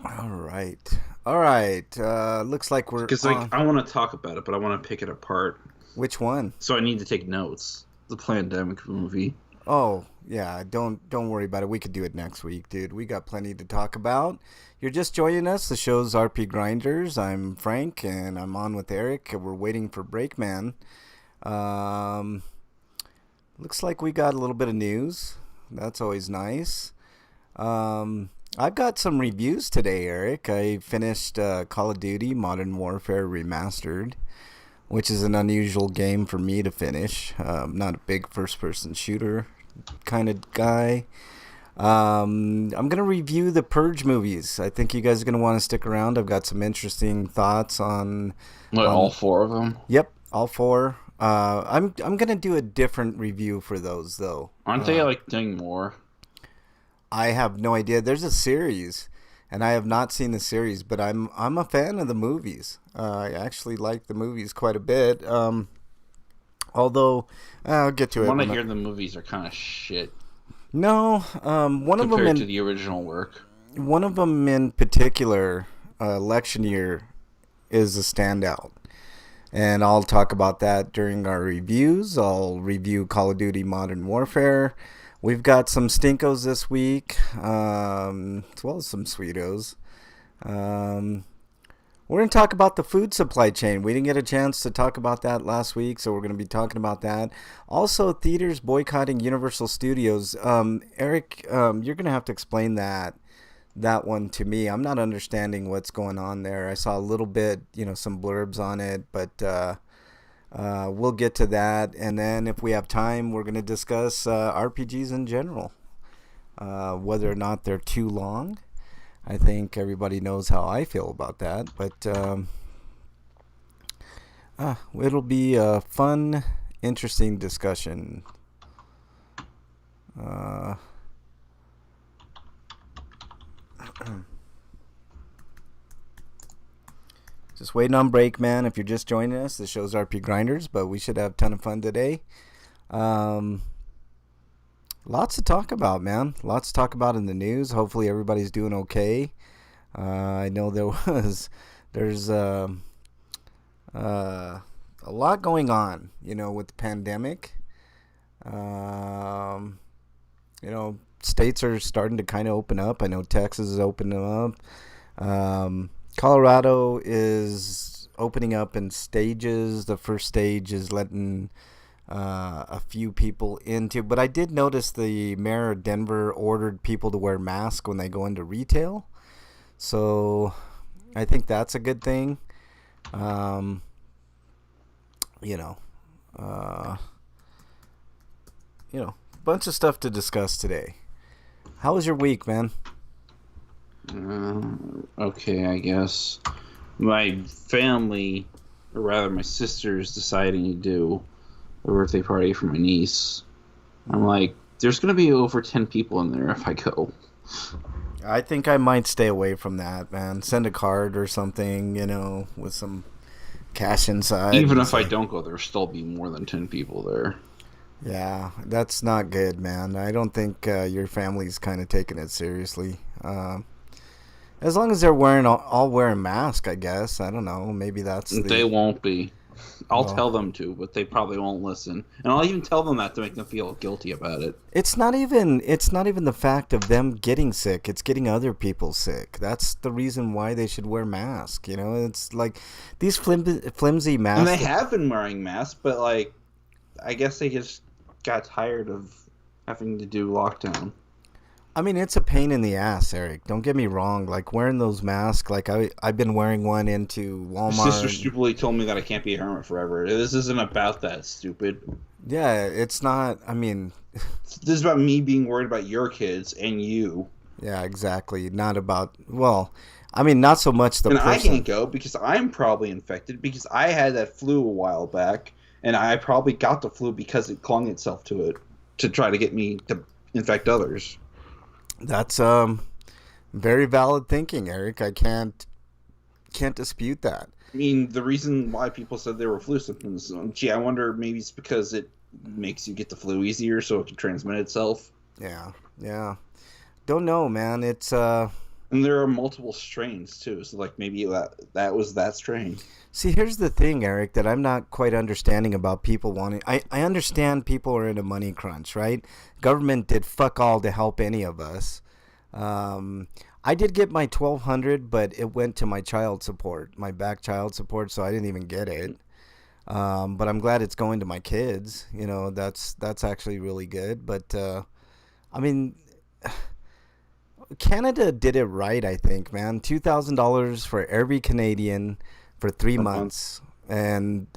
All right. All right. Looks like we're Because like on. I want to talk about it, but I want to pick it apart. Which one? So I need to take notes. The Plandemic movie. Oh, yeah. Don't worry about it. We could do it next week, dude. We got plenty to talk about. You're just joining us. The show's RP Grinders. I'm Frank, and I'm on with Eric. We're waiting for Breakman. Um, Looks like we got a little bit of news. That's always nice. I've got some reviews today, Eric. I finished Call of Duty Modern Warfare Remastered, which is an unusual game for me to finish. Not a big first person shooter kind of guy. I'm going to review the Purge movies. I think you guys are going to want to stick around. I've got some interesting thoughts What, all on four of them? yep, all four. I'm going to do a different review for those though. Aren't they like doing more? I have no idea. There's a series, and I have not seen the series, but I'm a fan of the movies. I actually like the movies quite a bit. Although I'll get to I it want to when hear the movies are kind of shit no, compared to the original work. one of them in particular, election year, is a standout, and I'll talk about that during our reviews. I'll review Call of Duty Modern Warfare. We've got some stinkos this week, as well as some sweetos. Um, we're going to talk about the food supply chain. We didn't get a chance to talk about that last week, so we're going to be talking about that. Also, theaters boycotting Universal Studios. Eric, you're going to have to explain that one to me. I'm not understanding what's going on there. I saw a little bit, some blurbs on it, but we'll get to that. And then if we have time, we're going to discuss RPGs in general, whether or not they're too long. I think everybody knows how I feel about that, but it'll be a fun, interesting discussion. Uh, just waiting on break, man. If you're just joining us, the show's RP Grinders, but we should have a ton of fun today. Um, Lots to talk about, man. Lots to talk about in the news. Hopefully, everybody's doing okay. I know there's a lot going on, with the pandemic. Um, States are starting to kind of open up. I know Texas is opening up. Colorado is opening up in stages. The first stage is letting a few people into, but I did notice the mayor of Denver ordered people to wear masks when they go into retail. So I think that's a good thing. Um, you know, uh, bunch of stuff to discuss today. How was your week, man? Okay, I guess. My family, or rather my sister, is deciding to do a birthday party for my niece. I'm like, there's going to be over 10 people in there if I go. I think I might stay away from that, man. Send a card or something, with some cash inside. Even And if I say, don't go, there'll still be more than 10 people there. yeah, that's not good, man. I don't think your family's kind of taking it seriously. As long as they're all wearing masks, I guess. I don't know. Maybe that's They the won't be. I'll well. tell them to, but they probably won't listen. And I'll even tell them that to make them feel guilty about it. It's not even the fact of them getting sick. It's getting other people sick. That's the reason why they should wear masks. It's like these flimsy And they masks. have been wearing masks, but like, I guess they just got tired of having to do lockdown. I mean, it's a pain in the ass, Eric. Don't get me wrong. Like wearing those masks, like I've been wearing one into My sister Walmart. stupidly told me that I can't be a hermit forever. This isn't about that, stupid. Yeah, it's not. I mean, This is about me being worried about your kids and you. yeah, exactly. Not about. Well, I mean, not so much the And I can't person. go because I'm probably infected because I had that flu a while back, and I probably got the flu because it clung itself to it to try to get me to infect others. That's very valid thinking, Eric. I can't dispute that. I mean, the reason why people said they were flu symptoms, gee, I wonder maybe it's because it makes you get the flu easier so it can transmit itself. Yeah, yeah. Don't know, man. It's And there are multiple strains too, so like maybe that was that strain. See, here's the thing, Eric, that I'm not quite understanding about people wanting. I understand people are in a money crunch, right? Government did fuck all to help any of us. Um, I did get my 1,200, but it went to my child support, my back child support, so I didn't even get it. But I'm glad it's going to my kids. You know, that's actually really good. But I mean, Canada did it right, I think, man. $2,000 for every Canadian for three A month. months, and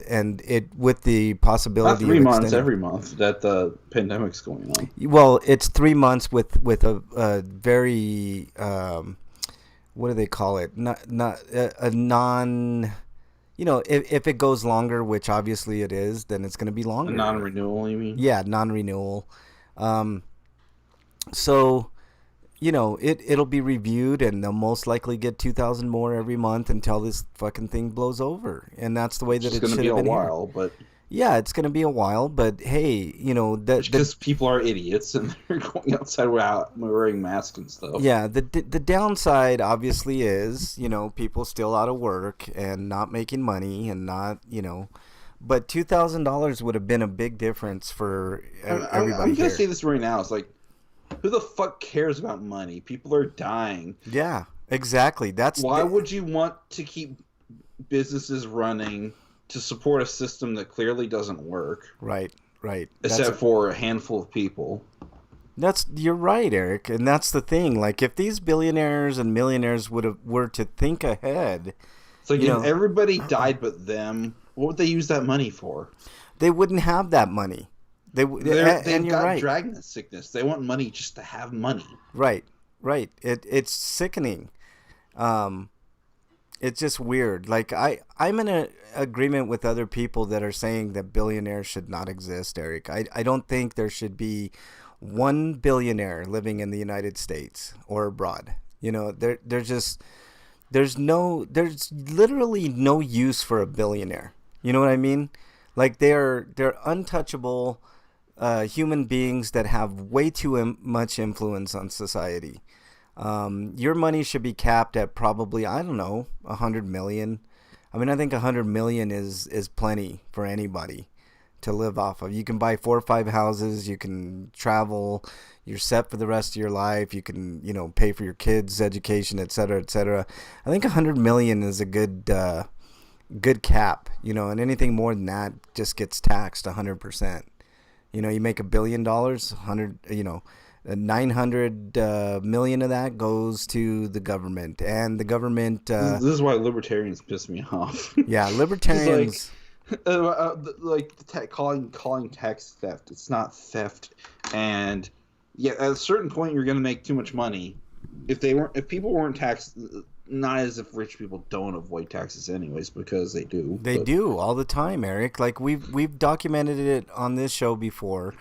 it with the Not possibility of 3 months, extending. every month that the pandemic's going on. Well, it's 3 months with a very what do they call it? Not a non. You know, if it goes longer, which obviously it is, then it's going to be A longer. non-renewal, you mean? Yeah, non-renewal. Um, so it'll be reviewed, and they'll most likely get 2,000 more every month until this fucking thing blows over, and that's the way Which that is it going to should be have a been here. while, but Yeah, it's gonna be a while, but hey, which because people are idiots and they're going outside without wearing masks and stuff. yeah, the downside obviously is people still out of work and not making money and not but $2,000 would have been a big difference for I'm everybody gonna here. say this right now. It's like, who the fuck cares about money? People are dying. Yeah, exactly. That's Why would you want to keep businesses running to support a system that clearly doesn't work, right, right. except for a handful of people? You're right, Eric, and that's the thing. Like if these billionaires and millionaires were to think ahead, It's like you if know, everybody died but them, what would they use that money for? they wouldn't have that money. They've And you're got right. dragnet sickness. They want money just to have money. Right, right. It's sickening. Um, it's just weird. Like I'm in agreement with other people that are saying that billionaires should not exist, Eric. I don't think there should be one billionaire living in the United States or abroad. There's literally no use for a billionaire. You know what I mean? Like they're untouchable human beings that have way too much influence on society. Your money should be capped at probably, I don't know, 100 million. I mean, I think 100 million is plenty for anybody to live off of. You can buy 4 or 5 houses. You can travel. You're set for the rest of your life. You can pay for your kids' education, et cetera, et cetera. I think 100 million is a good cap. And anything more than that just gets taxed 100%. You make $1 billion, 900 million of that goes to the government, and the government, This is why libertarians piss me off. yeah, It's like, libertarians, calling tax theft. It's not theft, and yeah, at a certain point, you're going to make too much money. If people weren't taxed, not as if rich people don't avoid taxes anyways, because they do. they do all the time, Eric. Like we've documented it on this show before.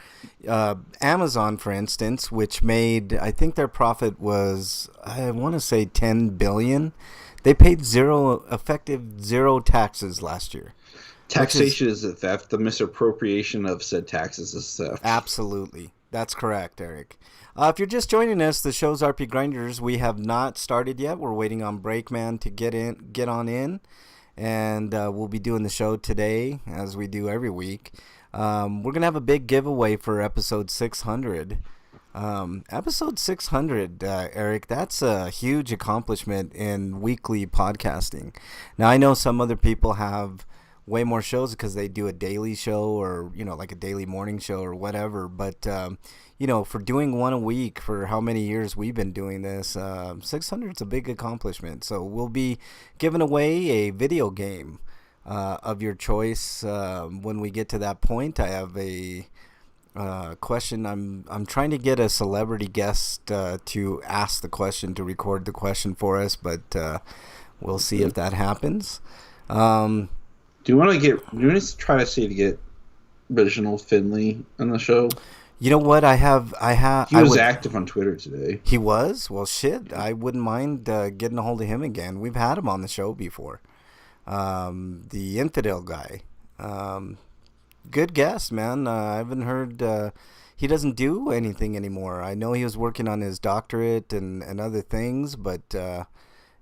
Amazon, for instance, which made, I think their profit was, I want to say 10 billion. They paid effective zero taxes last year. Taxation is a theft. The misappropriation of said taxes is theft. Absolutely. That's correct, Eric. If you're just joining us, the show's RP Grinders. We have not started yet. We're waiting on Breakman to get on in, and we'll be doing the show today, as we do every week. We're gonna have a big giveaway for episode 600. Episode 600, Eric. That's a huge accomplishment in weekly podcasting. Now, I know some other people have way more shows because they do a daily show or like a daily morning show or whatever, but for doing one a week for how many years we've been doing this, 600 is a big accomplishment. So we'll be giving away a video game of your choice when we get to that point. I have a question. I'm trying to get a celebrity guest to ask the question, to record the question for us, but we'll see if that happens. Do you want to try to see to get Reginald Finley on the show? You know what? He was active on Twitter today. He was? Well, shit. I wouldn't mind getting a hold of him again. We've had him on the show before. The infidel guy. Good guess, man. I haven't heard. He doesn't do anything anymore. I know he was working on his doctorate and other things, but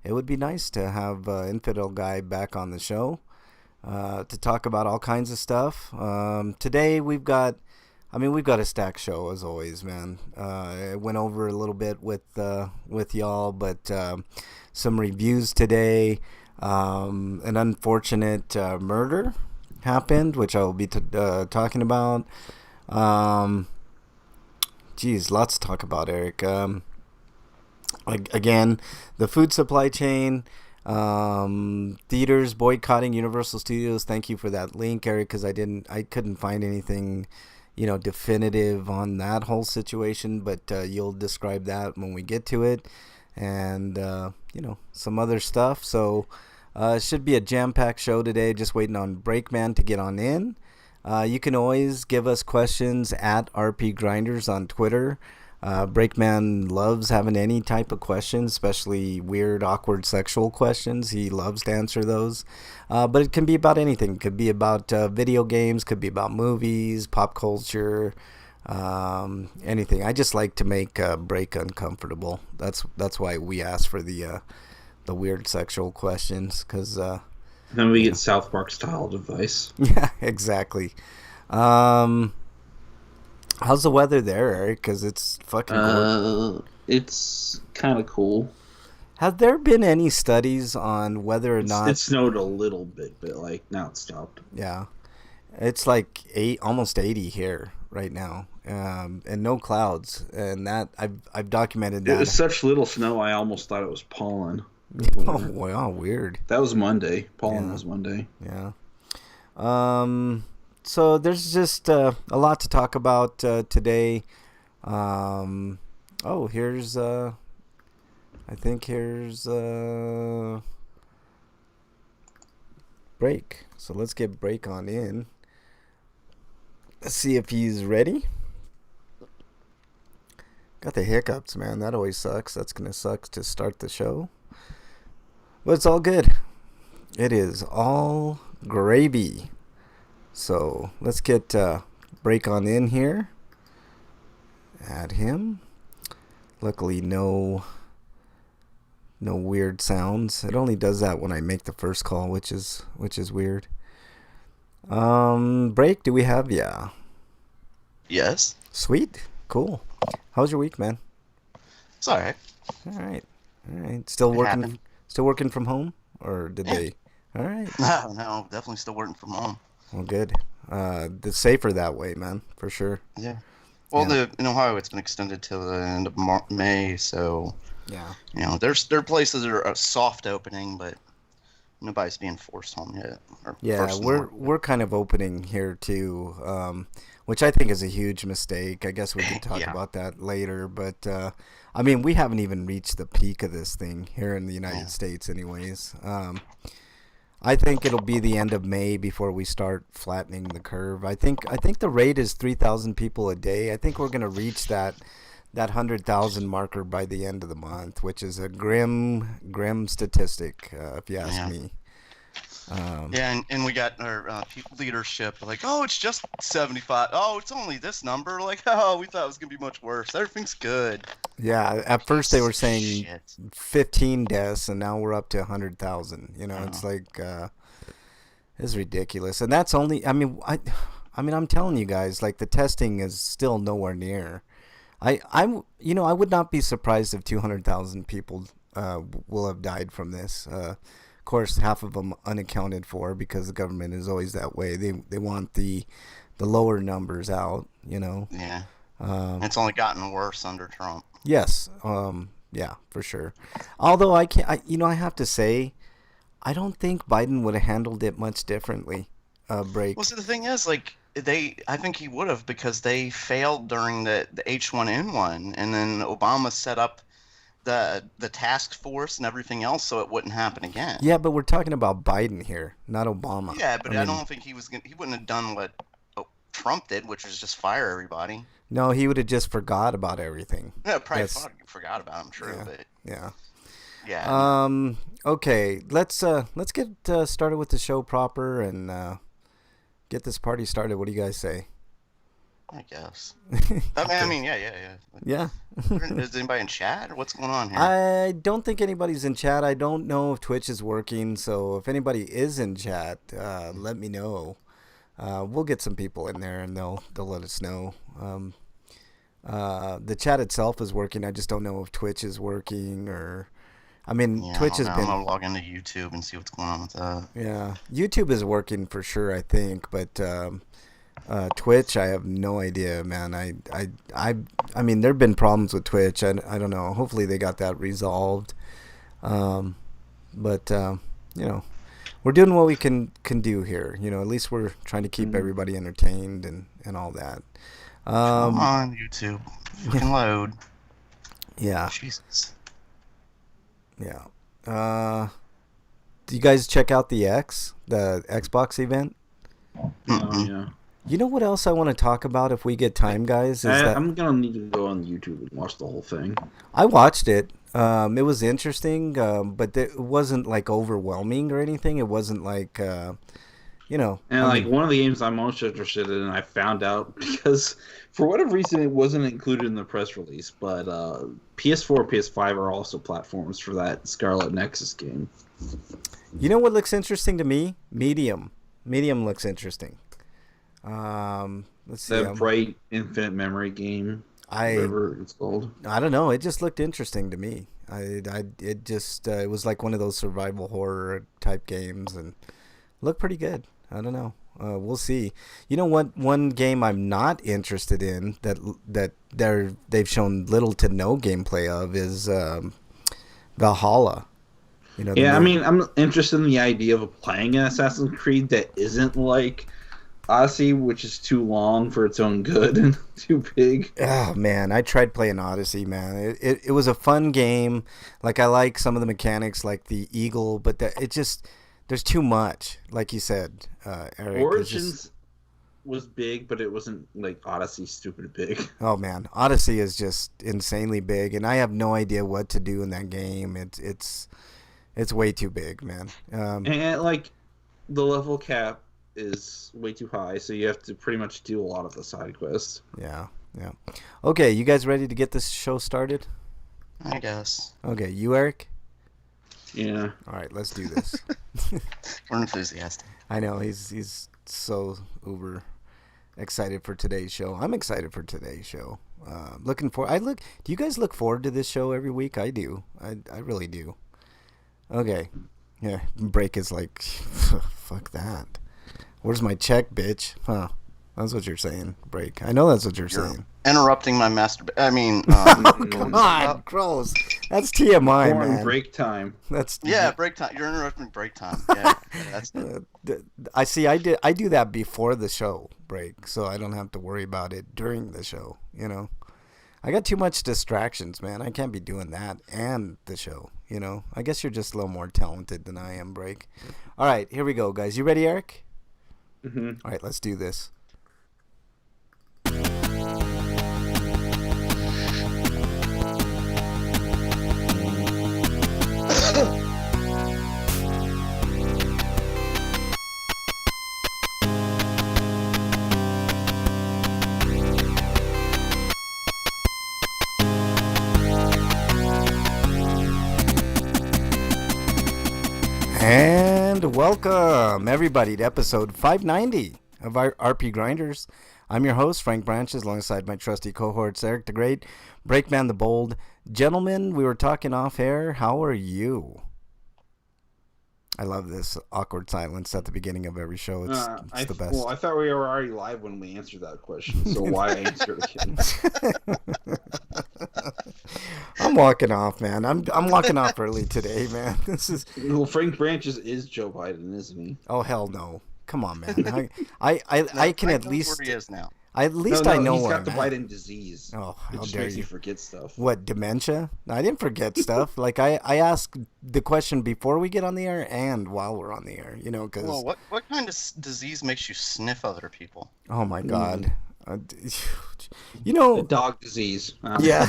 it would be nice to have Infidel Guy back on the show to talk about all kinds of stuff. Today we've got a stacked show as always, man. I went over a little bit with y'all, but some reviews today. An unfortunate murder happened, which I will be talking about. Geez, lots to talk about, Eric. Again, the food supply chain, theaters boycotting Universal Studios. Thank you for that link, Eric, because I couldn't find anything, definitive on that whole situation. But you'll describe that when we get to it, and some other stuff. So it should be a jam-packed show today. Just waiting on Breakman to get on in. You can always give us questions at RP Grinders on Twitter. Breakman loves having any type of questions, especially weird, awkward sexual questions. He loves to answer those. But it can be about anything. It could be about video games, could be about movies, pop culture, anything. I just like to make Break uncomfortable. That's why we ask for the weird sexual questions, because then we get South Park style advice. Yeah, exactly. How's the weather there, Eric? Because it's fucking cool. It's kind of cool. Have there been any studies on whether or not it snowed a little bit, but now it's stopped? Yeah, it's like almost 80 here right now, and no clouds. And that I've documented that. It was such little snow, I almost thought it was pollen. Oh wow, weird. That was Monday. Pollen was Monday. Yeah. So there's just a lot to talk about today. Here's Break. So let's get Break on in. Let's see if he's ready. Got the hiccups, man. That always sucks. That's gonna suck to start the show. But it's all good. It is all gravy. So let's get Break on in here. Add him. Luckily, no weird sounds. It only does that when I make the first call, which is weird. Break, do we have ya? Yes. Sweet. Cool. How's your week, man? It's all right. All right. Still working from home, or did they? All right. No, definitely still working from home. Well, good. It's safer that way, man, for sure. Yeah. Well, in Ohio, it's been extended till the end of May, so yeah. There are places that are a soft opening, but nobody's being forced home yet. Yeah, we're kind of opening here too, which I think is a huge mistake. I guess we can talk about that later, but we haven't even reached the peak of this thing here in the United States, anyways. I think it'll be the end of May before we start flattening the curve. I think the rate is 3,000 people a day. I think we're going to reach that 100,000 marker by the end of the month, which is a grim statistic, if you ask me. And we got our leadership like, oh, it's just 75. Oh, it's only this number. Like, oh, we thought it was going to be much worse. Everything's good. Yeah, at first they were saying 15 deaths, and now we're up to 100,000. It's like, it's ridiculous. And that's only, I'm telling you guys, like, the testing is still nowhere near. I would not be surprised if 200,000 people will have died from this. Of course, half of them unaccounted for, because the government is always that way. They want the lower numbers out, Yeah. It's only gotten worse under Trump. Yes. Yeah, for sure. Although I have to say, I don't think Biden would have handled it much differently. Break. Well, so the thing is, like, I think he would have, because they failed during the H1N1, and then Obama set up the task force and everything else so it wouldn't happen again. Yeah, but we're talking about Biden here, not Obama. Yeah, but I don't think he wouldn't have done what Trump did, which was just fire everybody. No, he would have just forgot about everything. Yeah, probably forgot about him, true. Yeah, but yeah. Yeah. Okay, let's get started with the show proper and get this party started. What do you guys say? I guess. Okay. Yeah. Yeah. Is anybody in chat, or what's going on here? I don't think anybody's in chat. I don't know if Twitch is working. So if anybody is in chat, let me know. We'll get some people in there, and they'll let us know. The chat itself is working. I just don't know if Twitch is working or. I mean, Yeah, Twitch has I'm been. gonna log into YouTube and see what's going on with that. Yeah, YouTube is working for sure, I think, but Twitch, I have no idea, man. I mean, there've been problems with Twitch. I don't know. Hopefully, they got that resolved. But you know, we're doing what we can do here. You know, at least we're trying to keep everybody entertained and all that. Come on, YouTube, fucking load. Yeah, Jesus. yeah. Do you guys check out the Xbox event? Oh, yeah. You know what else I want to talk about if we get time, guys? I'm gonna need to go on YouTube and watch the whole thing. I watched it. It was interesting, but it wasn't like overwhelming or anything. It wasn't like, you know. And one of the games I'm most interested in, I found out because for whatever reason it wasn't included in the press release, but PS4 and PS5 are also platforms for that Scarlet Nexus game. You know what looks interesting to me? Medium. Medium looks interesting. Let's see. That Bright Infinite Memory game, whatever it's called. I don't know. It just looked interesting to me. It just it was like one of those survival horror type games and looked pretty good. I don't know. We'll see. You know what? One game I'm not interested in that they've shown little to no gameplay of is Valhalla. You know. Yeah, I mean, I'm interested in the idea of playing an Assassin's Creed that isn't like Odyssey, which is too long for its own good and too big. Oh man, I tried playing Odyssey, man. It was a fun game. Like I like some of the mechanics, like the eagle, but it just there's too much. Like you said, Eric. Origins was big, but it wasn't like Odyssey stupid big. Oh man, Odyssey is just insanely big, and I have no idea what to do in that game. It's way too big, man. And like the level cap is way too high, so you have to pretty much do a lot of the side quests. Yeah. Okay, you guys ready to get this show started? I guess. Okay, you, Eric? Yeah. All right, let's do this. We're enthusiastic. I know, he's so uber excited for today's show. I'm excited for today's show. Do you guys look forward to this show every week? I do. I really do. Okay. Yeah, Break is like, fuck that. Where's my check, bitch? Huh. That's what you're saying, Break. I know that's what you're saying. Interrupting my Come on, gross. That's TMI, man. Break time. That's break time. You're interrupting break time. Yeah, that's I see. I do that before the show break, so I don't have to worry about it during the show. You know, I got too much distractions, man. I can't be doing that and the show. You know, I guess you're just a little more talented than I am, Break. All right, here we go, guys. You ready, Eric? Mm-hmm. All right, let's do this. And welcome, everybody, to episode 590 of our RP Grinders. I'm your host, Frank Branches, alongside my trusty cohorts, Eric the Great, Breakman the Bold. Gentlemen, we were talking off air. How are you? I love this awkward silence at the beginning of every show. It's the best. Well, I thought we were already live when we answered that question, so why answer it again? I'm walking off, man. I'm walking off early today, man. This is. Well, Frank Branches is Joe Biden, isn't he? Oh hell no! Come on, man. I can at least. Where he is now. At least I know he's where got the I'm at. Biden disease. Oh, it how just dare makes you! you forget stuff. What, dementia? I didn't forget stuff. Like I ask the question before we get on the air and while we're on the air. You know, because. Well, what kind of disease makes you sniff other people? Oh my God. You know, dog disease. Yeah.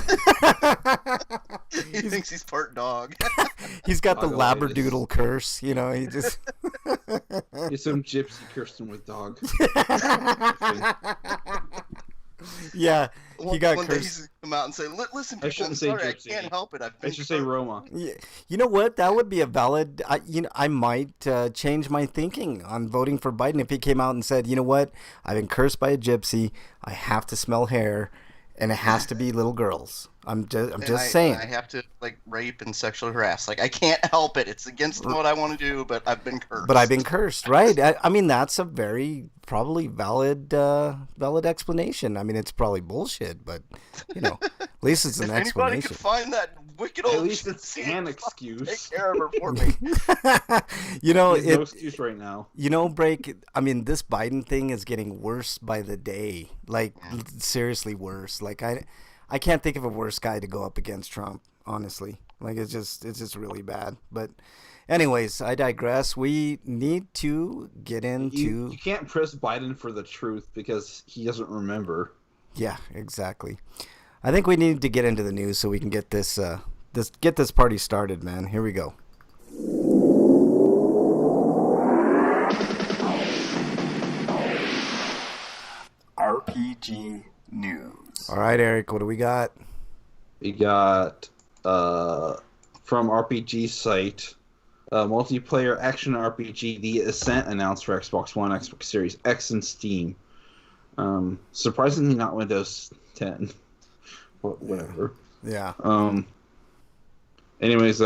He thinks he's part dog. He's got the Dogolitis. labradoodle curse. You know, he just. Get some gypsy Kirsten with dog. Yeah, he got one day cursed. he's come out and say, "Listen, I people, shouldn't I'm say sorry, I gypsy. can't help it. I've I been should say cursed." Roma. Yeah, you know what? That would be a valid. I might change my thinking on voting for Biden if he came out and said, you know what? I've been cursed by a gypsy. I have to smell hair, and it has to be little girls. I'm just saying. I have to like rape and sexually harass. Like I can't help it. It's against what I want to do, but I've been cursed. But I've been cursed, right? I mean, that's a very probably valid explanation. I mean, it's probably bullshit, but at least it's an If anybody explanation. could find that wicked old At least it's gypsy, an take excuse. care of her for me. There's no excuse right now. Break. I mean, this Biden thing is getting worse by the day. Like seriously worse. Like I can't think of a worse guy to go up against Trump. Honestly, like it's just really bad. But anyways, I digress. We need to get into. You can't press Biden for the truth because he doesn't remember. Yeah, exactly. I think we need to get into the news so we can get this party started, man. Here we go. RPG news. All right, Eric, what do we got? We got from RPG site multiplayer action RPG The Ascent announced for Xbox One, Xbox Series X, and Steam. Surprisingly, not Windows 10. Whatever. Yeah. Anyways,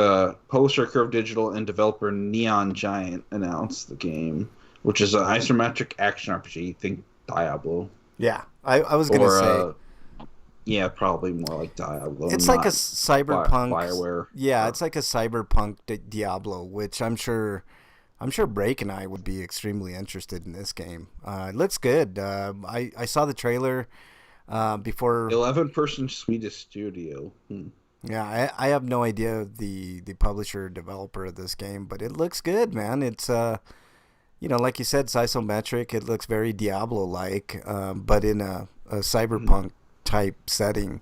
publisher Curve Digital and developer Neon Giant announced the game, which is an isometric action RPG. Think Diablo. Yeah, I was gonna say. Yeah, probably more like Diablo. It's like a cyberpunk. Bioware. Yeah, it's like a cyberpunk Diablo, which I'm sure Break and I would be extremely interested in this game. It looks good. I saw the trailer before. 11-person Swedish studio. Yeah, I have no idea the publisher or developer of this game, but it looks good, man. It's like you said, it's isometric. It looks very Diablo-like, but in a cyberpunk type setting,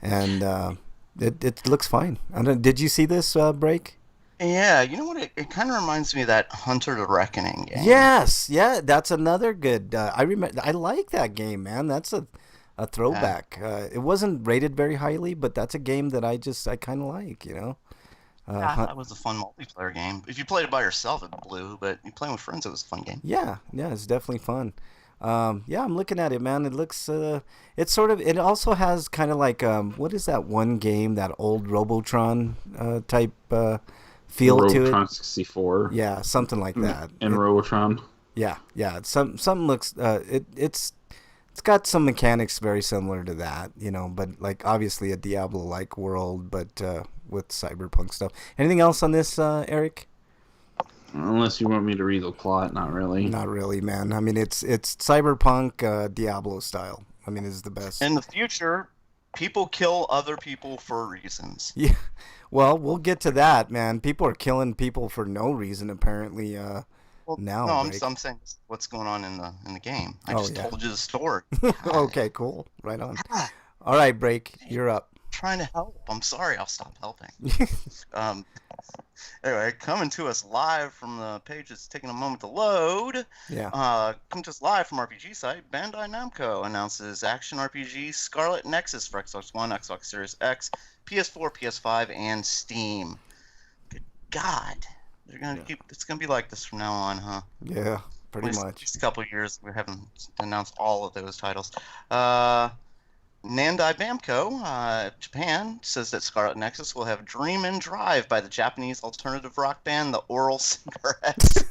and it looks fine. Did you see this, Break? Yeah, you know what? It kind of reminds me of that Hunter the Reckoning game. Yes, yeah, that's another good. I remember. I like that game, man. That's a throwback. It wasn't rated very highly, but that's a game that I kind of like. That was a fun multiplayer game. If you played it by yourself, it blew, but you playing with friends, it was a fun game. Yeah, it's definitely fun. I'm looking at it, man. It looks, it also has kind of like, what is that one game, that old Robotron type feel to it? Robotron 64. Yeah, something like that. And Robotron. Yeah. Something looks, it's got some mechanics very similar to that, but like obviously a Diablo-like world, but with cyberpunk stuff. Anything else on this, Eric? Unless you want me to read the plot, not really. Not really, man. I mean, it's cyberpunk Diablo style. I mean, it's the best. In the future, people kill other people for reasons. Yeah. Well, we'll get to that, man. People are killing people for no reason, apparently. Now, no, I'm saying what's going on in the game. I just told you the story. Okay, cool. Right on. All right, Break. You're up. Trying to help. I'm sorry. I'll stop helping. Anyway, coming to us live from the page that's taking a moment to load. Yeah. Coming to us live from RPG site, Bandai Namco announces action RPG Scarlet Nexus for Xbox One, Xbox Series X, PS4, PS5, and Steam. Good God. They're gonna keep. It's gonna be like this from now on, huh? Yeah, pretty much. Just a couple of years, we haven't announced all of those titles. Nandai Bamco, Japan, says that Scarlet Nexus will have Dream and Drive by the Japanese alternative rock band The Oral Cigarettes.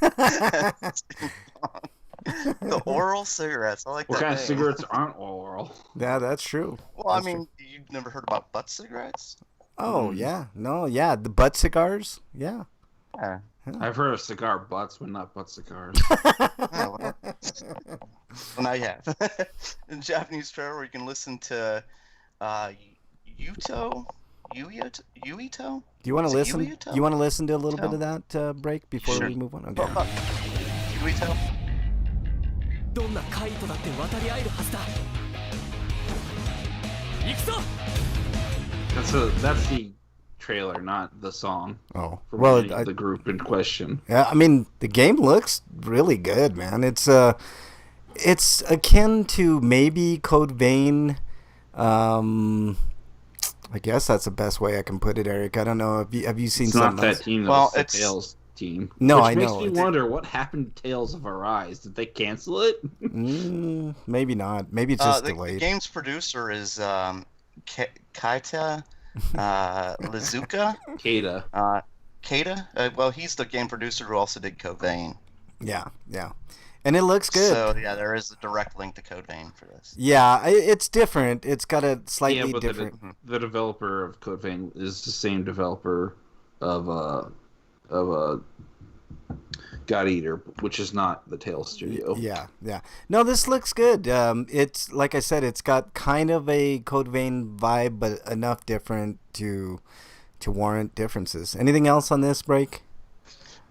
The Oral Cigarettes. I like what that kind name. of cigarettes aren't oral? Yeah, that's true. Well, That's I mean, you've never heard about butt cigarettes? Oh, yeah. No, yeah. The butt cigars? Yeah. Yeah. I've heard of cigar butts, but not butt cigars. Well, now you have. In Japanese trailer, where you can listen to Yuito? Do you want to Is it listen? Yuito? You want to listen to a little Yuito? bit of that Break before Sure. we move on? Okay. Yuito? どんな怪異とだって渡り合えるはずだ行くぞ That's the trailer, not the song. Oh, From well, the group in question. yeah, I mean, the game looks really good, man. It's akin to maybe Code Vein. I guess that's the best way I can put it, Eric. I don't know. Have you seen It's not something that else? team. Well, That's it's- the Tales team. No, Which I makes know. me wonder what happened to Tales of Arise. Did they cancel it? Maybe not. Maybe it's just The delayed. game's producer is Kaita Lizuka. Kada. Kata? Well, he's the game producer who also did Code Vein. Yeah, yeah. And it looks good. So, yeah, there is a direct link to Code Vein for this. Yeah, it's different. It's got a slightly Yeah, but different. the developer of Code Vein is the same developer of God Eater, which is not the Tales studio. Yeah, yeah. No, this looks good. It's like I said, it's got kind of a Code Vein vibe, but enough different to warrant differences. Anything else on this break?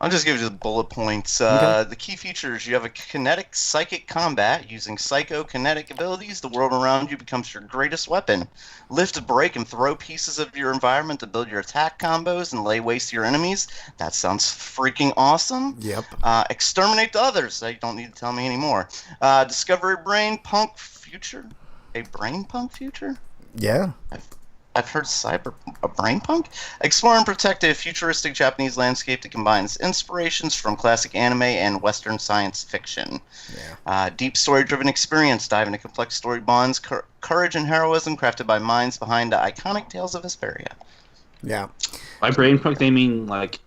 I'll just give you the bullet points. Okay. The key features: you have a kinetic psychic combat using psychokinetic abilities. The world around you becomes your greatest weapon. Lift, break, and throw pieces of your environment to build your attack combos and lay waste to your enemies. That sounds freaking awesome. Yep. Exterminate the others. You don't need to tell me anymore. Discover a brain punk future. A brain punk future? Yeah. I've heard a brain punk? Explore and protect a futuristic Japanese landscape that combines inspirations from classic anime and Western science fiction. Yeah. Deep story-driven experience. Dive into complex story bonds, courage and heroism crafted by minds behind the iconic Tales of Vesperia. Yeah. By brain punk, they mean like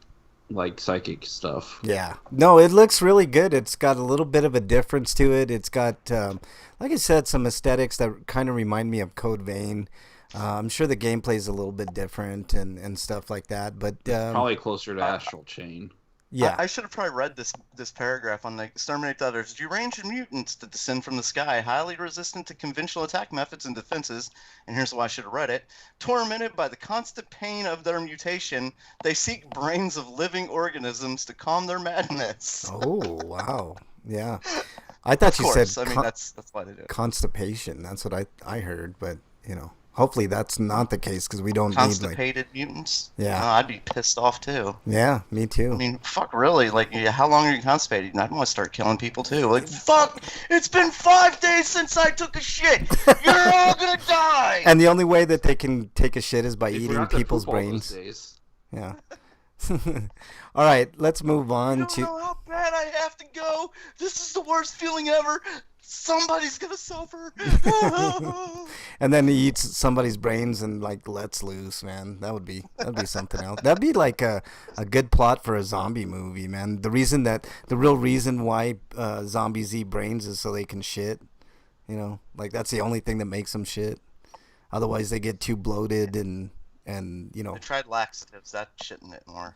psychic stuff. Yeah. No, it looks really good. It's got a little bit of a difference to it. It's got, like I said, some aesthetics that kind of remind me of Code Vein. I'm sure the gameplay is a little bit different and stuff like that, but Probably closer to Astral Chain. yeah. I should have probably read this paragraph on the exterminate the others. Deranged mutants that descend from the sky, highly resistant to conventional attack methods and defenses. And here's why I should have read it. Tormented by the constant pain of their mutation, they seek brains of living organisms to calm their madness. Oh, wow. Yeah. I thought Of you course, said I mean that's why they do it. constipation. That's what I heard, but hopefully that's not the case because we don't need Constipated mutants. Yeah. I'd be pissed off too. Yeah, me too. I mean, fuck, really? Like, how long are you constipated? I'd want to start killing people too. Like, fuck! It's been 5 days since I took a shit. You're all gonna die. And the only way that they can take a shit is by They eating forgot to people's poop all those brains. days. Yeah. All right, let's move I on don't to. know how bad I have to go. This is the worst feeling ever. Somebody's gonna suffer. And then he eats somebody's brains and like lets loose, man. That'd be something else. That'd be like a good plot for a zombie movie, man. The real reason why zombies eat brains is so they can shit. Like that's the only thing that makes them shit. Otherwise, they get too bloated and I tried laxatives. That shit didn't work.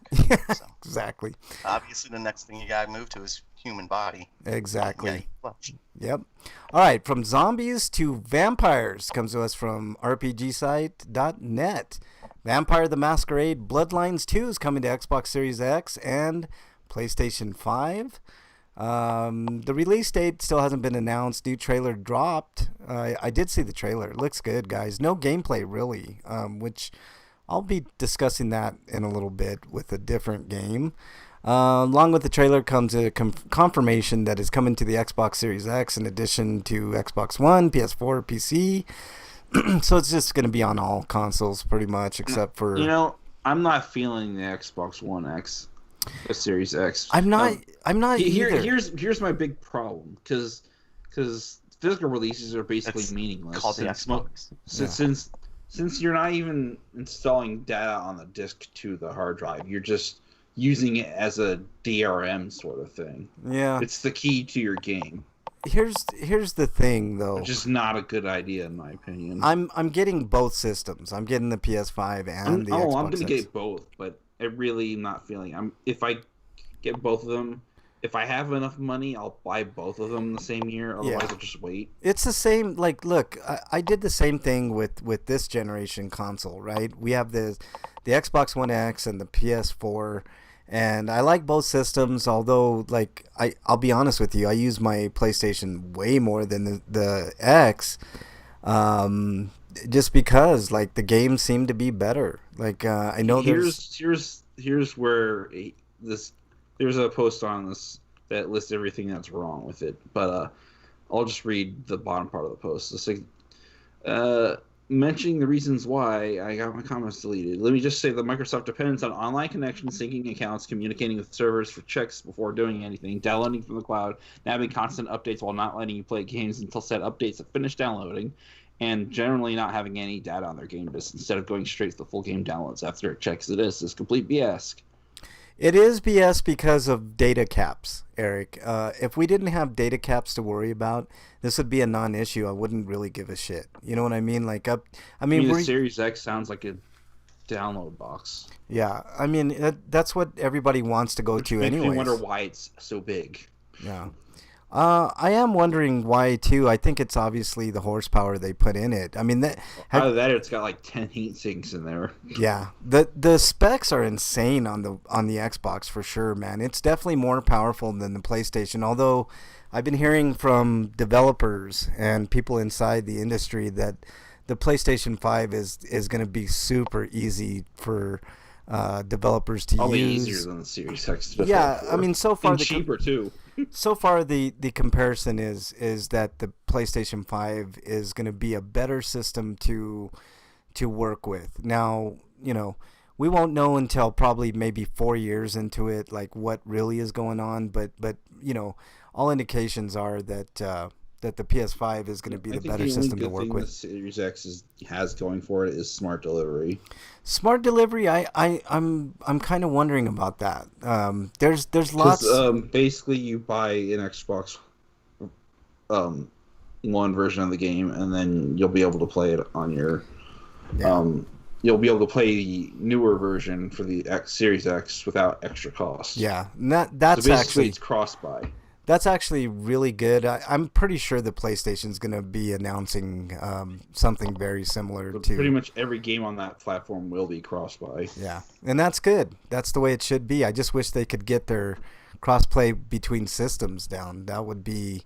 So, exactly. obviously, the next thing you gotta move to is human body. Exactly. Yeah. Yep. All right. From zombies to vampires comes to us from RPGsite.net. Vampire the Masquerade Bloodlines 2 is coming to Xbox Series X and PlayStation 5. The release date still hasn't been announced. New trailer dropped. I did see the trailer. It looks good, guys. No gameplay, really, which I'll be discussing that in a little bit with a different game. Along with the trailer comes a confirmation that it's coming to the Xbox Series X in addition to Xbox One, PS4, PC. So it's just going to be on all consoles pretty much, except for... I'm not feeling the Xbox One X, the Series X. I'm not either. Here's my big problem, because physical releases are basically It's meaningless. called the Xbox. Since you're not even installing data on the disk to the hard drive, you're just using it as a DRM sort of thing. Yeah. It's the key to your game, Here's the thing, though. which is not a good idea in my opinion. I'm getting both systems. I'm getting the PS5 and the Xbox I'm gonna X. get both, but I really am not feeling. If I get both of them, if I have enough money, I'll buy both of them the same year. Otherwise, I'll just wait. It's the same. Like, look, I did the same thing with this generation console, right? We have the Xbox One X and the PS4, and I like both systems. Although, like, I'll be honest with you, I use my PlayStation way more than the X. just because like the games seem to be better. Like I know there's Here's where this there's a post on this that lists everything that's wrong with it, but I'll just read the bottom part of the post. It's like, mentioning the reasons why I got my comments deleted. Let me just say that Microsoft depends on online connections, syncing accounts, communicating with servers for checks before doing anything, downloading from the cloud, having constant updates while not letting you play games until said updates have finished downloading, and generally not having any data on their game disk instead of going straight to the full game downloads after it checks the disk is complete BS. It is BS because of data caps, Eric. If we didn't have data caps to worry about, this would be a non-issue. I wouldn't really give a shit. You know what I mean? Like, I mean the Series X sounds like a download box. Yeah, I mean that's what everybody wants to go to anyway. I wonder why it's so big. Yeah. I am wondering why too. I think it's obviously the horsepower they put in it. I mean, out of that, it's got like 10 heat sinks in there. Yeah, the specs are insane on the Xbox for sure, man. It's definitely more powerful than the PlayStation. Although I've been hearing from developers and people inside the industry that the PlayStation 5 is going to be super easy for developers to Probably use. Easier than the Series X. Yeah, I mean, so far and cheaper too. So far, the comparison is that the PlayStation 5 is going to be a better system to work with. Now, you know, we won't know until probably maybe 4 years into it, like what really is going on. But you know, all indications are that that the PS5 is going to be the better system to work with. The Series X has going for it is smart delivery. Smart delivery, I'm kind of wondering about that. There's lots. Basically, you buy an Xbox One version of the game, and then you'll be able to play it on your. Yeah. You'll be able to play the newer version for the Series X without extra cost. Yeah, that's so basically actually it's cross-buy. That's actually really good. I'm pretty sure the PlayStation's going to be announcing something very similar to. Pretty much every game on that platform will be cross-buy. Yeah, and that's good. That's the way it should be. I just wish they could get their cross-play between systems down. That would be.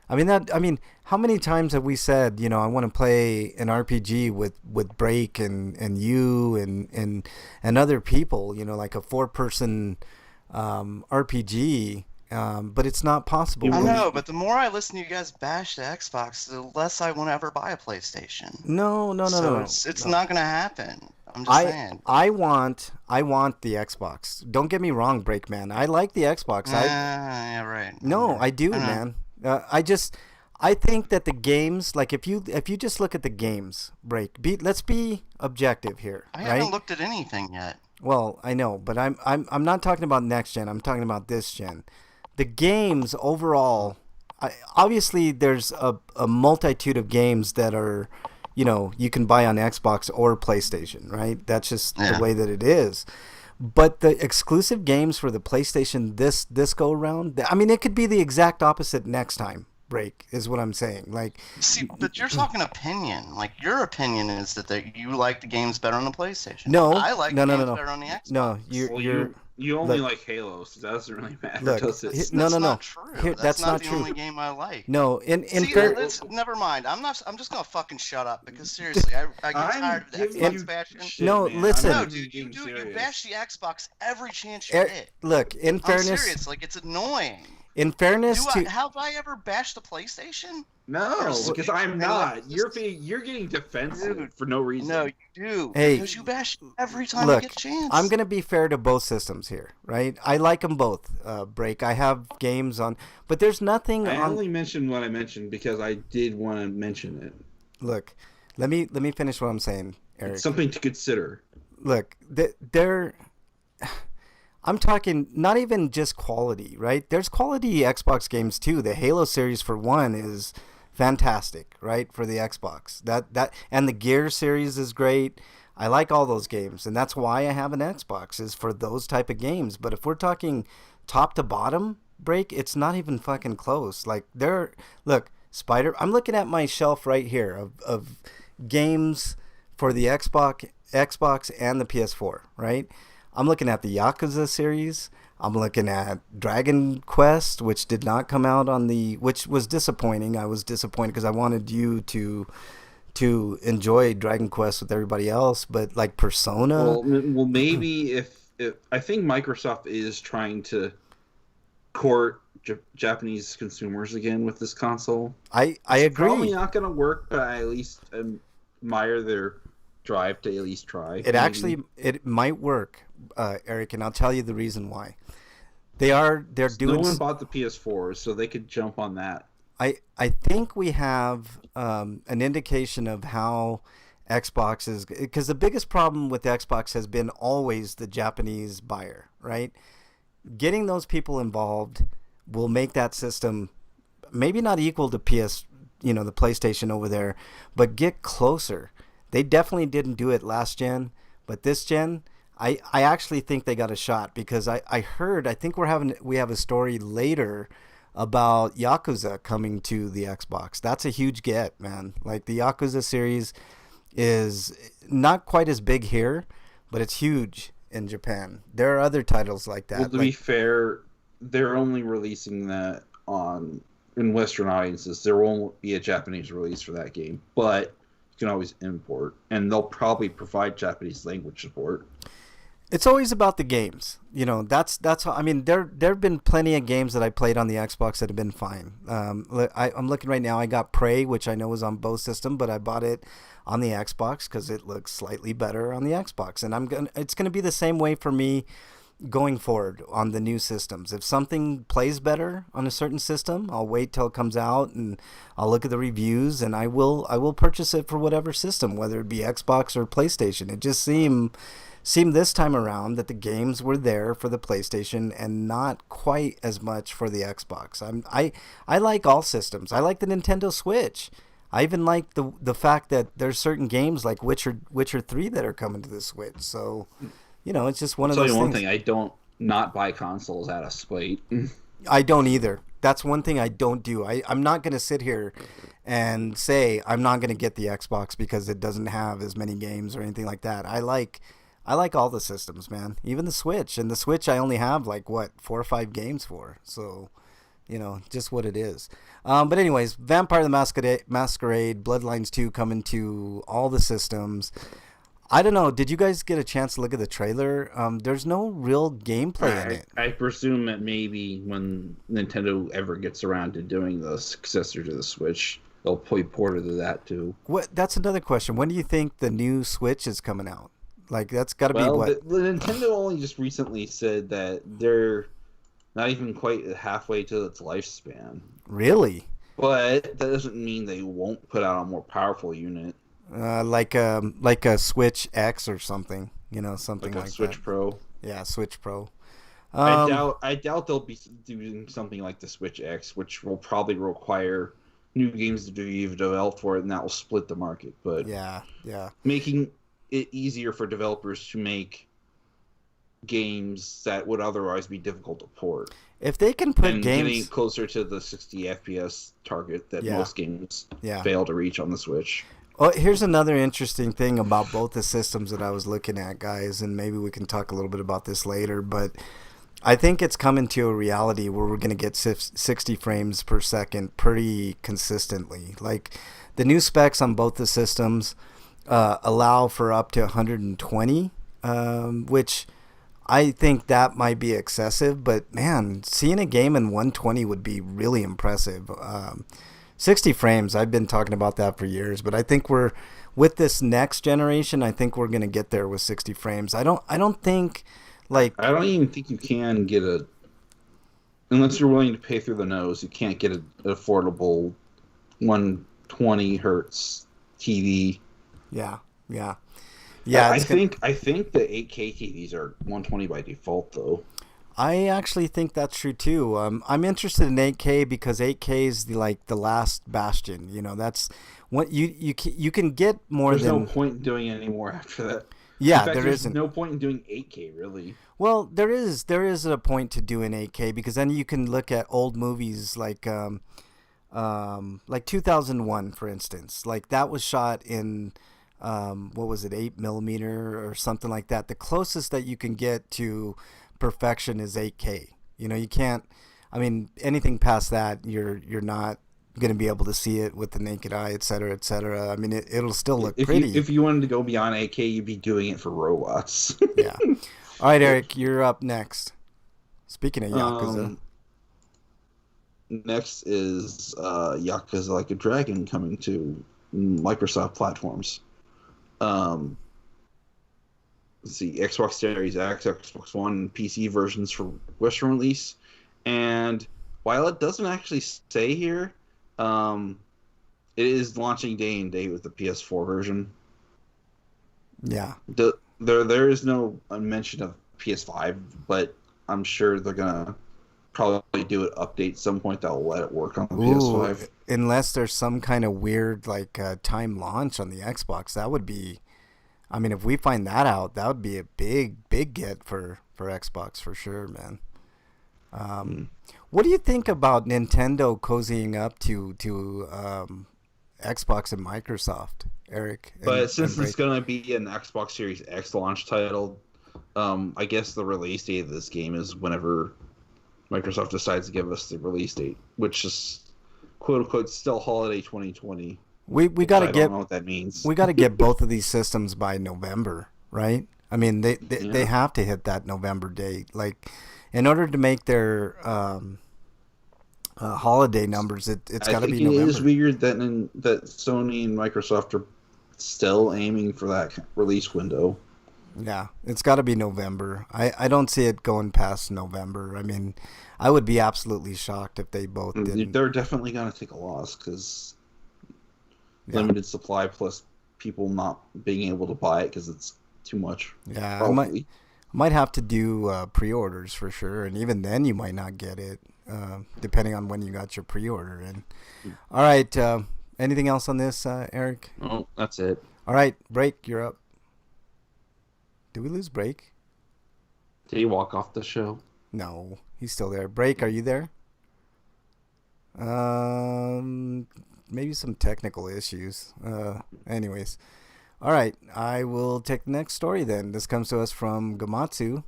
I mean, how many times have we said, you know, I want to play an RPG with Break and you and other people, you know, like a 4-person RPG. But it's not possible. I know, but the more I listen to you guys bash the Xbox, the less I want to ever buy a PlayStation. No. It's not going to happen. I'm just saying. I want the Xbox. Don't get me wrong, Breakman. I like the Xbox. Yeah, right. No, I do, man. I think that the games, like if you just look at the games, let's be objective here. I haven't looked at anything yet. Well, I know, but I'm not talking about next gen. I'm talking about this gen. The games overall, obviously there's a multitude of games that are, you know, you can buy on Xbox or PlayStation, right? That's just the way that it is. But the exclusive games for the PlayStation this go around, I mean, it could be the exact opposite next time. Break is what I'm saying. Like, see, but you're talking opinion. Like, your opinion is that you like the games better on the PlayStation. No, I like the games better on the Xbox. No, you only like Halo, so that doesn't really matter, does it? That's not true. That's not the only game I like. No, never mind. I'm just gonna fucking shut up because seriously, I get tired of the Xbox bashing. No, listen. No, dude, you bash the Xbox every chance you get. Look, in fairness, I'm serious. Like, it's annoying. In fairness, have I ever bashed the PlayStation? No, because I'm not. You're getting defensive for no reason. No, you do. Hey, because you bash every time you get a chance. I'm gonna be fair to both systems here, right? I like them both. Break. I have games on, but there's nothing. I only mentioned what I mentioned because I did want to mention it. Look, let me finish what I'm saying, Eric. It's something to consider. Look, I'm talking not even just quality, right? There's quality Xbox games too. The Halo series, for one, is fantastic, right? For the Xbox, that and the Gear series is great. I like all those games, and that's why I have an Xbox, is for those type of games. But if we're talking top to bottom, Break, it's not even fucking close. Like, I'm looking at my shelf right here of games for the Xbox and the PS4, right? I'm looking at the Yakuza series. I'm looking at Dragon Quest, which did not come out which was disappointing. I was disappointed because I wanted you to to enjoy Dragon Quest with everybody else, but like Persona, Well, maybe if I think Microsoft is trying to court Japanese consumers again with this console. I It's probably agree. not going to work, but I at least admire their drive to at least try. It maybe. actually it might work, Eric, and I'll tell you the reason why. They're No doing. one bought the PS4, so they could jump on that. I think we have an indication of how Xbox is, because the biggest problem with Xbox has been always the Japanese buyer, right? Getting those people involved will make that system maybe not equal to the PlayStation over there, but get closer. They definitely didn't do it last gen, but this gen, I actually think they got a shot, because I heard, I think we have a story later about Yakuza coming to the Xbox. That's a huge get, man. Like, the Yakuza series is not quite as big here, but it's huge in Japan. There are other titles like that. Well, to be fair, they're only releasing that in Western audiences. There won't be a Japanese release for that game, but you can always import, and they'll probably provide Japanese language support. It's always about the games. That's how. I mean, there've been plenty of games that I played on the Xbox that have been fine. I'm looking right now. I got Prey, which I know was on both systems, but I bought it on the Xbox because it looks slightly better on the Xbox, and it's gonna be the same way for me going forward on the new systems. If something plays better on a certain system, I'll wait till it comes out and I'll look at the reviews, and I will purchase it for whatever system, whether it be Xbox or PlayStation. It just seemed this time around that the games were there for the PlayStation and not quite as much for the Xbox. I like all systems. I like the Nintendo Switch. I even like the fact that there's certain games like Witcher 3 that are coming to the Switch. So, it's just one of those I'll tell you one things. thing: I don't not buy consoles out of spite. I don't either. That's one thing I don't do. I'm not going to sit here and say I'm not going to get the Xbox because it doesn't have as many games or anything like that. I like all the systems, man. Even the Switch. And the Switch I only have 4 or 5 games for. So, just what it is. But anyways, Vampire the Masquerade, Bloodlines 2 coming to all the systems. I don't know. Did you guys get a chance to look at the trailer? There's no real gameplay in it. I presume that maybe when Nintendo ever gets around to doing the successor to the Switch, they'll play ported to that too. That's another question. When do you think the new Switch is coming out? That's got to be what? The Nintendo only just recently said that they're not even quite halfway to its lifespan. Really? But that doesn't mean they won't put out a more powerful unit. Like a Switch X or something, something like a Switch that. Pro. Yeah, Switch Pro. I doubt they'll be doing something like the Switch X, which will probably require new games to be developed for it, and that will split the market. But yeah, making it easier for developers to make games that would otherwise be difficult to port. If they can put and games getting closer to the 60 FPS target that most games fail to reach on the Switch. Well, here's another interesting thing about both the systems that I was looking at, guys, and maybe we can talk a little bit about this later, but I think it's coming to a reality where we're going to get 60 frames per second pretty consistently. Like, the new specs on both the systems allow for up to 120, which I think that might be excessive, but man, seeing a game in 120 would be really impressive. 60 frames, I've been talking about that for years, but I think with this next generation, I think we're going to get there with 60 frames. I don't think, I don't even think you can get unless you're willing to pay through the nose, you can't get an affordable 120 hertz TV. Yeah. I think the 8K TVs are 120 by default, though. I actually think that's true too. I'm interested in 8K because 8K is the last bastion. That's what you can get more. There's no point in doing it anymore after that. Yeah, in fact, there isn't. No point in doing 8K really. Well, there is a point to doing 8K because then you can look at old movies like 2001, for instance. Like, that was shot in what was it, 8mm or something like that. The closest that you can get to perfection is 8K. You can't. I mean, anything past that, you're not going to be able to see it with the naked eye, etc., etc. I mean, it'll still look If pretty. you wanted to go beyond 8K, you'd be doing it for robots. Yeah. All right, Eric, you're up next. Speaking of Yakuza. Next is Yakuza Like a Dragon coming to Microsoft platforms. Let's see, Xbox Series X, Xbox One, and PC versions for Western release. And while it doesn't actually say here, it is launching day and date with the PS4 version. Yeah. There is no mention of PS5, but I'm sure they're gonna probably do an update some point that'll let it work on the PS5. Unless there's some kind of weird time launch on the Xbox, that would be. I mean, if we find that out, that would be a big get for Xbox for sure, man. What do you think about Nintendo cozying up to Xbox and Microsoft, Eric? But since it's going to be an Xbox Series X launch title, I guess the release date of this game is whenever Microsoft decides to give us the release date, which is quote unquote still holiday 2020. We got to I get. don't know what that means. We got to get both of these systems by November, right? I mean, they have to hit that November date. Like, in order to make their holiday numbers, it's got to be November. It is weird that Sony and Microsoft are still aiming for that release window. Yeah, it's got to be November. I don't see it going past November. I mean, I would be absolutely shocked if they both didn't. They're definitely going to take a loss because limited supply plus people not being able to buy it because it's too much. Yeah, probably. I might have to do pre-orders for sure, and even then you might not get it, depending on when you got your pre-order in. All right, anything else on this, Eric? Oh, that's it. All right, Break, you're up. Did we lose Break? Did he walk off the show? No, he's still there. Break, are you there? Maybe some technical issues. Anyways. All right, I will take the next story then. This comes to us from Gamatsu.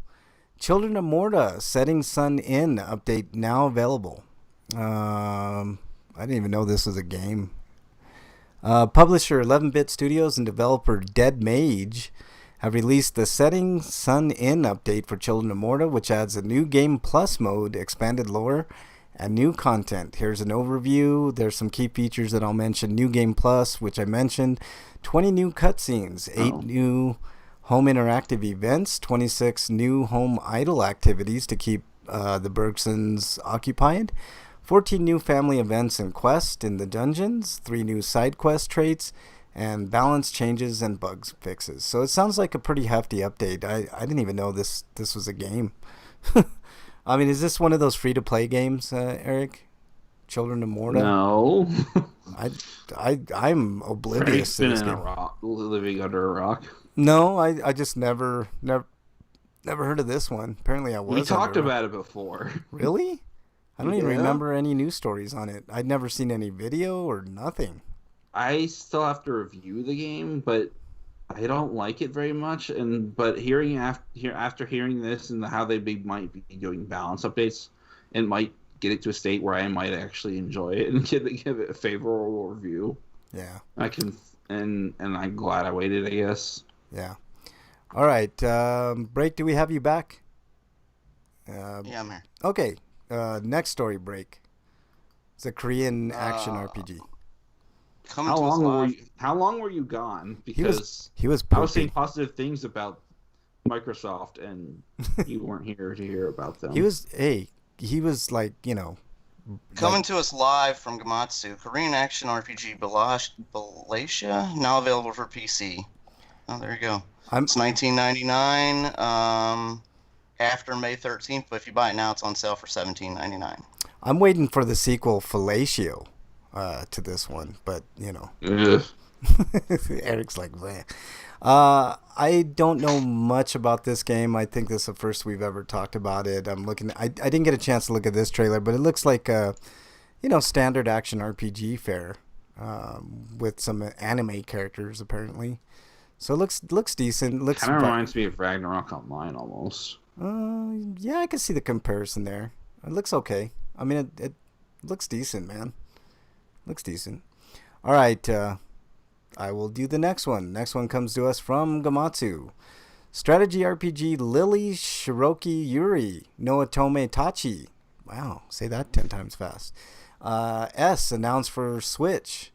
Children of Morta Setting Sun In update now available. I didn't even know this was a game. Publisher 11-Bit Studios and developer Dead Mage have released the Setting Sun In update for Children of Morta, which adds a new Game Plus mode, expanded lore, and new content. Here's an overview. There's some key features that I'll mention. New Game Plus, which I mentioned. 20 new cutscenes, 8 new home interactive events, 26 new home idle activities to keep the Bergsons occupied, 14 new family events and quests in the dungeons, 3 new side quest traits, and balance changes and bugs fixes. So it sounds like a pretty hefty update. I didn't even know this was a game. I mean, is this one of those free-to-play games, Eric? Children of Morta? No. I'm oblivious to this game. Living under a rock. No, I just never heard of this one. Apparently I was. We talked about it before. Really? I don't even remember any news stories on it. I'd never seen any video or nothing. I still have to review the game, but I don't like it very much. But after hearing this and how they might be doing balance updates, it might get it to a state where I might actually enjoy it and give it a favorable review. Yeah. I can, and I'm glad I waited, I guess. Yeah. All right. Break, do we have you back? Yeah, I'm here. Okay. Next story, Break. It's a Korean action RPG. How long were you gone? Because he was I was saying positive things about Microsoft, and you weren't here to hear about them. He was like, Coming to us live from Gamatsu, Korean action RPG Balasia, now available for PC. Oh, there you go. It's $19.99 after May 13th, but if you buy it now, it's on sale for $17.99. I'm waiting for the sequel, Fellatio, to this one, but, Eric's like, bleh. I don't know much about this game. I think this is the first we've ever talked about it. I didn't get a chance to look at this trailer, but it looks like a, standard action RPG fare, with some anime characters apparently. So it looks decent. Kind of reminds me of Ragnarok Online almost. Yeah, I can see the comparison there. It looks okay. I mean, it looks decent, man. Looks decent. All right, I will do the next one. Next one comes to us from Gamatsu. Strategy RPG Lily Shiroki Yuri no Otome Tachi. Wow, say that 10 times fast. S announced for Switch.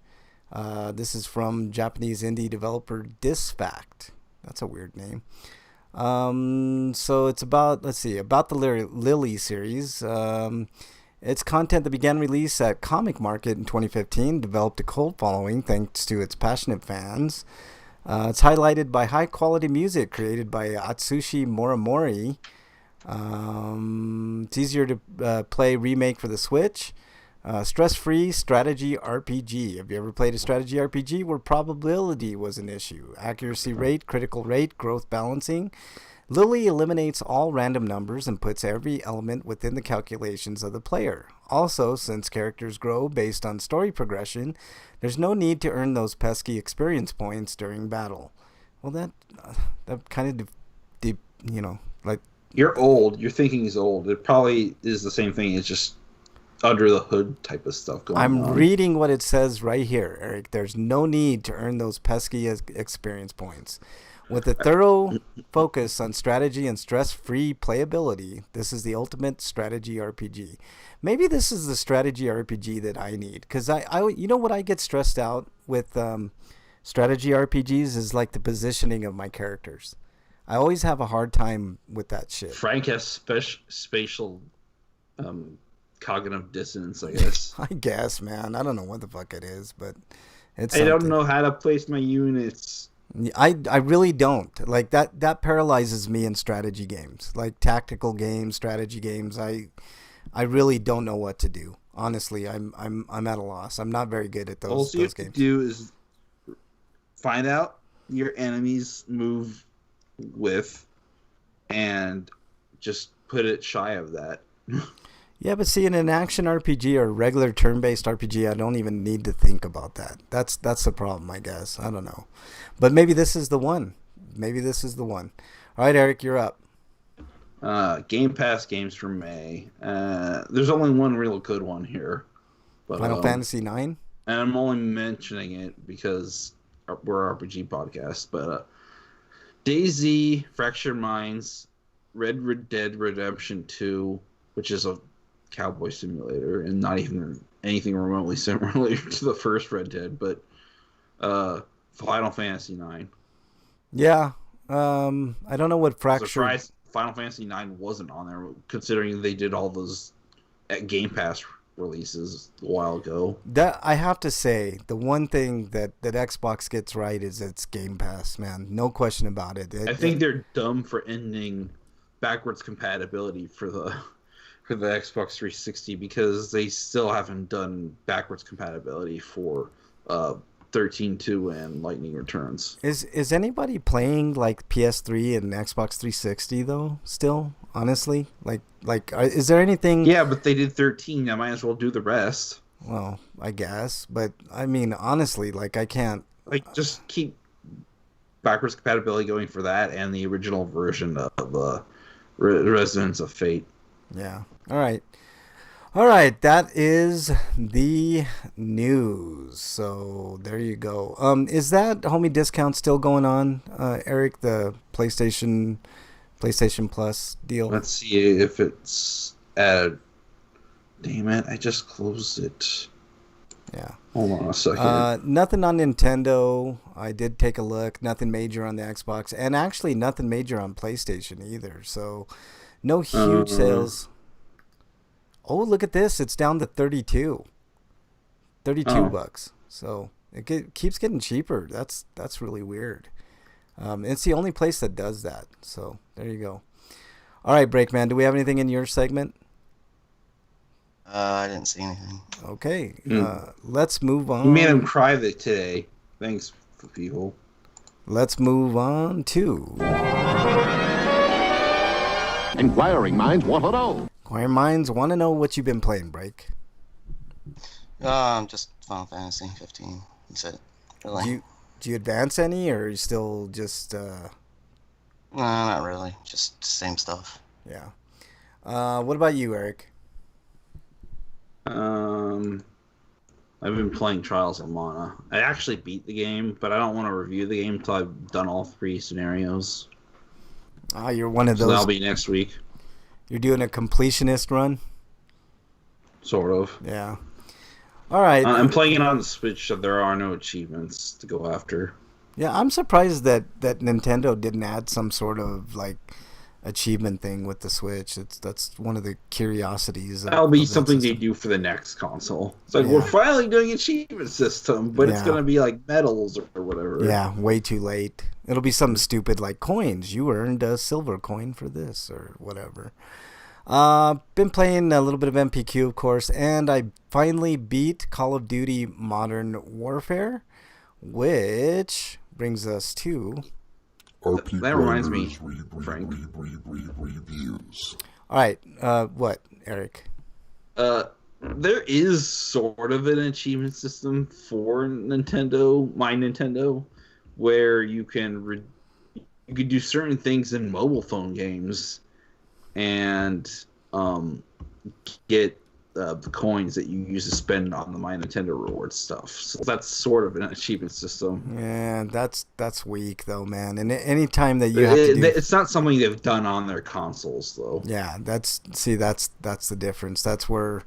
This is from Japanese indie developer Disfact. That's a weird name. So it's about the Lily series. Its content that began release at Comic Market in 2015 developed a cult following thanks to its passionate fans. It's highlighted by high-quality music created by Atsushi Morimori. It's easier to play remake for the Switch. Stress-free strategy RPG. Have you ever played a strategy RPG where probability was an issue? Accuracy rate, critical rate, growth balancing. Lily eliminates all random numbers and puts every element within the calculations of the player. Also, since characters grow based on story progression, there's no need to earn those pesky experience points during battle. Well, that kind of, like... You're old. Your thinking is old. It probably is the same thing. It's just under the hood type of stuff going on. I'm reading what it says right here, Eric. There's no need to earn those pesky experience points. With a thorough focus on strategy and stress-free playability, this is the ultimate strategy RPG. Maybe this is the strategy RPG that I need, because I you know what I get stressed out with strategy RPGs is like the positioning of my characters. I always have a hard time with that shit. Frank has spatial cognitive dissonance, I guess. I guess, man. I don't know what the fuck it is, but it's. I don't know how to place my units. I really don't. Like that paralyzes me in strategy games, like tactical games, strategy games. I really don't know what to do. Honestly, I'm at a loss. I'm not very good at those. All you have games. to do is find out your enemy's move with, and just put it shy of that. Yeah, but see, in an action RPG or a regular turn-based RPG, I don't even need to think about that. That's the problem, I guess. I don't know. But maybe this is the one. All right, Eric, you're up. Game Pass games for May. There's only one real good one here. But, Final Fantasy IX? And I'm only mentioning it because we're an RPG podcast. But DayZ, Fractured Minds, Red Dead Redemption 2, which is a cowboy simulator and not even anything remotely similar to the first Red Dead, but Final Fantasy IX. Yeah, I don't know what Fractured... Final Fantasy IX wasn't on there, considering they did all those Game Pass releases a while ago. That I have to say, the one thing that Xbox gets right is its Game Pass, man. No question about it. I think they're dumb for ending backwards compatibility for the Xbox 360 because they still haven't done backwards compatibility for 13.2 and Lightning Returns. Is anybody playing like PS3 and Xbox 360 though? Still, honestly, is there anything? Yeah, but they did 13. I might as well do the rest. Well, I guess, but I mean, honestly, I can't. Just keep backwards compatibility going for that and the original version of Resonance of Fate. Yeah. All right. That is the news. So there you go. Is that homie discount still going on, Eric? The PlayStation Plus deal. Let's see if it's at. Damn it! I just closed it. Yeah. Hold on a second. Nothing on Nintendo. I did take a look. Nothing major on the Xbox, and actually nothing major on PlayStation either. So. No huge sales. Oh, look at this. It's down to 32 bucks. So it keeps getting cheaper. That's really weird. It's the only place that does that. So there you go. All right, Breakman, do we have anything in your segment? I didn't see anything. Okay. Let's move on. You made him cry today. Thanks, people. Let's move on to... Inquiring minds want to know. Inquiring minds want to know what you've been playing, Break. Just Final Fantasy 15. That's it. Really. Do you advance any, or are you still just... No, not really. Just same stuff. Yeah. What about you, Eric? I've been playing Trials of Mana. I actually beat the game, but I don't want to review the game until I've done all 3 scenarios. Ah, you're one of So those. that'll be next week, You're doing a completionist run. sort of. Yeah. All right. I'm playing it on the Switch, so there are no achievements to go after. Yeah, I'm surprised that Nintendo didn't add some sort of like achievement thing with the Switch. That's one of the curiosities. That'll be of that something they system. do for the next console. It's like, Yeah. we're finally doing achievement system, but it's Yeah. going to be like medals or whatever. Yeah, way too late. It'll be something stupid like coins. You earned a silver coin for this or whatever. Been playing a little bit of MPQ, of course, and I finally beat Call of Duty Modern Warfare, which brings us to... That reminds me, Frank. Reviews. All right, what, Eric? There is sort of an achievement system for Nintendo, My Nintendo, where you can do certain things in mobile phone games and get the coins that you use to spend on the My Nintendo Rewards stuff. So that's sort of an achievement system. Yeah, that's weak though, man. And any time that you have to do... It's not something they've done on their consoles, though. Yeah, that's the difference. That's where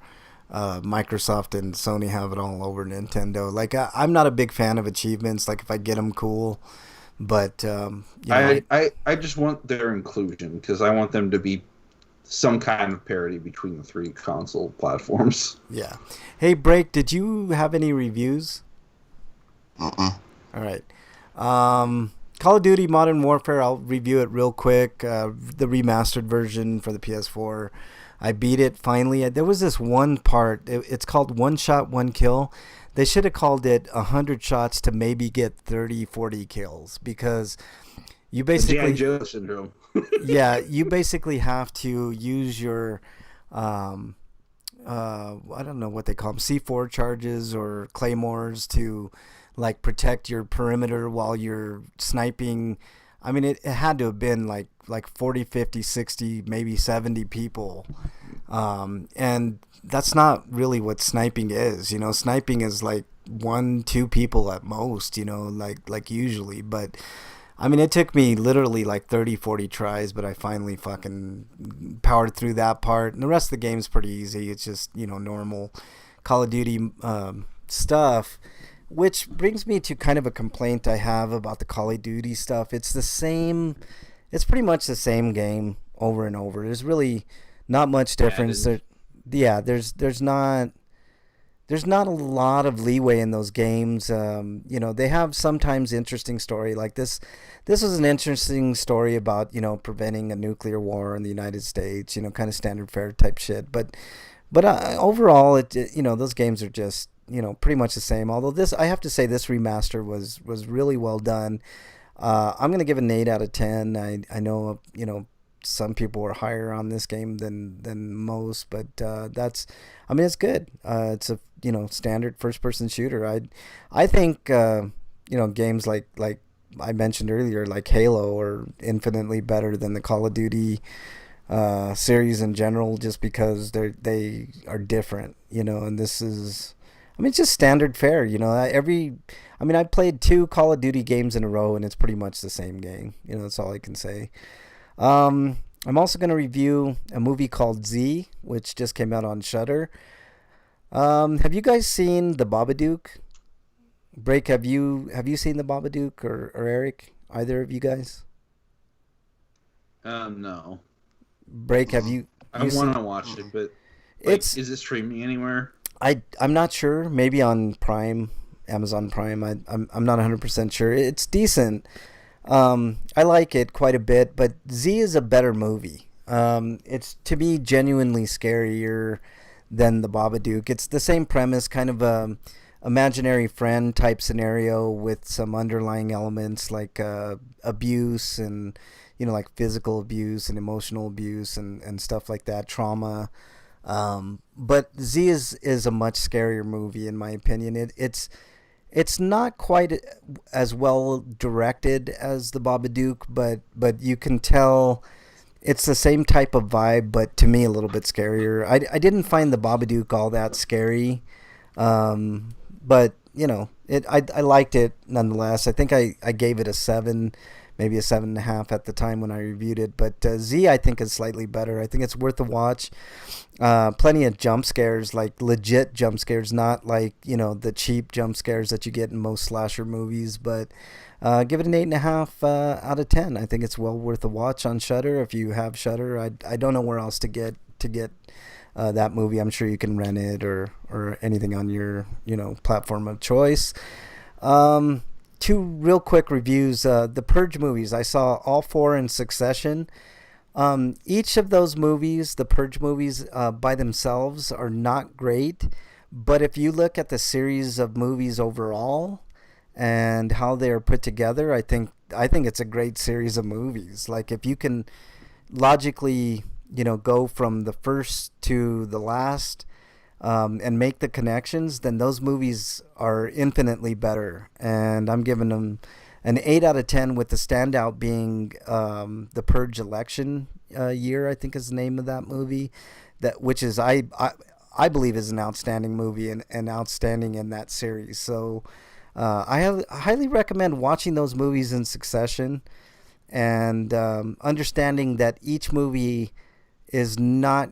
Microsoft and Sony have it all over Nintendo. Like I'm not a big fan of achievements. Like if I get them, cool. But you know, I just want their inclusion because I want them to be some kind of parity between the 3 console platforms. yeah. Hey, Break, did you have any reviews? Mm-mm. All right. Call of Duty Modern Warfare, I'll review it real quick. The remastered version for the PS4. I beat it finally. There was this one part. It's called One Shot, One Kill. They should have called it 100 shots to maybe get 30, 40 kills because you basically... G.I. Joe syndrome. Yeah, you basically have to use your... I don't know what they call them, C4 charges or claymores to like protect your perimeter while you're sniping. I mean, it had to have been like 40, 50, 60, maybe 70 people. And that's not really what sniping is. You know, sniping is like 1-2 people at most, you know, like usually. But I mean, it took me literally like 30, 40 tries, but I finally fucking powered through that part. And the rest of the game's pretty easy. It's just, you know, normal Call of Duty stuff. Which brings me to kind of a complaint I have about the Call of Duty stuff. It's pretty much the same game over and over. There's really not much difference. There's not a lot of leeway in those games. You know, they have sometimes interesting story like this. This was an interesting story about, you know, preventing a nuclear war in the United States, you know, kind of standard fare type shit. But overall, you know, those games are just, you know, pretty much the same. Although I have to say this remaster was really well done. I'm going to give it an 8 out of 10. I know, you know, some people were higher on this game than most, but I mean, it's good. It's a, you know, standard first-person shooter. I think, you know, games like I mentioned earlier, like Halo, are infinitely better than the Call of Duty series in general, just because they are different, you know. And this is, I mean, it's just standard fare, you know. I played 2 Call of Duty games in a row, and it's pretty much the same game. You know, that's all I can say. I'm also going to review a movie called Z, which just came out on Shudder. Have you guys seen The Babadook? Break, have you seen The Babadook or Eric? Either of you guys? No. Break, have you? I want to watch it, but like, is it streaming anywhere? I'm not sure. Maybe on Prime, Amazon Prime. I'm not 100% sure. It's decent. I like it quite a bit, but Z is a better movie. It's, to me, genuinely scarier than The Babadook. It's the same premise, kind of a imaginary friend type scenario with some underlying elements like abuse and, you know, like physical abuse and emotional abuse and stuff like that, trauma. But Z is a much scarier movie in my opinion. It's not quite as well directed as The Babadook, but you can tell it's the same type of vibe, but to me a little bit scarier. I didn't find The Babadook all that scary. But I liked it nonetheless. I think I gave it a 7, maybe a 7.5 at the time when I reviewed it. But Z, I think, is slightly better. I think it's worth a watch. Plenty of jump scares, like legit jump scares, not like the cheap jump scares that you get in most slasher movies. But give it an 8.5 out of 10. I think it's well worth a watch on Shudder if you have Shudder. I don't know where else to get that movie. I'm sure you can rent it or anything on your platform of choice. 2 real quick reviews. The Purge movies, I saw all 4 in succession. Each of those movies, the Purge movies, by themselves are not great, but if you look at the series of movies overall and how they are put together, I think it's a great series of movies. Like, if you can logically go from the first to the last, and make the connections, then those movies are infinitely better. And I'm giving them an 8 out of 10, with the standout being the Purge election year, I think is the name of that movie, which is I believe is an outstanding movie and outstanding in that series. So I highly recommend watching those movies in succession and understanding that each movie is not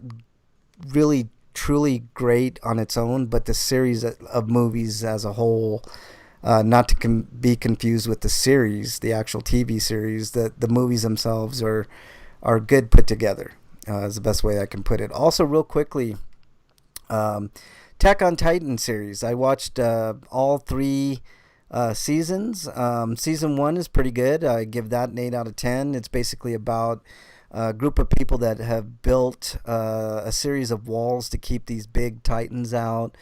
really truly great on its own, but the series of movies as a whole, not to be confused with the series, the actual TV series, the movies themselves are good put together, is the best way I can put it. Also, real quickly, Attack on Titan series. I watched all 3 seasons. Season 1 is pretty good. I give that an 8 out of 10. It's basically about a group of people that have built a series of walls to keep these big titans out.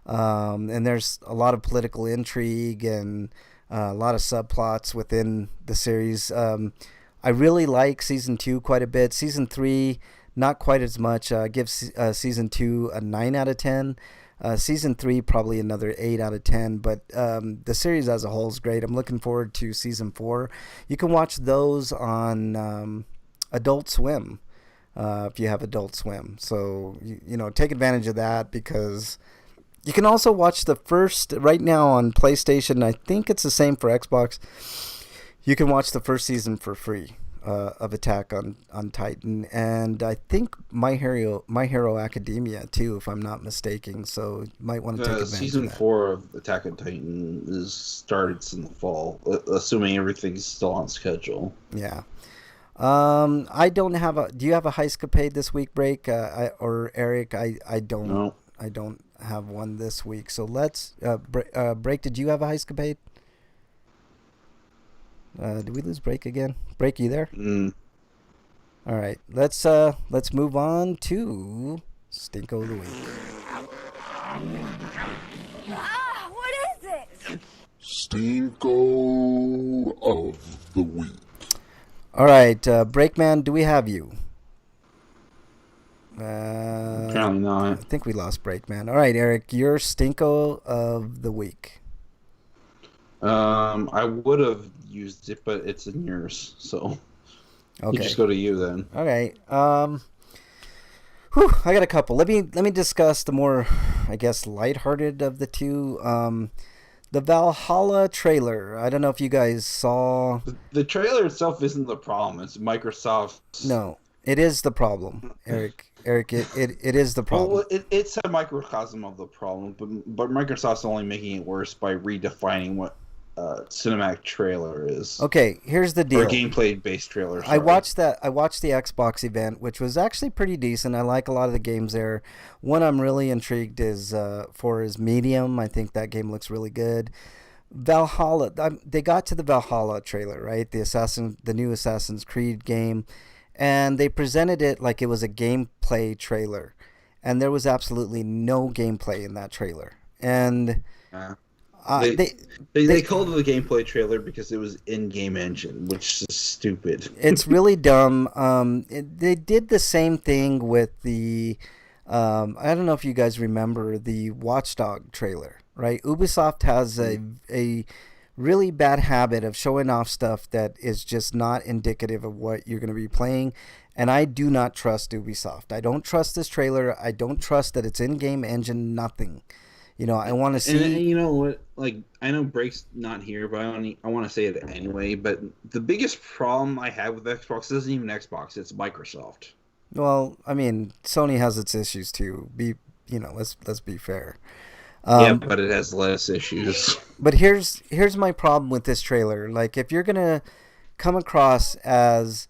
And there's a lot of political intrigue and a lot of subplots within the series. I really like season 2 quite a bit. Season 3, not quite as much. I give season 2 a 9 out of 10. Season 3, probably another 8 out of 10. But the series as a whole is great. I'm looking forward to season 4. You can watch those on Adult Swim, if you have Adult Swim. So, take advantage of that, because you can also watch the first, right now on PlayStation, I think it's the same for Xbox, you can watch the first season for free of Attack on Titan, and I think My Hero Academia too, if I'm not mistaken. So you might want to take advantage season of that. 4 of Attack on Titan starts in the fall, assuming everything's still on schedule. Yeah. I don't have do you have a Heiscapade this week, Break? Or Eric? I don't. No. I don't have one this week. So let's Break. Did you have a Heiscapade? Did we lose Break again? Break, you there? All right. Let's move on to Stinko of the Week. What is it? Stinko of the Week. All right, Breakman, do we have you? Apparently not. I think we lost Breakman. All right, Eric, your Stinko of the Week. I would have used it, but it's in yours, so Okay. you just go to you then. All right. I got a couple. Let me discuss the more, I guess, lighthearted of the two. The Valhalla trailer. I don't know if you guys saw. The trailer itself isn't the problem. It's Microsoft's. No, it is the problem, Eric. Eric, it is the problem. Well, it's a microcosm of the problem, but Microsoft's only making it worse by redefining what cinematic trailer is. Okay, here's the deal. Or gameplay-based trailer. I watched the Xbox event, which was actually pretty decent. I like a lot of the games there. One I'm really intrigued is Medium. I think that game looks really good. Valhalla. They got to the Valhalla trailer, right? The new Assassin's Creed game, and they presented it like it was a gameplay trailer, and there was absolutely no gameplay in that trailer. And they called it a gameplay trailer because it was in-game engine, which is stupid. It's really dumb. They did the same thing with the I don't know if you guys remember the Watchdog trailer, right? Ubisoft has a really bad habit of showing off stuff that is just not indicative of what you're going to be playing, and I do not trust Ubisoft. I don't trust this trailer. I don't trust that it's in-game engine, nothing. I want to And see. you know what? Like, I know Break's not here, but I want to say it anyway. But the biggest problem I have with Xbox isn't even Xbox; it's Microsoft. Well, I mean, Sony has its issues too. Let's be fair. Yeah, Um, but it has less issues. but here's my problem with this trailer. Like, if you're gonna come across as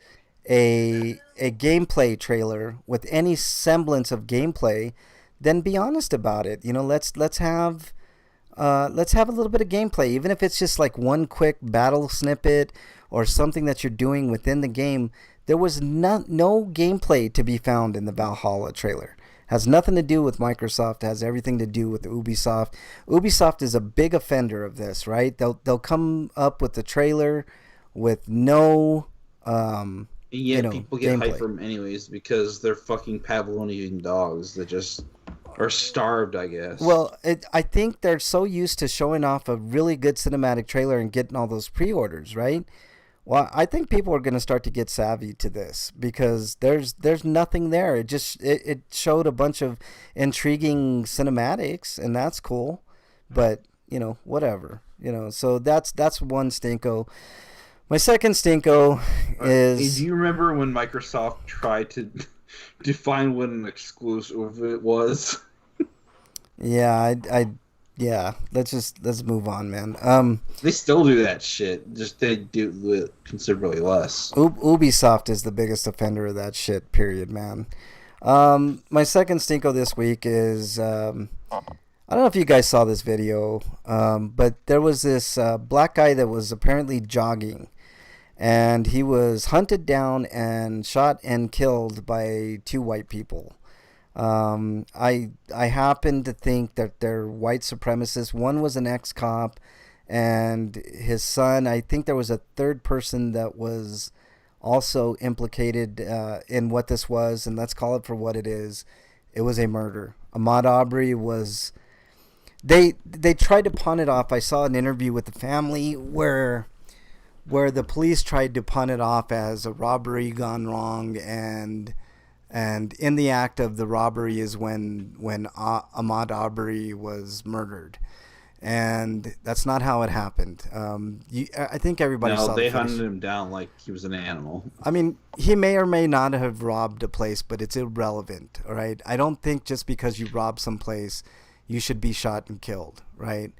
a gameplay trailer with any semblance of gameplay, then be honest about it. Let's have a little bit of gameplay, even if it's just like one quick battle snippet or something that you're doing within the game. There was no gameplay to be found in the Valhalla trailer. Has nothing to do with Microsoft. Has everything to do with Ubisoft. Ubisoft is a big offender of this, right? They'll come up with the trailer with no And yet people get gameplay. hyped for them anyways because they're fucking Pavlovian dogs that just are starved, I guess. Well, I think they're so used to showing off a really good cinematic trailer and getting all those pre-orders, right? Well, I think people are going to start to get savvy to this because there's nothing there. It showed a bunch of intriguing cinematics, and that's cool, but whatever. So that's one stinko. My second stinko is. Do you remember when Microsoft tried to define what an exclusive it was? Yeah, yeah. Let's move on, man. They still do that shit. Just they do it considerably less. Ubisoft is the biggest offender of that shit. Period, man. My second stinko this week is I don't know if you guys saw this video, but there was this black guy that was apparently jogging, and he was hunted down and shot and killed by two white people. I happen to think that they're white supremacists. One was an ex-cop, and his son. I think there was a third person that was also implicated in what this was, and let's call it for what it is. It was a murder. Ahmaud Arbery was. They tried to pawn it off. I saw an interview with the family where the police tried to pawn it off as a robbery gone wrong, and in the act of the robbery is when Ahmaud Arbery was murdered, and that's not how it happened. I think everybody saw. No, they the footage. hunted him down like he was an animal. I mean, he may or may not have robbed a place, but it's irrelevant. All right, I don't think just because you rob some place, you should be shot and killed. Right?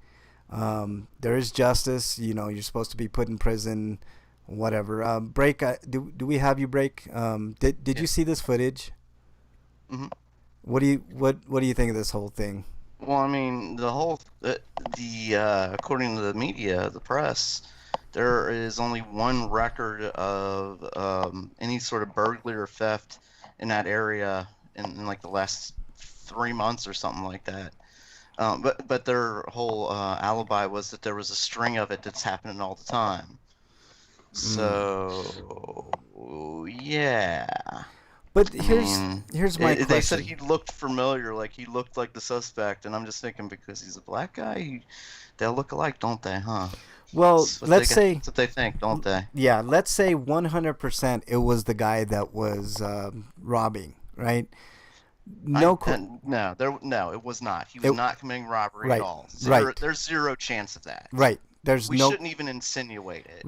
There is justice. You're supposed to be put in prison. Whatever. Break. Do we have you, Break? Did you see this footage? Mm-hmm. What do you think of this whole thing? Well, I mean, according to the media, the press, there is only one record of any sort of burglary or theft in that area in like the last 3 months or something like that. But their whole alibi was that there was a string of it that's happening all the time. So yeah. But here's my question. They said he looked familiar, like he looked like the suspect, and I'm just thinking because he's a black guy, they'll look alike, don't they? Huh? Well, let's say that's what they think, don't they? Yeah, let's say 100% it was the guy that was robbing, right? No, it was not. He was not committing robbery at all. Right. There's zero chance of that. Right. We shouldn't even insinuate it.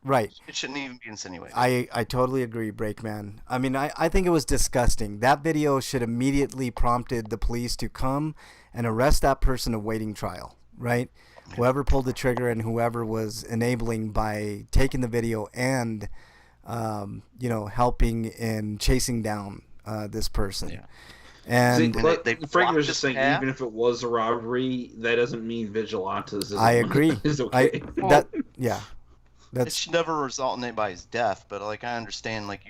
Right. It shouldn't even be insinuated. I totally agree, Breakman. I mean, I think it was disgusting. That video should immediately prompted the police to come and arrest that person awaiting trial, right? Whoever pulled the trigger and whoever was enabling by taking the video and, helping in chasing down this person. Yeah. And Frank was just saying, even if it was a robbery, that doesn't mean vigilantes. I agree. Is okay. It should never result in anybody's death, but like I understand, like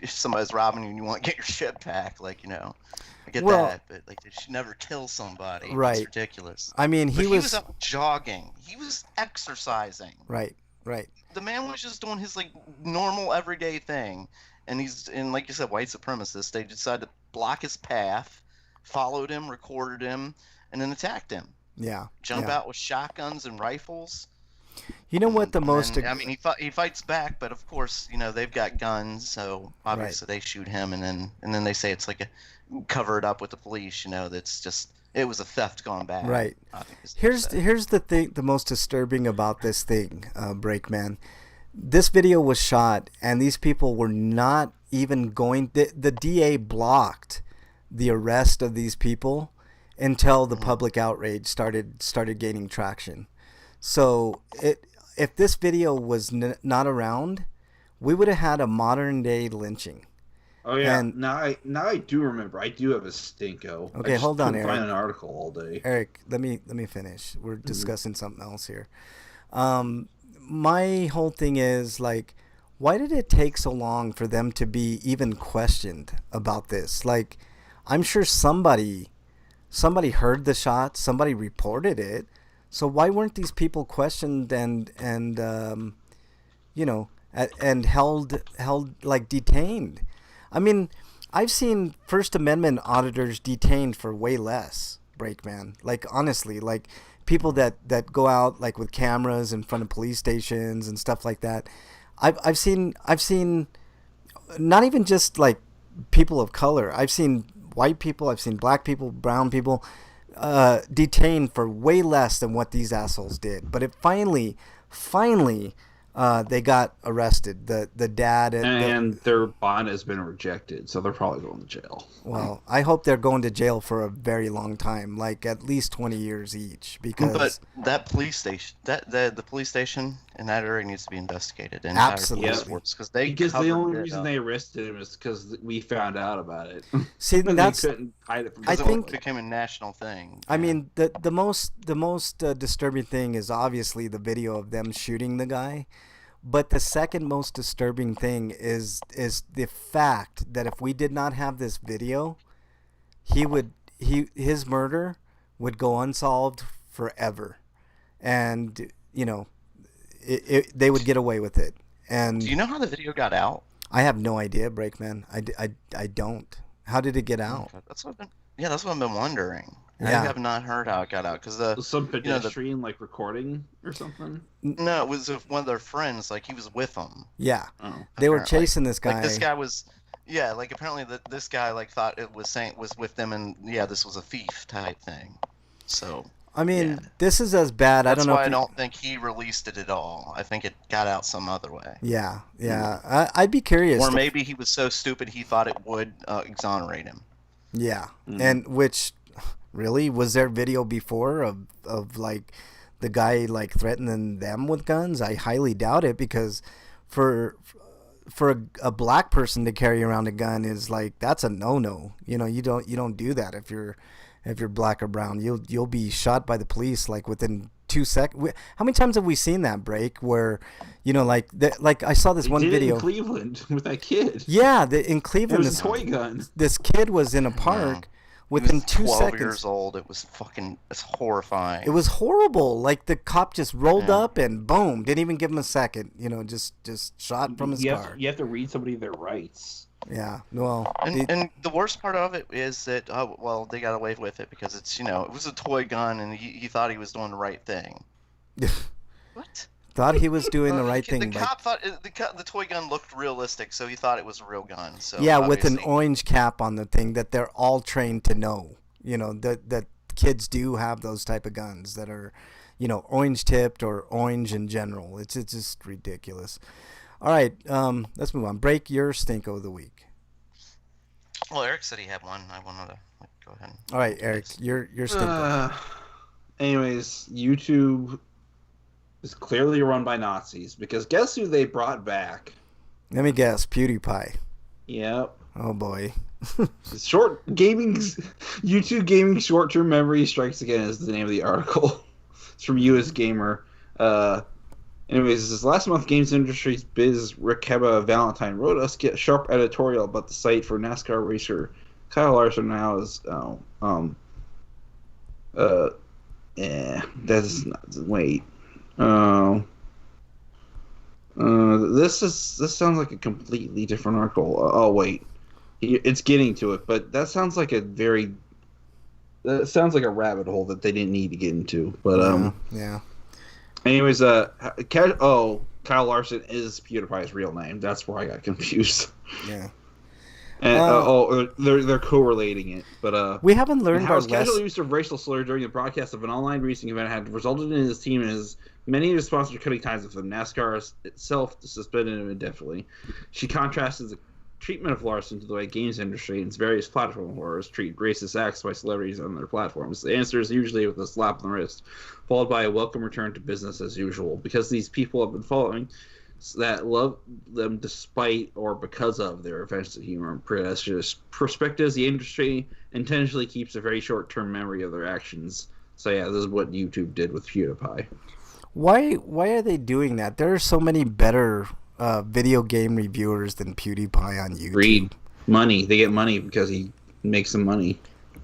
if somebody's robbing you and you want to get your shit back, I get that, but like they should never kill somebody. Right. It's ridiculous. I mean, he was out jogging. He was exercising. Right. The man was just doing his like normal everyday thing, and like you said, white supremacists. They decided to block his path, followed him, recorded him, and then attacked him. Yeah. Jump out with shotguns and rifles. You know what the most... I mean, he fights back, but of course, they've got guns, so obviously they shoot him, and then they say it's like cover it up with the police, that's just It was a theft gone bad. Right. I think is what they said. Here's the thing. The most disturbing about this thing, Breakman. This video was shot, and these people were not even going. The DA blocked the arrest of these people until the public outrage started gaining traction. So if this video was not around, we would have had a modern day lynching. Oh yeah, And- now I do remember. I do have a stinko. Okay, I just hold on, couldn't Eric. find an article all day. Eric, let me finish. We're discussing something else here. My whole thing is like, why did it take so long for them to be even questioned about this? Like, I'm sure somebody heard the shot, somebody reported it. So why weren't these people questioned and held like detained? I mean, I've seen First Amendment auditors detained for way less, Breakman. Like, honestly, like people that go out like with cameras in front of police stations and stuff like that. I've seen not even just like people of color. I've seen white people, I've seen black people, brown people detained for way less than what these assholes did. But it finally they got arrested. The dad And their bond has been rejected, so they're probably going to jail. well, I hope they're going to jail for a very long time, like at least 20 years each, because But that police station, the police station in that area needs to be investigated. And Absolutely. because Because the only covered it reason up. they arrested him is because we found out about it. see, And that's they couldn't hide it from I Because the think- it public. became a national thing. I mean, the most disturbing thing is obviously the video of them shooting the guy, but the second most disturbing thing is the fact that if we did not have this video, his murder would go unsolved forever, and they would get away with it. And Do you know how the video got out? I have no idea, Breakman. I don't. How did it get out? That's what I've been wondering. Yeah. I have not heard how it got out because Some pedestrian like recording or something. no, it was one of their friends. Like he was with them. Yeah, Oh. they were apparently. chasing this guy. Like this guy was, yeah. Like apparently this guy like thought it was with them, and yeah, this was a thief type thing. So I mean, yeah. this is as bad. I that's don't know. why if I you- don't think he released it at all. I think it got out some other way. Yeah. I'd be curious. Or maybe he was so stupid he thought it would exonerate him. Yeah, and which really was there video before of like the guy like threatening them with guns? I highly doubt it, because for a black person to carry around a gun is like, that's a no. You don't do that if you're black or brown. You'll be shot by the police like within 2 seconds. How many times have we seen that break where like I saw this They one did it video in Cleveland with that kid. Yeah, in It Cleveland, was a toy gun. this kid was in a park. He Within was 2 12 seconds, years old. It's horrifying. it was horrible. Like the cop just rolled Yeah. up and boom, didn't even give him a second. Just shot from his car. You have to read somebody their rights. Yeah, well, And the worst part of it is that they got away with it because it's it was a toy gun and he thought he was doing the right thing. What? thought he was doing the right The thing. by- cop thought the toy gun looked realistic, so he thought it was a real gun. So yeah, with an obviously- orange cap on the thing that they're all trained to know. That kids do have those type of guns that are, orange tipped or orange in general. It's just ridiculous. All right, let's move on. Break your stinko of the week. Well, Eric said he had one. I wanted to go ahead. All right, Eric, your stinko. Anyways, YouTube is clearly run by Nazis because guess who they brought back? Let me guess, PewDiePie. Yep. Oh boy. YouTube gaming short-term memory strikes again is the name of the article. It's from US Gamer. Anyways, this last month, games industry's biz Rekeba Valentine wrote us a sharp editorial about the site for NASCAR racer Kyle Larson. Now is that's not wait. This sounds like a completely different article. Oh wait, it's getting to it, but that sounds like a rabbit hole that they didn't need to get into. But yeah. anyways, Kyle Larson is PewDiePie's real name. That's where I got confused. Yeah. And, they're correlating it, but We haven't learned our Howe's casual lesson. use of racial slur during the broadcast of an online racing event had resulted in his team and his many of his sponsors cutting ties with them. NASCAR itself suspended him indefinitely. She contrasted the treatment of Larson to the way games industry and its various platform wars treat racist acts by celebrities on their platforms. The answer is usually with a slap on the wrist, followed by a welcome return to business as usual, because these people have been following that love them despite or because of their offensive humor and prejudice perspectives. The industry intentionally keeps a very short-term memory of their actions. So yeah, this is what YouTube did with PewDiePie. Why are they doing that? There are so many better video game reviewers than PewDiePie on YouTube. Greed, money. They get money because he makes them money.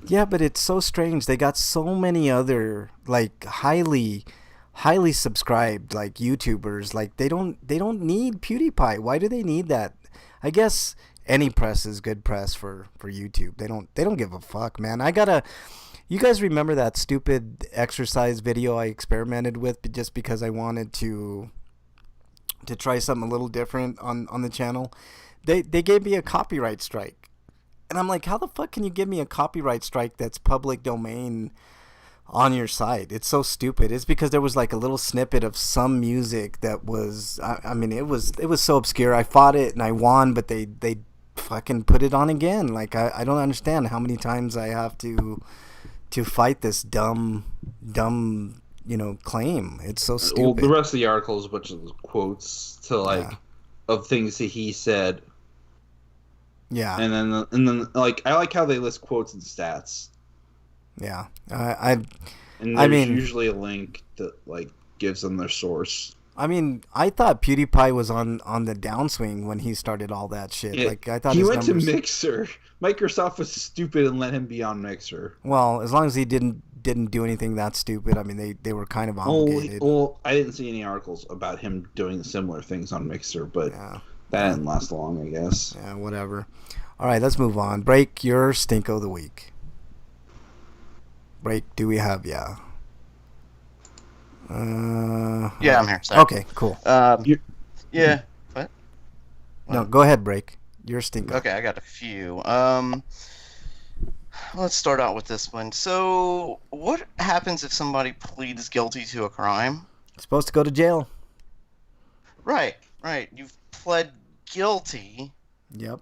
Yeah, but it's so strange. They got so many other like highly subscribed like YouTubers. Like they don't need PewDiePie. Why do they need that? I guess any press is good press for YouTube. They don't give a fuck, man. You guys remember that stupid exercise video I experimented with just because I wanted to try something a little different on the channel? They gave me a copyright strike. And I'm like, how the fuck can you give me a copyright strike that's public domain on your site? It's so stupid. It's because there was like a little snippet of some music that was, I mean, it was so obscure. I fought it and I won, but they fucking put it on again. Like, I don't understand how many times I have to fight this dumb, claim. It's so stupid. Well, the rest of the article is a bunch of quotes of things that he said. Yeah. And then like I like how they list quotes and stats. Yeah. And there's usually a link that like gives them their source. I mean, I thought PewDiePie was on the downswing when he started all that shit. Like I thought he his went numbers... to Mixer. Microsoft was stupid and let him be on Mixer. Well, as long as he didn't do anything that stupid, I mean, they were kind of obligated. Well, I didn't see any articles about him doing similar things on Mixer, but that didn't last long, I guess. Yeah, whatever. All right, let's move on. Break your stinko of the week. Break, do we have Yeah, I'm here. Sorry. Okay, cool. Yeah. What? No, go ahead, Break. Your stinko. Okay, I got a few. Let's start out with this one. So, what happens if somebody pleads guilty to a crime? Supposed to go to jail. Right. You've pled guilty. Yep.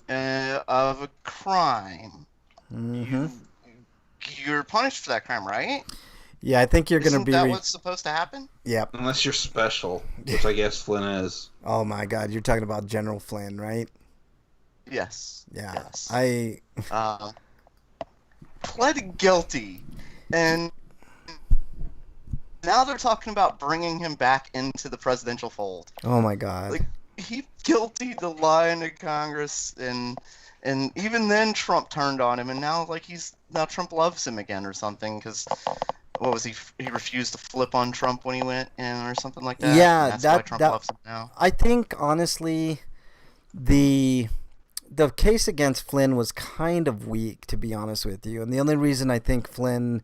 Of a crime. Mm-hmm. You're punished for that crime, right? Yeah, I think you're going to be... Isn't that what's supposed to happen? Yep. Unless you're special, which I guess Flynn is. Oh my God, you're talking about General Flynn, right? Yes. Yeah. Yes. I pled guilty, and now they're talking about bringing him back into the presidential fold. Oh my God. Like, he guilty to lying to Congress, and even then Trump turned on him, and now Trump loves him again or something, because what was he refused to flip on Trump when he went in or something like that. Yeah, that's why Trump loves him now. I think honestly the case against Flynn was kind of weak, to be honest with you, and the only reason I think Flynn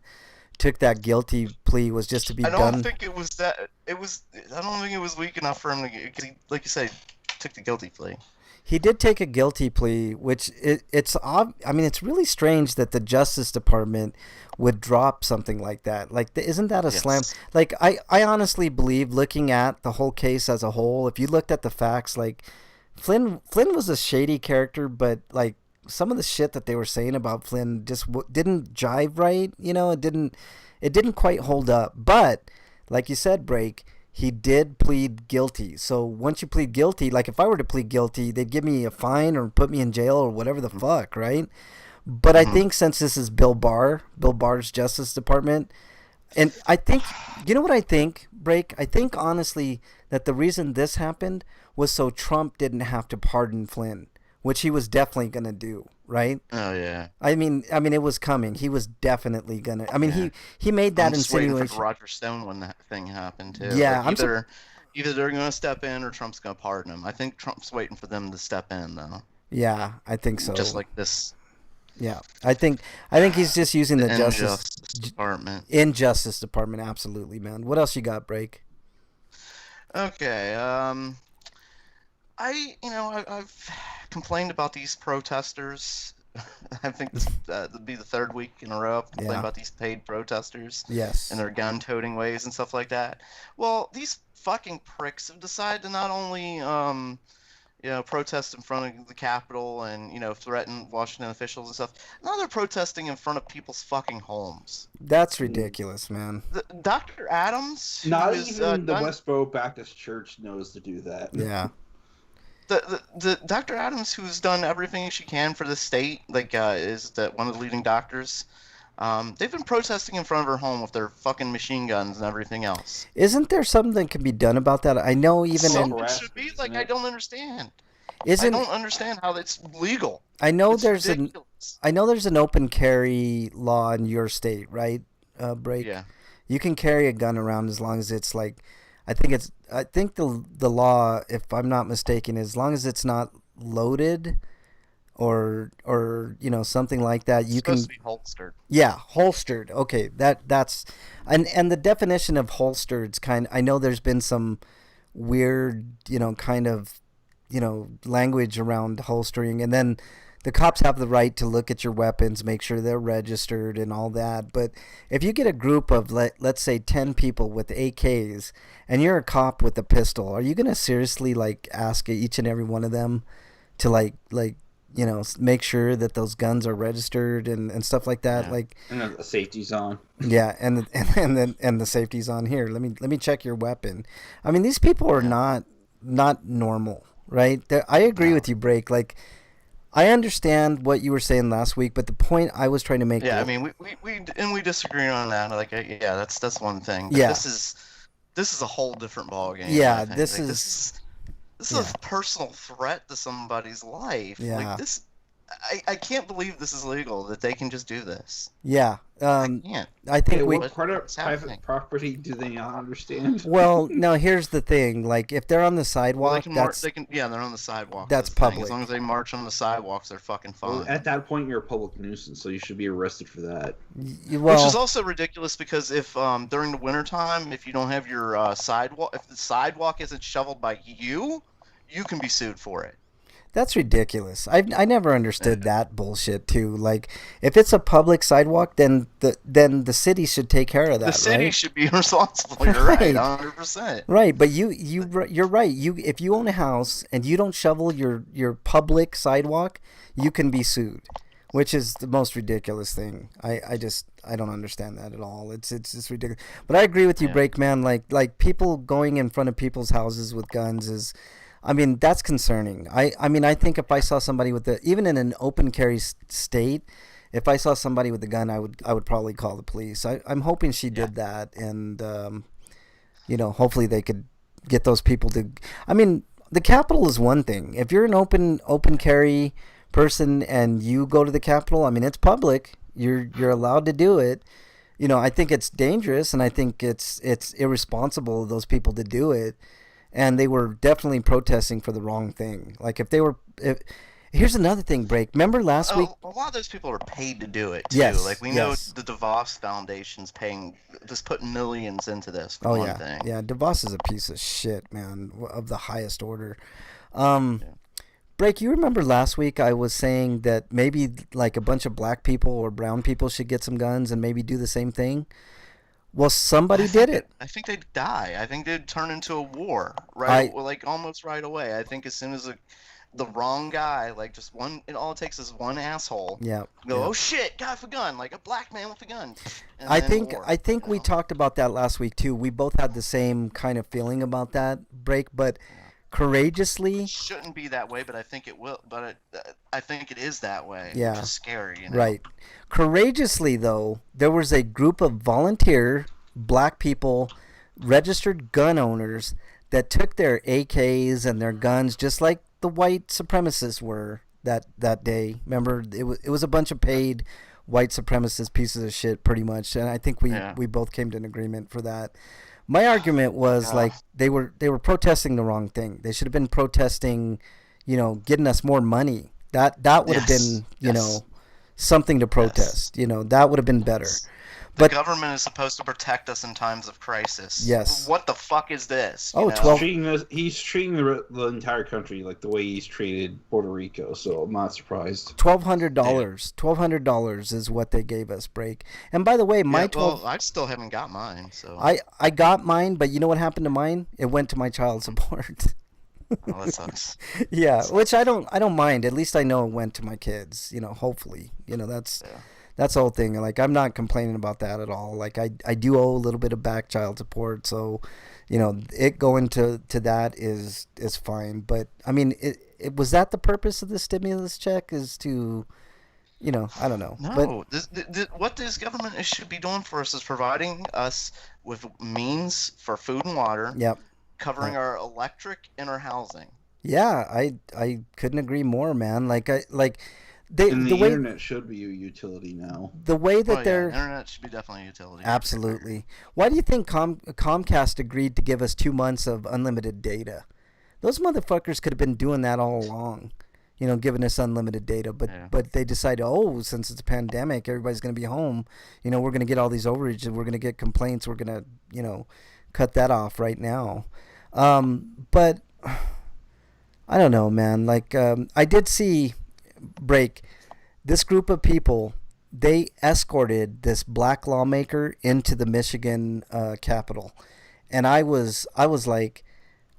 took that guilty plea was just to be done. I don't think it was that. I don't think it was weak enough for him to, because he, like you said, took the guilty plea. He did take a guilty plea, which it's really strange that the Justice Department would drop something like that. Like, isn't that a slam? Like, I honestly believe, looking at the whole case as a whole, if you looked at the facts, like, Flynn was a shady character, but like some of the shit that they were saying about Flynn just didn't jive right. You know, it didn't quite hold up. But like you said, Break, he did plead guilty. So once you plead guilty, like if I were to plead guilty, they'd give me a fine or put me in jail or whatever the fuck, right? But I think since this is Bill Barr's Justice Department, and I think, you know what I think, Break? I think honestly that the reason this happened was so Trump didn't have to pardon Flynn, which he was definitely going to do, right? Oh, yeah. I mean, it was coming. He was definitely going to. I mean, he made that insinuation. I'm just waiting for Roger Stone when that thing happened, too. Yeah. Like, either they're going to step in or Trump's going to pardon him. I think Trump's waiting for them to step in, though. Yeah, I think so. Just like this. Yeah, I think he's just using the Justice Department. Justice Department, absolutely, man. What else you got, Break? Okay, I've complained about these protesters. I think this would be the third week in a row I've complained about these paid protesters Yes. and their gun-toting ways and stuff like that. Well, these fucking pricks have decided to not only protest in front of the Capitol and threaten Washington officials and stuff. Now they're protesting in front of people's fucking homes. That's ridiculous, man. Dr. Adams, who Not is, even the Westboro Baptist Church knows to do that. Yeah. The Dr. Adams, who's done everything she can for the state, is one of the leading doctors. They've been protesting in front of her home with their fucking machine guns and everything else. Isn't there something that can be done about that? I know even It should be I don't understand. I don't understand how that's legal. I know It's there's ridiculous. an open carry law in your state, right? Break. Yeah. You can carry a gun around as long as it's I think the law, if I'm not mistaken, as long as it's not loaded or something like that, you can. Supposed to be holstered. Yeah, holstered. Okay, that's and the definition of holstered's I know there's been some weird, kind of, language around holstering, and then the cops have the right to look at your weapons, make sure they're registered and all that. But if you get a group of let's say 10 people with AKs and you're a cop with a pistol, are you going to seriously ask each and every one of them to make sure that those guns are registered and stuff like that? Yeah. And the safety's on. Yeah, and the safety's on here. Let me check your weapon. I mean, these people are not normal, right? I agree with you, Break. I understand what you were saying last week, but the point I was trying to make. Yeah, I mean, we disagree on that. That's one thing. But Yeah. This is a whole different ballgame. Yeah, I think. this is a personal threat to somebody's life. Yeah. I can't believe this is legal, that they can just do this. Yeah. I can't. I think What part of what's happening? private property do they not understand? Well, no, here's the thing. If they're on the Well, sidewalk, they're on the sidewalk. that's the thing. public. As long as they march on the sidewalks, they're fucking fine. Well, at that point, you're a public nuisance, so you should be arrested for that. Well, Which is also ridiculous because if during the wintertime, if you don't have your sidewalk, if the sidewalk isn't shoveled by you can be sued for it. that's ridiculous. I never understood that bullshit too. If it's a public sidewalk, then the city should take care of that. The city right? should be responsible. You're right, 100%. Right, but you're right. If you own a house and you don't shovel your public sidewalk, you can be sued, which is the most ridiculous thing. I don't understand that at all. It's just ridiculous. But I agree with you, Breakman. Like people going in front of people's houses with guns is, I mean, that's concerning. I mean, I think if I saw somebody even in an open carry state, if I saw somebody with a gun, I would probably call the police. I'm hoping she did that, and hopefully they could get those people to. I mean, the Capitol is one thing. If you're an open carry person and you go to the Capitol, I mean, it's public. You're allowed to do it. I think it's dangerous, and I think it's irresponsible of those people to do it. And they were definitely protesting for the wrong thing. Here's another thing, Break. Remember last week? A lot of those people are paid to do it too. Yes, We know yes. the DeVos Foundation's just putting millions into this for Oh one yeah, thing. yeah. DeVos is a piece of shit, man, of the highest order. Break. You remember last week I was saying that maybe a bunch of black people or brown people should get some guns and maybe do the same thing. Well, somebody did it. I think they'd die. I think they'd turn into a war, almost right away. I think as soon as the wrong guy, just one, all it takes is one asshole. Yeah. Go, yeah. oh shit, guy with a gun, a black man with a gun. And I then think war, we talked about that last week too. We both had the same kind of feeling about that, Break, but courageously. It shouldn't be that way, but I think it will. But I think it is that way. Yeah. Which is scary. Right. Courageously, though, there was a group of volunteer black people, registered gun owners, that took their AKs and their guns just like the white supremacists were that day. Remember, it was a bunch of paid white supremacist pieces of shit, pretty much. And I think we both came to an agreement for that. My argument was they were protesting the wrong thing. They should have been protesting, getting us more money. That would have been, something to protest. That would have been better. The But government is supposed to protect us in times of crisis. Yes. What the fuck is this? Oh, You know? 12 He's treating the entire country like the way he's treated Puerto Rico, so I'm not surprised. $1,200 is what they gave us, Break. And by the way, my Yeah, 12 well, I still haven't got mine, so I got mine, but you know what happened to mine? It went to my child support. oh, that sucks. Yeah, which I don't mind. At least I know it went to my kids, hopefully. That's Yeah. that's the whole thing. Like, I'm not complaining about that at all. Like, I do owe a little bit of back child support, so it going to that is fine. But I mean, it was that the purpose of the stimulus check, is to I don't know. No, what this government should be doing for us is providing us with means for food and water, Yep. covering our electric and our housing. Yeah, I couldn't agree more, man. Like they And the the way internet should be a utility now. the way that Oh, yeah, they're internet should be definitely a utility. absolutely. Why do you think Comcast agreed to give us 2 months of unlimited data? Those motherfuckers could have been doing that all along, giving us unlimited data. But Yeah. but they decided, since it's a pandemic, everybody's going to be home. We're going to get all these overages. We're going to get complaints. We're going to, cut that off right now. But I don't know, man. Like, I did see, Break, this group of people, they escorted this black lawmaker into the Michigan Capitol, and I was like,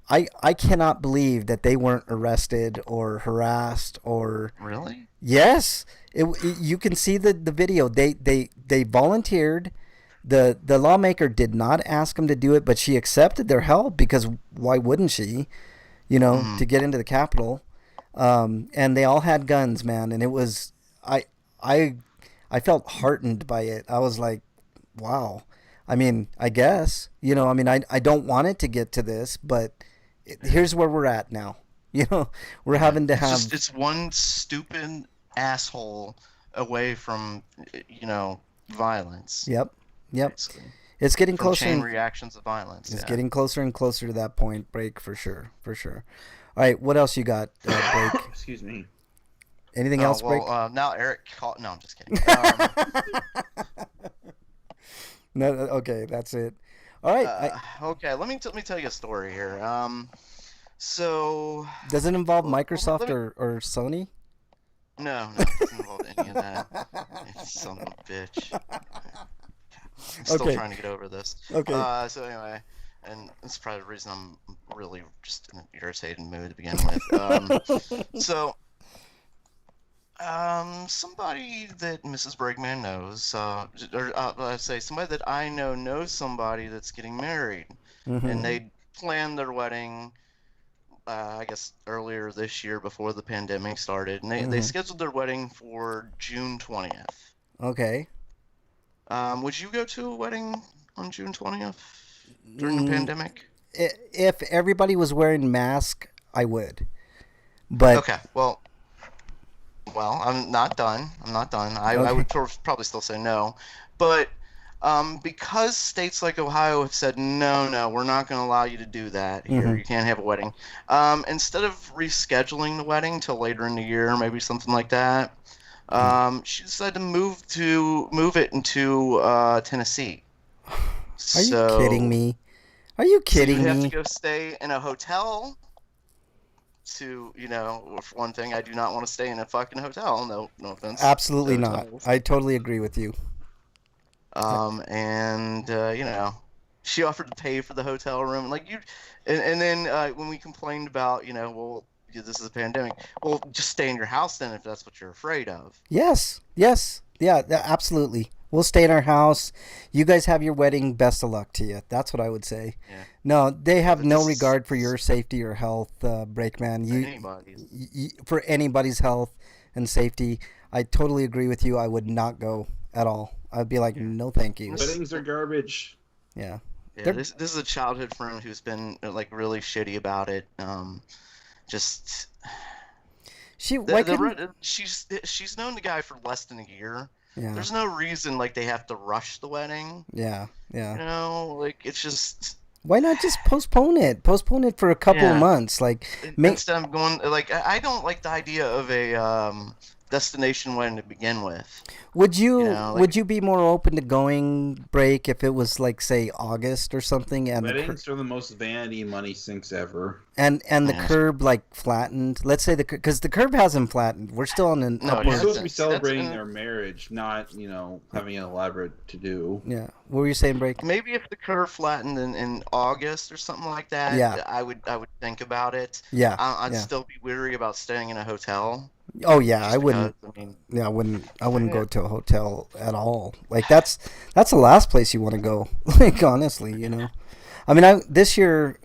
I cannot believe that they weren't arrested or harassed or Really? yes. You can see the video. They volunteered. The lawmaker did not ask them to do it, but she accepted their help, because why wouldn't she? To get into the Capitol. And they all had guns, man, and it was I felt heartened by it. I was like, wow. I mean, I guess, I don't want it to get to this, but here's where we're at now. We're having to have It's one stupid asshole away from violence. Yep. Basically. It's getting From closer. chain reactions of violence. It's yeah. getting closer and closer to that point, Break, for sure. All right, what else you got, Break? Excuse me. Anything else, Break? Now Eric called. No, I'm just kidding. No, okay, that's it. All right. Okay, let me tell you a story here. So Does it involve Microsoft let me- or Sony? no, it doesn't involve any of that. Son of a bitch. I'm still Okay. trying to get over this. Okay. So anyway, and that's probably the reason I'm really just in an irritated mood to begin with. Somebody that Mrs. Bregman knows, let's say somebody that I know knows somebody that's getting married, Mhm. and they planned their wedding, I guess earlier this year before the pandemic started, and they scheduled their wedding for June 20th. Okay. Would you go to a wedding on June 20th during the pandemic? If everybody was wearing masks, I would. But Okay, well, I'm not done. I would probably still say no, but because states like Ohio have said no, we're not going to allow you to do that here. You can't have a wedding. Instead of rescheduling the wedding till later in the year, maybe something like that, she decided to move it into Tennessee. Are you kidding me? Are you kidding You have me? to go stay in a hotel. For one thing, I do not want to stay in a fucking hotel. No offense. Absolutely to not. hotels. I totally agree with you. She offered to pay for the hotel room, and then when we complained about, this is a pandemic. Well, just stay in your house then if that's what you're afraid of. Yes. Yeah, absolutely. We'll stay in our house. You guys have your wedding. Best of luck to you. That's what I would say. Yeah. No, they have But no this- regard for your safety or health, Breakman. Anybody's. For anybody's health and safety, I totally agree with you. I would not go at all. I'd be like, no, thank you. Weddings are garbage. Yeah. Yeah, They're- this is a childhood friend who's been really shitty about it. Just she's known the guy for less than a year. Yeah. There's no reason they have to rush the wedding. Yeah. It's just Why not just postpone it? Postpone it for a couple of Yeah. months. instead of going I don't like the idea of destination wedding to begin with. Would you Like, would you be more open to going break if it was like say August or something and Weddings are the most vanity money sinks ever. and the Yeah. curb like flattened? Let's say because the curb hasn't flattened. We're still on an No, it We're upward. hasn't. supposed to be That's- celebrating their marriage, not having an elaborate to do. Yeah. What were you saying, break? maybe if the curve flattened in August or something like that, Yeah. I would think about it. Yeah. I'd yeah. still be weary about staying in a hotel. Oh yeah, just I wouldn't. because, I mean, Yeah, I wouldn't Yeah. go to a hotel at all. Like that's the last place you want to go. Like honestly, I mean, this year,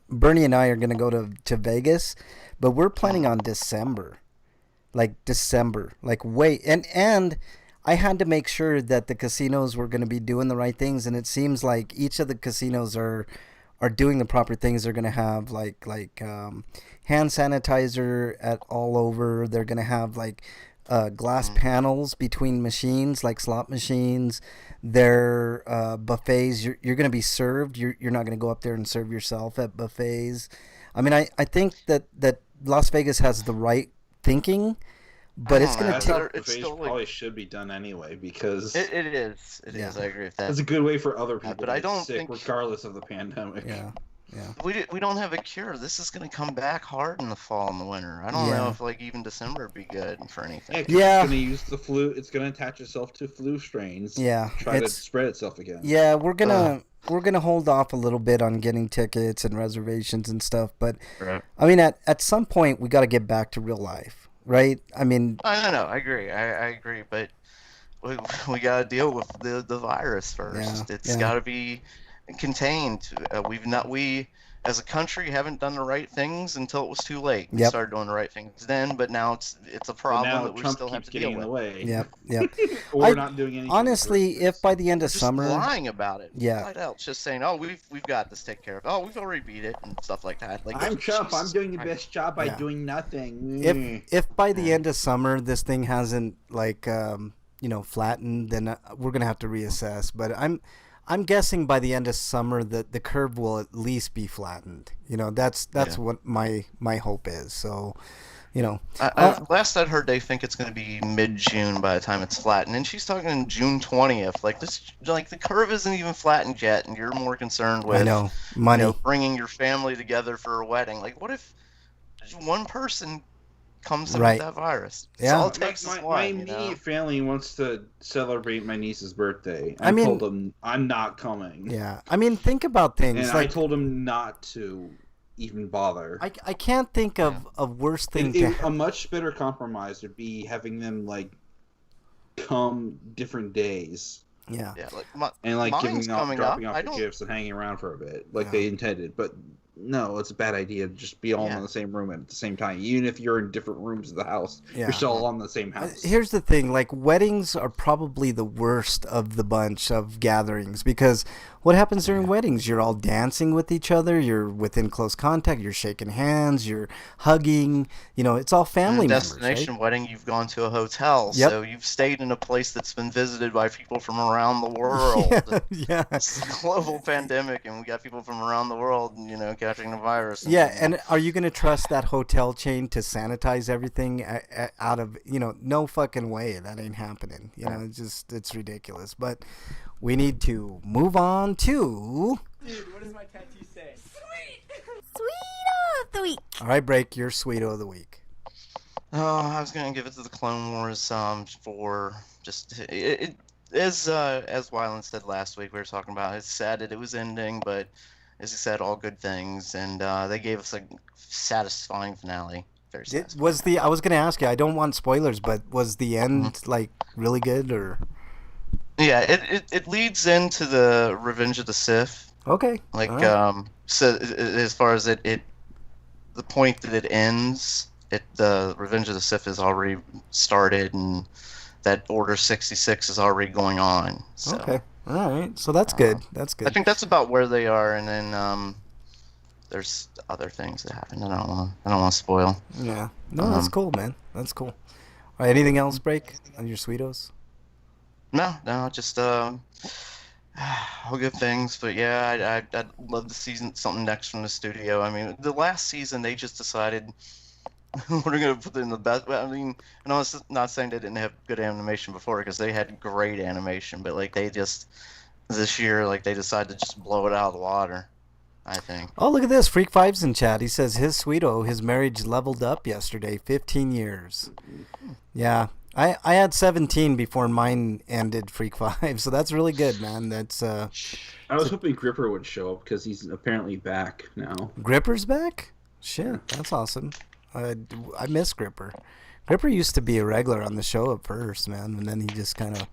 Bernie and I are gonna go to Vegas, but we're planning on December, like wait, and I had to make sure that the casinos were gonna be doing the right things, and it seems like each of the casinos are doing the proper things. They're gonna have like hand sanitizer at all over. They're gonna have like glass panels between machines, like slot machines. Their buffets. You're gonna be served. You're not gonna go up there and serve yourself at buffets. I mean, I think that Las Vegas has the right thinking, but it's gonna know. I take. thought It's buffets still, like- probably should be done anyway because it is. It is. Yeah. I agree with that. it's a good way for other people but to I get don't sick think- regardless of the pandemic. Yeah. We don't have a cure. This is gonna come back hard in the fall and the winter. I don't Yeah. know if like even December would be good for anything. Yeah, 'cause Yeah. it's going to use the flu. It's going to attach itself to flu strains. Yeah, Try to it's- spread itself again. Yeah, we're gonna hold off a little bit on getting tickets and reservations and stuff, but Right. I mean, at some point we got to get back to real life, right? I mean, I know. I agree. I agree, but we got to deal with the virus first. Yeah, It's yeah. got to be contained. We as a country haven't done the right things until it was too late. We Yep. started doing the right things then, but now it's a But problem now that we Trump still have keeps to deal getting in with. the way. yep, yep. Or I- not doing anything. Honestly, in the first if by the end of Just summer, lying about it. Yeah. Flat out, just saying, "Oh, we've got this taken care of. Oh, we've already beat it," and stuff like that. Like, I'm Trump. I'm Jesus doing the Christ. best job by Yeah. doing nothing. if by the end of summer this thing hasn't like flattened, then we're gonna have to reassess. But I'm guessing by the end of summer that the curve will at least be flattened. That's Yeah. what my hope is. So, Last I'd heard, they think it's going to be mid-June by the time it's flattened, and she's talking June 20th. Like this, like the curve isn't even flattened yet, and you're more concerned with I know money. bringing your family together for a wedding. Like, what if one person comes in Right. with that virus? Yeah. All it takes is my one. immediate family wants to celebrate my niece's birthday. I mean- told them I'm not coming. Yeah, I mean, think about things And I like told them not to even bother. I can't think of worse thing A much better compromise would be having them come different days yeah. Yeah, and mine's coming dropping up. off I the don't- gifts and hanging around for a bit Yeah. they intended. But no, it's a bad idea to just be all Yeah. in the same room at the same time. Even if you're in different rooms of the house, Yeah. you're still all in the same house. Here's the thing, like weddings are probably the worst of the bunch of gatherings because what happens during weddings? You're all dancing with each other, you're within close contact, you're shaking hands, you're hugging, it's all family In a members, destination right? wedding, you've gone to a hotel, Yep. so you've stayed in a place that's been visited by people from around the world. Yeah. It's a global pandemic, and we got people from around the world, catching the virus. Yeah, and are you going to trust that hotel chain to sanitize everything out of, no fucking way. That ain't happening. It's ridiculous. But we need to move on to... Dude, what does my tattoo say? Sweet of the week. All right, Break, your Sweeto of the week. Oh, I was gonna give it to the Clone Wars for just it as Wyland said last week. We were talking about it's sad that it was ending, but as he said, all good things, and they gave us a satisfying finale. Very satisfying. I was going to ask you, I don't want spoilers, but was the end really good or... Yeah, it leads into the Revenge of the Sith. Okay. Like, all right. so as far as the point that it ends, the Revenge of the Sith has already started, and that Order 66 is already going on. So Okay. All right. So that's good. That's good. I think that's about where they are, and then there's other things that happen. I don't want to spoil. Yeah. No, that's cool, man. That's cool. All right. Anything else, Break, on your Sweetos? No, just all good things. But yeah, I'd love to see something next from the studio. I mean, the last season they just decided What are we gonna put in the best? I mean, I know it's not saying they didn't have good animation before because they had great animation, but like they just this year like they decided to just blow it out of the water. I think. Oh, look at this. Freak Five's in chat. He says his sweeto, his marriage leveled up yesterday. 15 years. Yeah. I had 17 before mine ended, Freak Five. So that's really good, man. That's I was hoping Gripper would show up because he's apparently back now. Gripper's back? Shit, that's awesome. I miss Gripper. Gripper used to be a regular on the show at first, man, and then he just kind of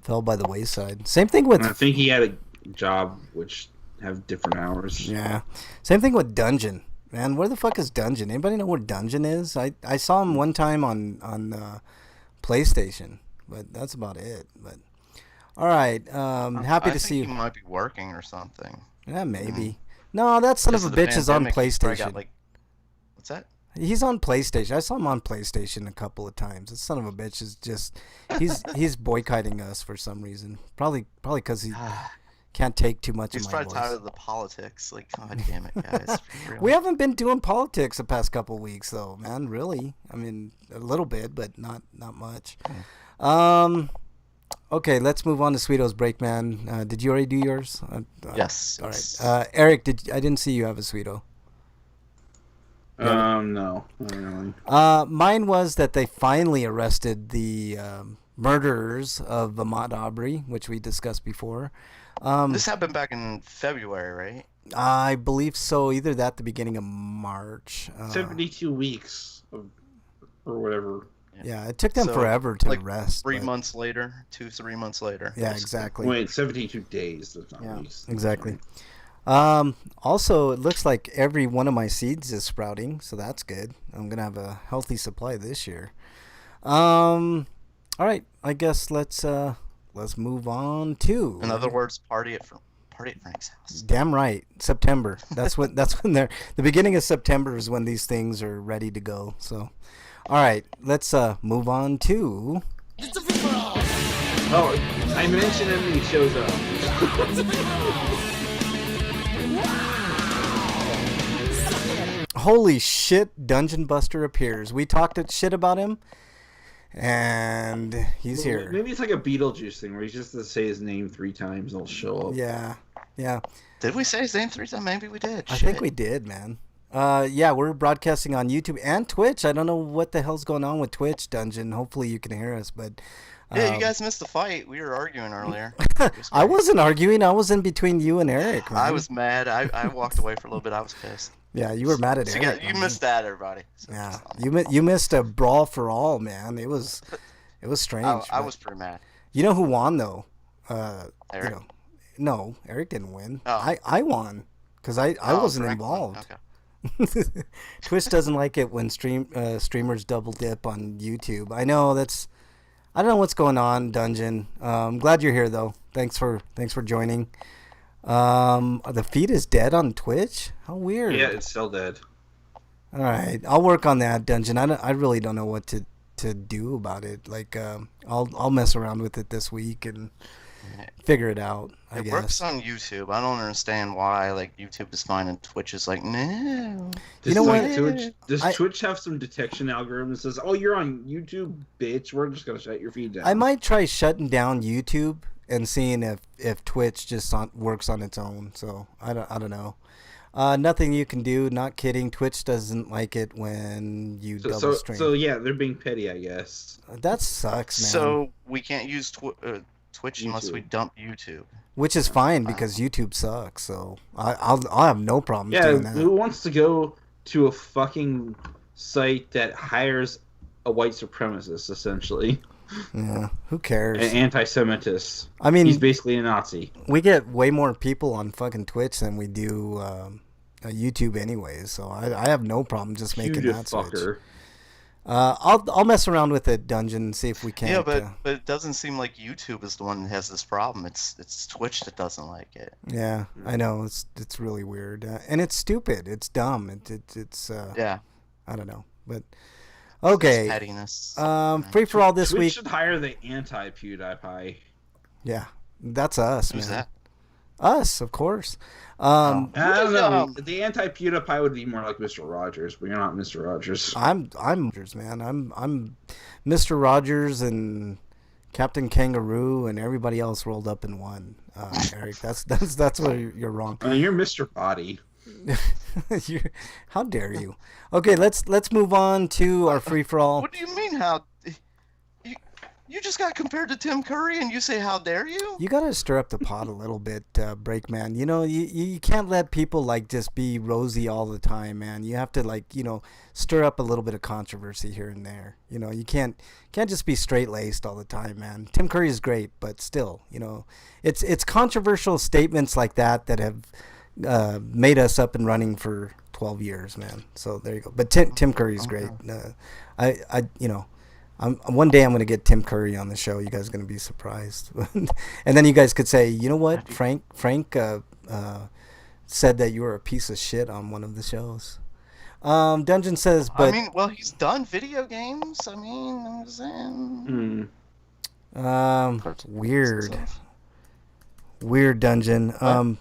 fell by the wayside. Same thing with... And I think he had a job which have different hours. Yeah. Same thing with Dungeon. Man, where the fuck is Dungeon? Anybody know where Dungeon is? I saw him one time on PlayStation, but that's about it. But all right, happy to see you. He might be working or something. Yeah, maybe. No, that son of a bitch is on PlayStation. What's that? He's on PlayStation. I saw him on PlayStation a couple of times. This son of a bitch is just he's boycotting us for some reason. Probably because he can't take too much He's of my probably voice. tired of the politics. Like, god damn it, guys. For real. We haven't been doing politics the past couple of weeks, though, man. Really, I mean, a little bit, but not much. Okay, let's move on to Sweeto's break, man. Did you already do yours? Yes. All right. Eric, I didn't see you have a Sweeto. No, not really. Mine was that they finally arrested the murderers of Ahmaud Arbery, which we discussed before. This happened back in February, right? I believe so. Either that, the beginning of March. 72 weeks or whatever. Yeah, it took them So, forever to like, arrest. 3 but- months later, 3 months later. Yeah, basically. exactly. Wait, 72 days. That's not Yeah, weeks. exactly. Also, it looks like every one of my seeds is sprouting, so that's good. I'm gonna have a healthy supply this year. All right, I guess let's move on to. In other words, party at Frank's house. Damn right, September. That's when the beginning of September is when these things are ready to go. So, all right, let's move on to. Oh, I mentioned him and he shows up. Holy shit, Dungeon Buster appears. We talked shit about him, and he's here. Maybe it's like a Beetlejuice thing where he's just to say his name 3 times and he'll show up. Yeah. Did we say his name 3 times? Maybe we did. I think we did, man. Yeah, we're broadcasting on YouTube and Twitch. I don't know what the hell's going on with Twitch, Dungeon. Hopefully you can hear us, but... Yeah, you guys missed the fight. We were arguing earlier. I wasn't arguing. I was in between you and Eric, man. I was mad. I walked away for a little bit. I was pissed. Yeah, you were mad at So Eric. you missed that, everybody. So Yeah, you missed a brawl for all, man. It was strange. I but- was pretty mad. You know who won though? Eric? No, Eric didn't win. Oh. I won because I wasn't Frank won. involved. Okay. Twitch doesn't like it when streamers double dip on YouTube. I know I don't know what's going on, Dungeon. I'm glad you're here though. Thanks for joining. The feed is dead on Twitch. How weird. Yeah, it's still dead. All right, I'll work on that, Dungeon. I really don't know what to do about it. Like I'll mess around with it this week and figure it out. I It guess. works on YouTube. I don't understand why like YouTube is fine and Twitch is like no. You know what? Does I- Twitch have some detection algorithm that says, "Oh, you're on YouTube, bitch. We're just gonna shut your feed down." I might try shutting down YouTube and seeing if Twitch just works on its own. So I don't know. Nothing you can do. Not kidding. Twitch doesn't like it when you double stream. So yeah, they're being petty, I guess. That sucks, man. So we can't use Twitch unless we YouTube. dump YouTube. Which is fine because YouTube sucks. So I'll have no problem Yeah, doing that. who wants to go to a fucking site that hires a white supremacist, essentially, Yeah, who cares? an anti-Semitist? I mean, He's basically a Nazi. we get way more people on fucking Twitch than we do YouTube anyways. So I have no problem just making Huge that switch. fucker. I'll mess around with it, Dungeon, and see if we can. Yeah, but it doesn't seem like YouTube is the one that has this problem. It's Twitch that doesn't like it. Yeah, I know it's really weird, and it's stupid. It's dumb. It's Yeah. I don't know, but It's okay. pettiness. Free for all this Twitch week. should hire the anti-PewDiePie. Yeah, that's us, Who's man. that? Us, of course. I don't know. The anti-PewDiePie would be more like Mr. Rogers, but you're not Mr. Rogers. I'm Rogers, man. I'm Mr. Rogers and Captain Kangaroo and everybody else rolled up in one. Eric, that's where you're wrong. You're Mr. Body. How dare you? Okay, let's move on to our free for all. What do you mean? How you just got compared to Tim Curry and you say how dare you? You gotta stir up the pot a little bit, Breakman. You know, you can't let people like just be rosy all the time, man. You have to like, you know, stir up a little bit of controversy here and there. You know, you can't just be straight laced all the time, man. Tim Curry is great, but still, you know, it's controversial statements like that have made us up and running for 12 years, man. So there you go. But Tim Curry's great. I you know. One day I'm going to get Tim Curry on the show. You guys are going to be surprised. And then you guys could say, you know what? Frank said that you were a piece of shit on one of the shows. Dungeon says, but... I mean, well, he's done video games. I mean, I'm just saying. Weird, Dungeon.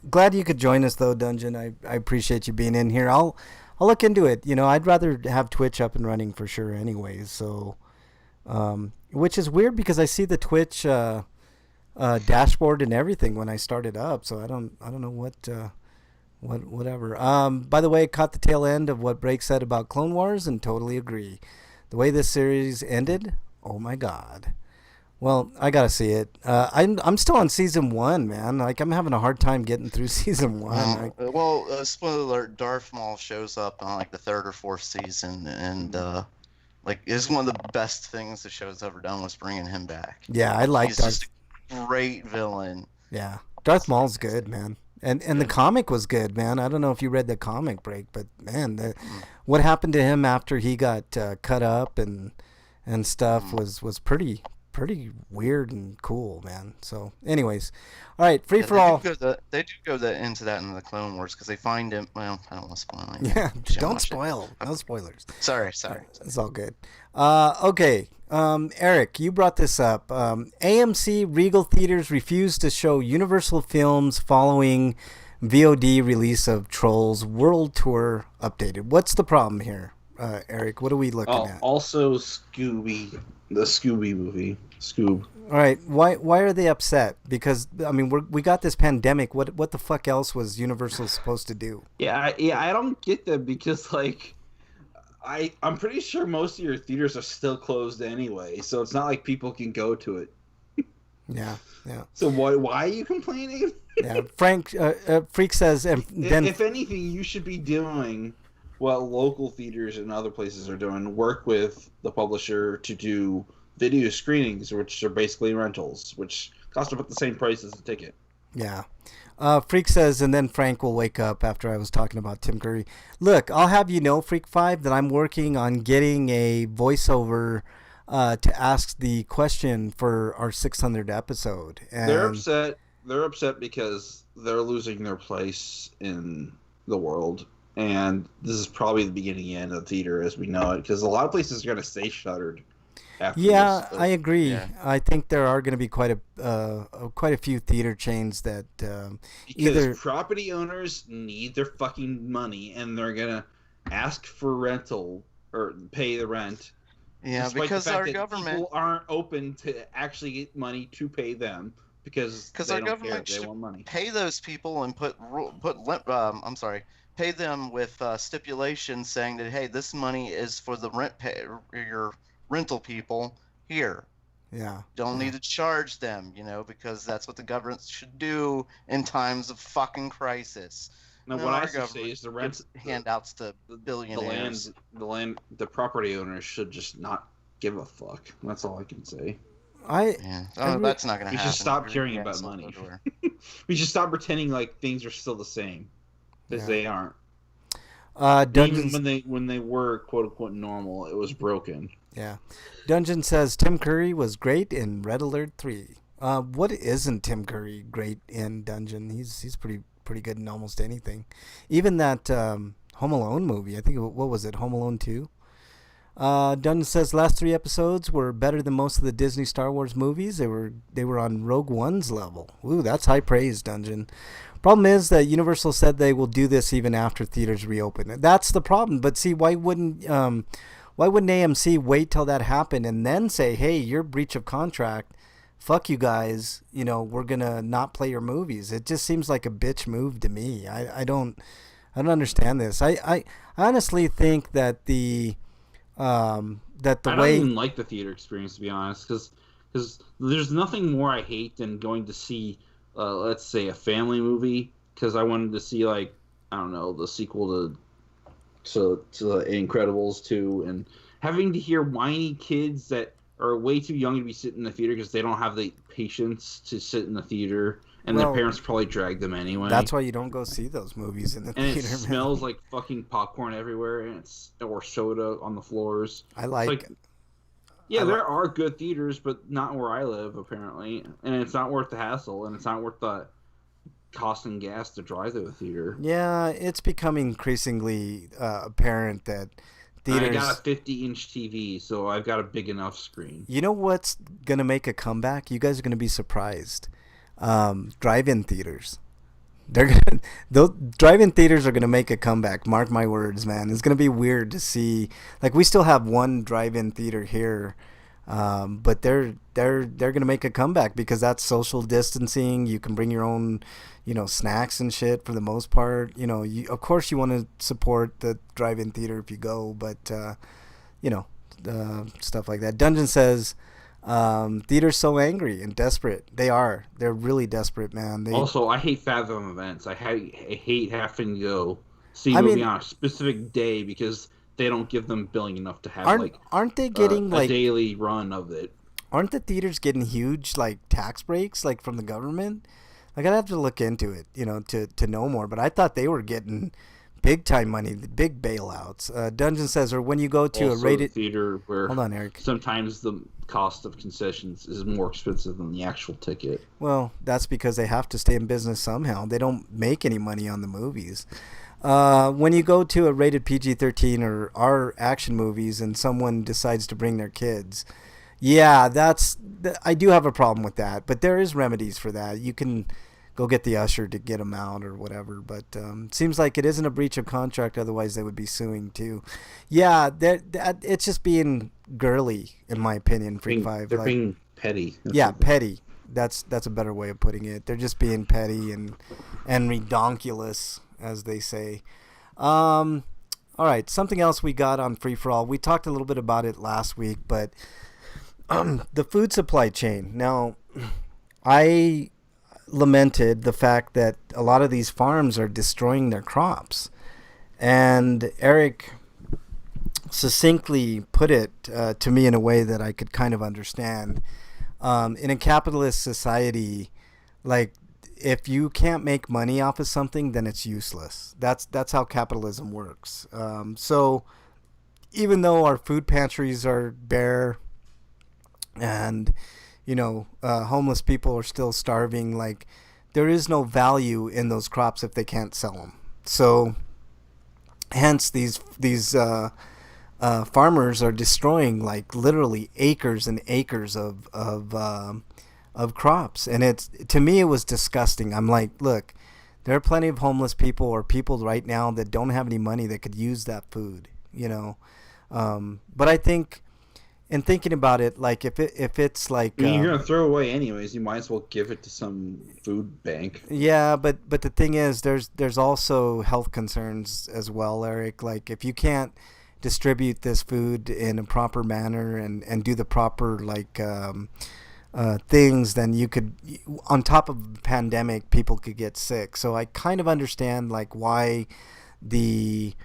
Glad you could join us, though, Dungeon. I appreciate you being in here. I'll look into it. You know, I'd rather have Twitch up and running for sure anyways. So, which is weird because I see the Twitch dashboard and everything when I start it up. So I don't know whatever. By the way, caught the tail end of what Break said about Clone Wars and totally agree. The way this series ended, oh my God. Well, I gotta see it. I'm still on season 1, man. Like I'm having a hard time getting through season 1. Spoiler alert: Darth Maul shows up on like the 3rd or 4th season, and like it's one of the best things the show's ever done was bringing him back. Yeah, I like He's Darth. just a great villain. Yeah, Darth Maul's good, man. And the comic was good, man. I don't know if you read the comic, Break, but man, what happened to him after he got cut up and stuff was pretty weird and cool, man. So, anyways, all right, free for all. They do go into that in the Clone Wars because they find him. Well, I don't want to spoil it. Yeah, don't spoil. No spoilers. Sorry. It's all good. Okay, Eric, you brought this up. AMC Regal Theaters refused to show Universal films following VOD release of Trolls World Tour updated. What's the problem here, Eric? What are we looking at? Also, Scooby, the Scooby movie. Scoob. All right, why are they upset? Because I mean, we got this pandemic. What the fuck else was Universal supposed to do? Yeah, I don't get that because like, I'm pretty sure most of your theaters are still closed anyway, so it's not like people can go to it. Yeah. So why are you complaining? Yeah, Freak says, and then if anything, you should be doing what local theaters and other places are doing. Work with the publisher to do video screenings, which are basically rentals, which cost about the same price as a ticket. Yeah. Freak says, and then Frank will wake up after I was talking about Tim Curry. Look, I'll have you know, Freak 5, that I'm working on getting a voiceover to ask the question for our 600th episode. And They're upset. They're upset because they're losing their place in the world. And this is probably the beginning and end of the theater as we know it, because a lot of places are going to stay shuttered. Yeah, I agree. Yeah. I think there are going to be quite a few theater chains that because property owners need their fucking money and they're going to ask for rental or pay the rent. Yeah, because our government people aren't open to actually get money to pay them because our government should pay those people and pay them with stipulations saying that hey, this money is for the your rental people here. Yeah. Don't need to charge them, because that's what the government should do in times of fucking crisis. Now, what I should say is the rent handouts to billionaires. The property owners should just not give a fuck. That's all I can say. That's not going to happen. We should stop caring about money. We should stop pretending like things are still the same, because they aren't. Even when they were quote unquote normal, it was broken. Yeah. Dungeon says Tim Curry was great in Red Alert 3. What isn't Tim Curry great in, Dungeon? He's pretty good in almost anything. Even that Home Alone movie. I think what was it? Home Alone 2. Dungeon says last 3 episodes were better than most of the Disney Star Wars movies. They were on Rogue One's level. Ooh, that's high praise, Dungeon. Problem is that Universal said they will do this even after theaters reopen. That's the problem. But see, why wouldn't AMC wait till that happened and then say, hey, you're breach of contract. Fuck you guys. We're gonna not play your movies. It just seems like a bitch move to me. I don't understand this. I honestly think that the I don't even like the theater experience, to be honest, because there's nothing more I hate than going to see, let's say, a family movie, because I wanted to see, like, I don't know, the sequel to Incredibles 2, and having to hear whiny kids that are way too young to be sitting in the theater because they don't have the patience to sit in the theater. And their parents probably drag them anyway. That's why you don't go see those movies in the theater. And it smells like fucking popcorn everywhere, or soda on the floors. There are good theaters, but not where I live, apparently. And it's not worth the hassle, and it's not worth the cost and gas to drive to the theater. Yeah, it's becoming increasingly apparent that theaters... I got a 50-inch TV, so I've got a big enough screen. You know what's going to make a comeback? You guys are going to be surprised. Drive-in theaters. Those drive-in theaters are gonna make a comeback. Mark my words, man. It's gonna be weird to see. Like, we still have one drive-in theater here, but they're gonna make a comeback because that's social distancing. You can bring your own, snacks and shit for the most part. Of course you want to support the drive-in theater if you go, but stuff like that. Dungeon says. Theater's so angry and desperate. They're really desperate, man. Also, I hate Fathom events. I hate having to go see a movie on a specific day because they don't give them billing enough to have aren't they getting a daily run of it. Aren't the theaters getting huge tax breaks from the government? I'd have to look into it, to know more. But I thought they were getting big time money, big bailouts. Dungeon says, or when you go to also a rated theater where hold on, Eric. Sometimes the cost of concessions is more expensive than the actual ticket. Well, that's because they have to stay in business somehow. They don't make any money on the movies. When you go to a rated PG-13 or R action movies and someone decides to bring their kids, yeah, I do have a problem with that. But there is remedies for that. You can go get the usher to get them out or whatever. But seems like it isn't a breach of contract. Otherwise, they would be suing too. Yeah, it's just being girly, in my opinion. Freak Five. They're being petty. Petty. That's a better way of putting it. They're just being petty and redonkulous, as they say. All right, something else we got on Free For All. We talked a little bit about it last week, but the food supply chain. Now, I lamented the fact that a lot of these farms are destroying their crops, and Eric succinctly put it to me in a way that I could kind of understand. In a capitalist society, if you can't make money off of something, then it's useless. That's how capitalism works. So even though our food pantries are bare and homeless people are still starving, there is no value in those crops if they can't sell them. So hence these farmers are destroying literally acres and acres of crops, and to me it was disgusting. I'm like, look, there are plenty of homeless people or people right now that don't have any money that could use that food, but I think in thinking about it, if it's you're gonna throw it away anyways, you might as well give it to some food bank. Yeah, but the thing is, there's also health concerns as well, Eric. If you can't distribute this food in a proper manner and do the proper things, then you could, on top of the pandemic, people could get sick. So I kind of understand why the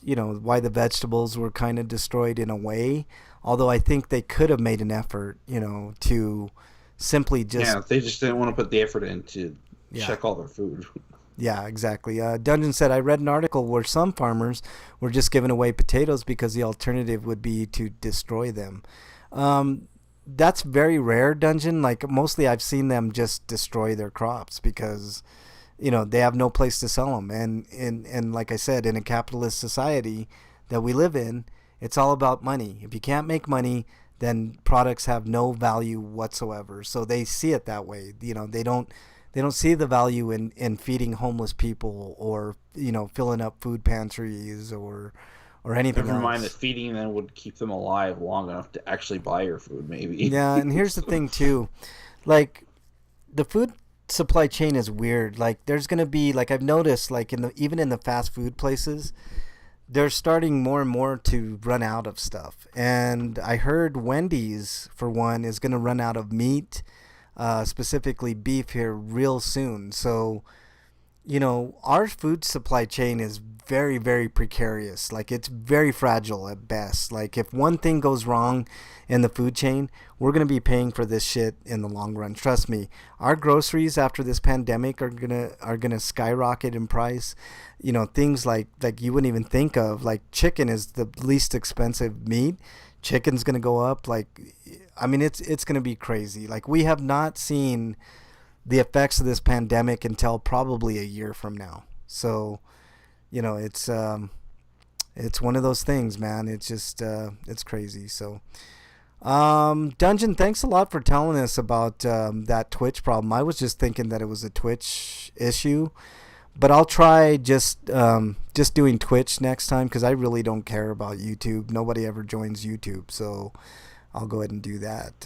why the vegetables were kind of destroyed in a way, although I think they could have made an effort to simply just they just didn't want to put the effort in to check all their food. Yeah, exactly. Dungeon said, I read an article where some farmers were just giving away potatoes because the alternative would be to destroy them. That's very rare, Dungeon. Mostly I've seen them just destroy their crops because, they have no place to sell them. And like I said, in a capitalist society that we live in, It's all about money. If you can't make money, then products have no value whatsoever. So they see it that way. They don't see the value in feeding homeless people or filling up food pantries or anything Never else. mind that feeding them would keep them alive long enough to actually buy your food, maybe. Yeah, and here's the thing too, like the food supply chain is weird. Like there's gonna be, like I've noticed, like even in the fast food places, they're starting more and more to run out of stuff. And I heard Wendy's, for one, is going to run out of meat, specifically beef, here real soon. So, our food supply chain is very, very precarious. Like, it's very fragile at best. Like, if one thing goes wrong in the food chain, we're going to be paying for this shit in the long run. Trust me. Our groceries after this pandemic are gonna skyrocket in price. Things like you wouldn't even think of. Like, chicken is the least expensive meat. Chicken's going to go up. Like, I mean, it's going to be crazy. Like, we have not seen the effects of this pandemic until probably a year from now. So, it's one of those things, man. It's just it's crazy. So, Dungeon, thanks a lot for telling us about that Twitch problem. I was just thinking that it was a Twitch issue, but I'll try just doing Twitch next time, because I really don't care about YouTube. Nobody ever joins YouTube, so I'll go ahead and do that.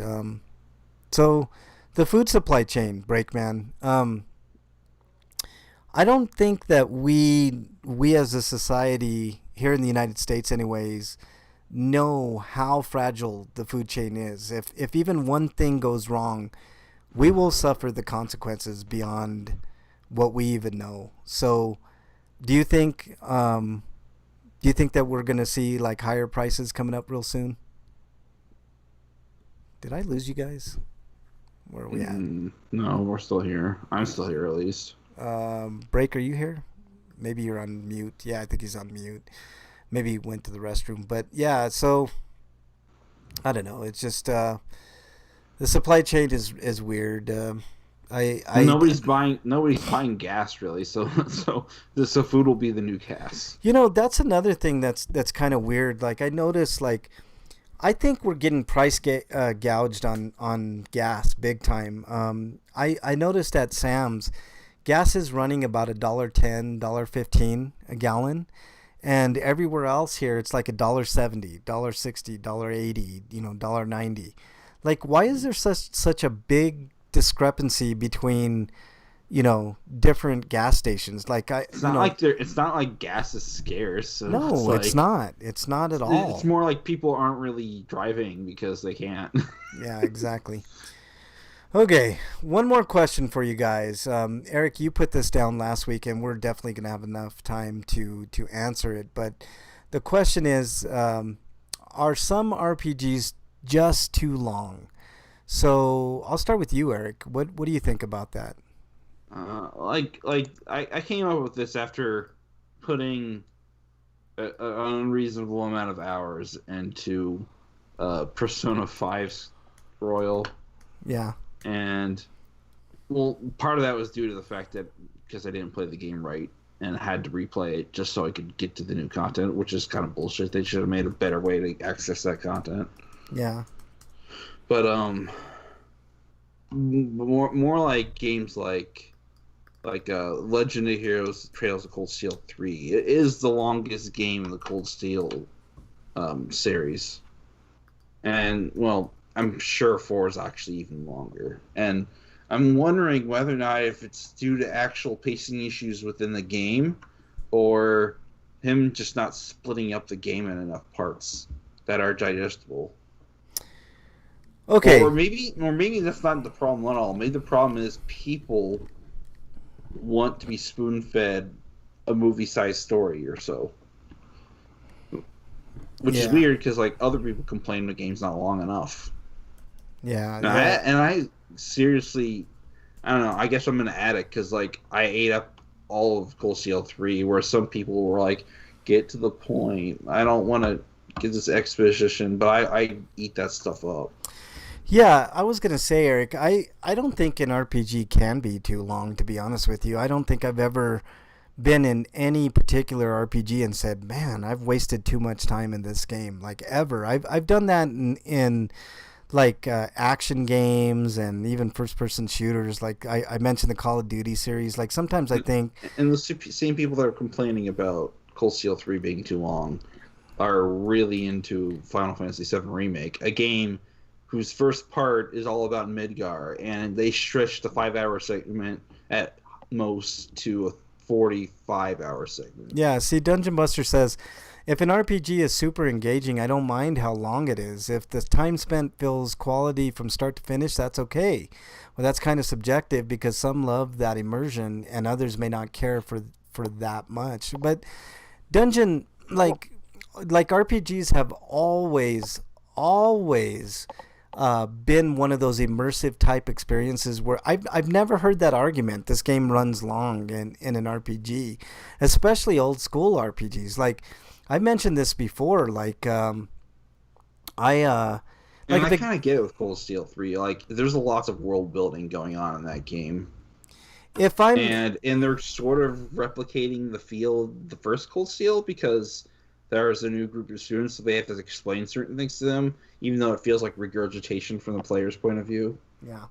So the food supply chain, Breakman. I don't think that we as a society here in the United States, anyways, know how fragile the food chain is. If even one thing goes wrong, we will suffer the consequences beyond what we even know. So do you think that we're going to see like higher prices coming up real soon? Did I lose you guys? Where are we at? No, we're still here. I'm still here, at least. Break, are you here? Maybe you're on mute. Yeah, I think he's on mute. Maybe he went to the restroom. But yeah, so I don't know. It's just the supply chain is weird. Nobody's buying gas really, so food will be the new gas. That's another thing that's kind of weird. Like, I noticed, like, I think we're getting price gouged on gas big time. I noticed at Sam's, gas is running about $1.10, $1.15 a gallon, and everywhere else here it's like $1.70, $1.60, $1.80, $1.90. Like, why is there such a big discrepancy between different gas stations? Like, it's not like gas is scarce. So no, it's not at all. It's more like people aren't really driving because they can't. Yeah, exactly. Okay, one more question for you guys. Eric, you put this down last week, and we're definitely going to have enough time to answer it. But the question is, are some RPGs just too long? So I'll start with you, Eric. What do you think about that? I came up with this after putting an unreasonable amount of hours into Persona 5 Royal. Yeah. And, well, part of that was due to the fact that because I didn't play the game right and had to replay it just so I could get to the new content, which is kind of bullshit. They should have made a better way to access that content. Yeah. But more like games like Legend of Heroes: Trails of Cold Steel 3. It is the longest game in the Cold Steel series, and well, I'm sure 4 is actually even longer. And I'm wondering whether or not if it's due to actual pacing issues within the game, or him just not splitting up the game in enough parts that are digestible. Okay. Or maybe that's not the problem at all. Maybe the problem is people want to be spoon-fed a movie-sized story or so. Which is weird because like other people complain the game's not long enough. Yeah. I seriously, I don't know. I guess I'm an addict because like I ate up all of Cold Steel 3, where some people were like, "Get to the point. I don't want to get this exposition," but I eat that stuff up. Yeah, I was gonna say, Eric, I don't think an RPG can be too long. To be honest with you, I don't think I've ever been in any particular RPG and said, "Man, I've wasted too much time in this game." Like ever, I've done that in like action games and even first-person shooters. Like I mentioned the Call of Duty series. Like sometimes I think, And the same people that are complaining about Cold Steel 3 being too long are really into Final Fantasy VII Remake, a game whose first part is all about Midgar, and they stretched the 5-hour segment at most to a 45-hour segment. yeah. See, Dungeon Buster says, if an RPG is super engaging, I don't mind how long it is. If the time spent feels quality from start to finish, that's okay. Well, that's kind of subjective because some love that immersion and others may not care for that much. But Dungeon, like RPGs have always been one of those immersive type experiences where I've never heard that argument. This game runs long in an RPG, especially old school RPGs. Like I mentioned this before. Like And I kind of get it with Cold Steel 3. Like, there's lots of world building going on in that game. If I'm And they're sort of replicating the feel of the first Cold Steel because there's a new group of students, so they have to explain certain things to them, even though it feels like regurgitation from the player's point of view. Yeah.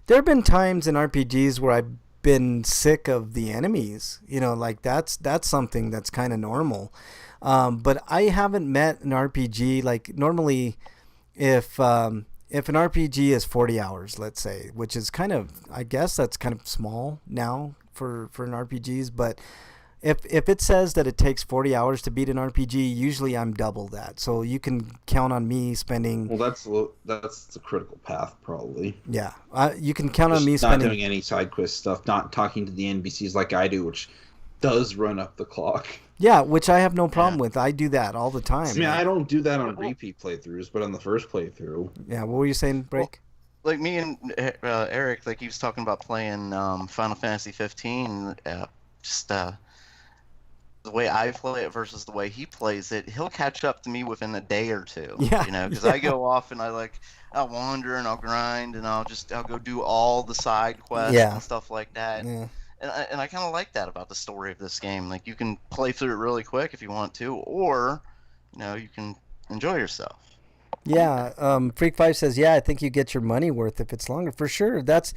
There have been times in RPGs where I've been sick of the enemies. You know, like that's something that's kind of normal. But I haven't met an RPG like normally if an RPG is 40 hours, let's say, which is kind of, I guess that's kind of small now for an RPGs, but if it says that it takes 40 hours to beat an RPG, usually I'm double that. So you can count on me spending. Well, that's the critical path, probably. Yeah, you can count Just on me not spending. doing any side quest stuff, not talking to the NPCs like I do, which does run up the clock. Yeah, which I have no problem with. I do that all the time. I mean, I don't do that on repeat playthroughs, but on the first playthrough. Yeah, what were you saying, Break? Like me and Eric, like he was talking about playing Final Fantasy 15. Just the way I play it versus the way he plays it, he'll catch up to me within a day or two. Yeah, You know, because I go off and I'll wander and I'll grind and I'll go do all the side quests and stuff like that. Yeah. And I kind of like that about the story of this game. Like you can play through it really quick if you want to, or you can enjoy yourself. Yeah, Freak5 says, yeah, I think you get your money worth if it's longer. For sure. That's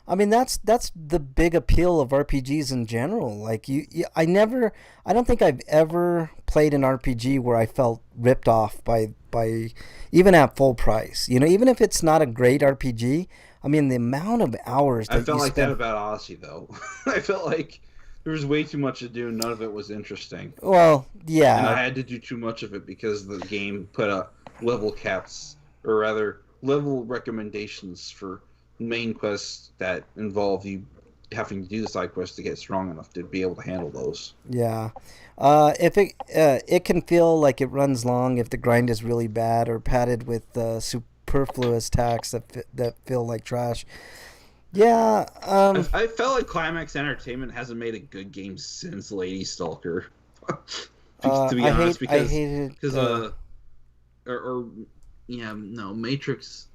the big appeal of RPGs in general. Like I don't think I've ever played an RPG where I felt ripped off by even at full price. You know, even if it's not a great RPG, I mean, the amount of hours that I felt you like spend... that about Odyssey, though. I felt like there was way too much to do, and none of it was interesting. Well, yeah. And I had to do too much of it because the game put up level caps, or rather, level recommendations for main quests that involve you having to do the side quests to get strong enough to be able to handle those. Yeah. If it can feel like it runs long if the grind is really bad or padded with superfluous tasks that feel like trash. Yeah. I felt like Climax Entertainment hasn't made a good game since Lady Stalker. To be honest, because Matrix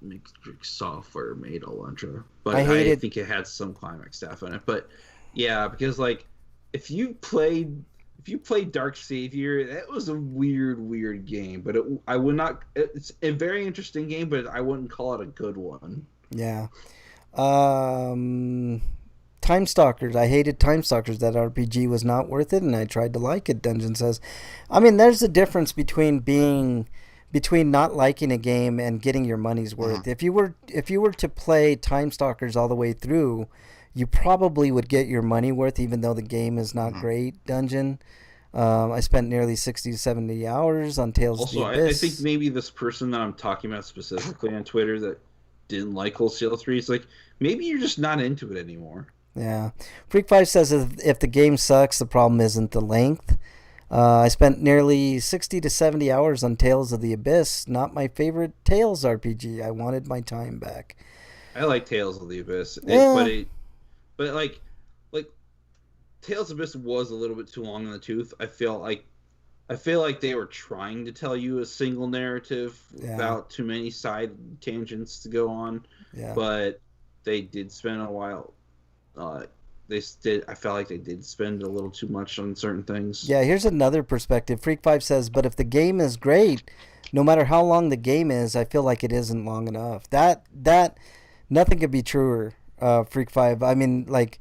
Software made Elantra, but I think it had some Climax stuff in it. But yeah, because like if you played Dark Savior, that was a weird game. But I would not. It's a very interesting game, but I wouldn't call it a good one. Yeah. Time Stalkers. I hated Time Stalkers. That RPG was not worth it, and I tried to like it. Dungeon says, I mean, there's a difference between not liking a game and getting your money's worth. If you were to play Time Stalkers all the way through, you probably would get your money worth, even though the game is not great. Dungeon. I spent nearly 60 to 70 hours on Tales of the Abyss. I think maybe this person that I'm talking about specifically on Twitter that didn't like Cold Steel 3 is like, maybe you're just not into it anymore. Yeah. Freak5 says if the game sucks, the problem isn't the length. I spent nearly 60 to 70 hours on Tales of the Abyss. Not my favorite Tales RPG. I wanted my time back. I like Tales of the Abyss. But like Tales of the Abyss was a little bit too long in the tooth. I feel like they were trying to tell you a single narrative without too many side tangents to go on. Yeah. But they did spend a while I felt like they did spend a little too much on certain things. Yeah, here's another perspective. Freak 5 says, but if the game is great, no matter how long the game is, I feel like it isn't long enough. That nothing could be truer, Freak 5. I mean, like,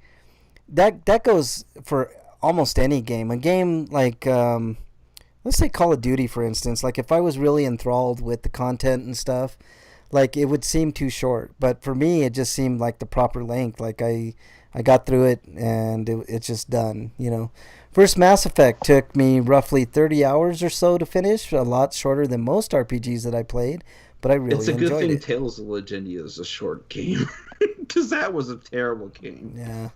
that goes for almost any game. A game like, let's say Call of Duty, for instance. Like, if I was really enthralled with the content and stuff, like, it would seem too short. But for me, it just seemed like the proper length. Like, I got through it, and it's just done, you know. First Mass Effect took me roughly 30 hours or so to finish, a lot shorter than most RPGs that I played, but I really enjoyed it. It's a good thing Tales of Legendia is a short game, because that was a terrible game. Yeah.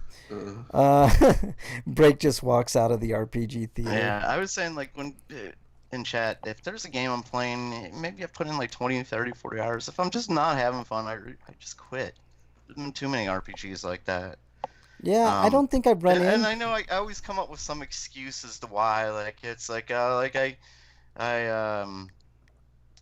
Break just walks out of the RPG theater. Yeah, I was saying, like, when in chat, if there's a game I'm playing, maybe I put in like 20, 30, 40 hours. If I'm just not having fun, I just quit. There's been too many RPGs like that. Yeah, I don't think I've run in. And I know I always come up with some excuse as to why. Like, it's like I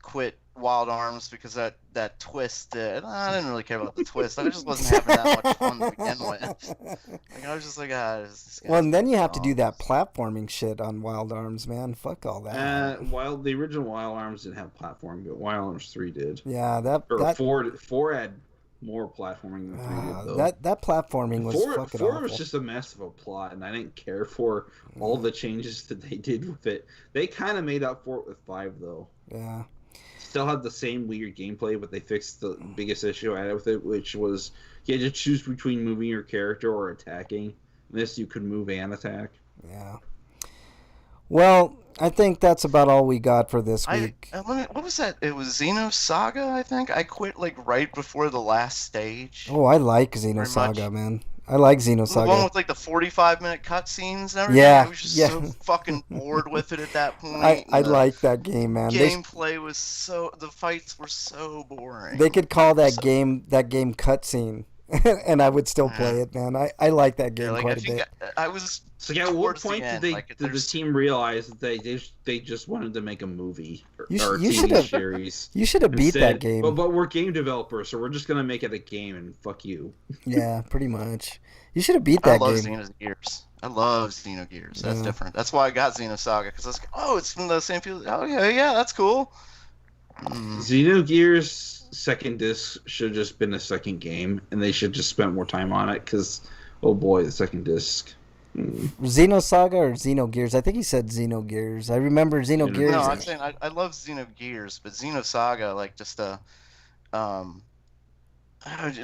quit Wild Arms because that twist. I didn't really care about the twist. I just wasn't having that much fun to begin with. Like, I was just like, well, and then you have to do that platforming shit on Wild Arms, man. Fuck all that. The original Wild Arms didn't have platforming, but Wild Arms 3 did. Yeah, four had more platforming than 3 did, though. That platforming was fucking four awful. was just a mess of a plot, and I didn't care for all the changes that they did with it. They kind of made up for it with 5, though. Yeah. Still had the same weird gameplay, but they fixed the biggest issue I had with it, which was you had to choose between moving your character or attacking. In this, you could move and attack. Yeah. Well, I think that's about all we got for this week. What was that? It was Xenosaga, I think. I quit like right before the last stage. Oh, I like Xenosaga, man. I like Xenosaga. The one with like the 45-minute cutscenes and everything. Yeah, I was just so fucking bored with it at that point. I like that game, man. Gameplay was the fights were so boring. They could call that game cutscene, and I would still play it, man. I like that game quite a bit. I was. So at what point did the team realize that they just wanted to make a movie or a TV series? You should have beat that game. But we're game developers, so we're just gonna make it a game and fuck you. Yeah, pretty much. You should have beat that game. I love Xenogears. That's different. That's why I got Xenosaga, because I was like, oh, it's from the same field. Oh yeah, that's cool. Xenogears second disc should have just been a second game, and they should just spent more time on it, because oh boy, the second disc. Xenosaga or Xenogears? I think he said Xenogears. I remember Xenogears. No, I'm saying I love Xenogears, but Xenosaga, like, just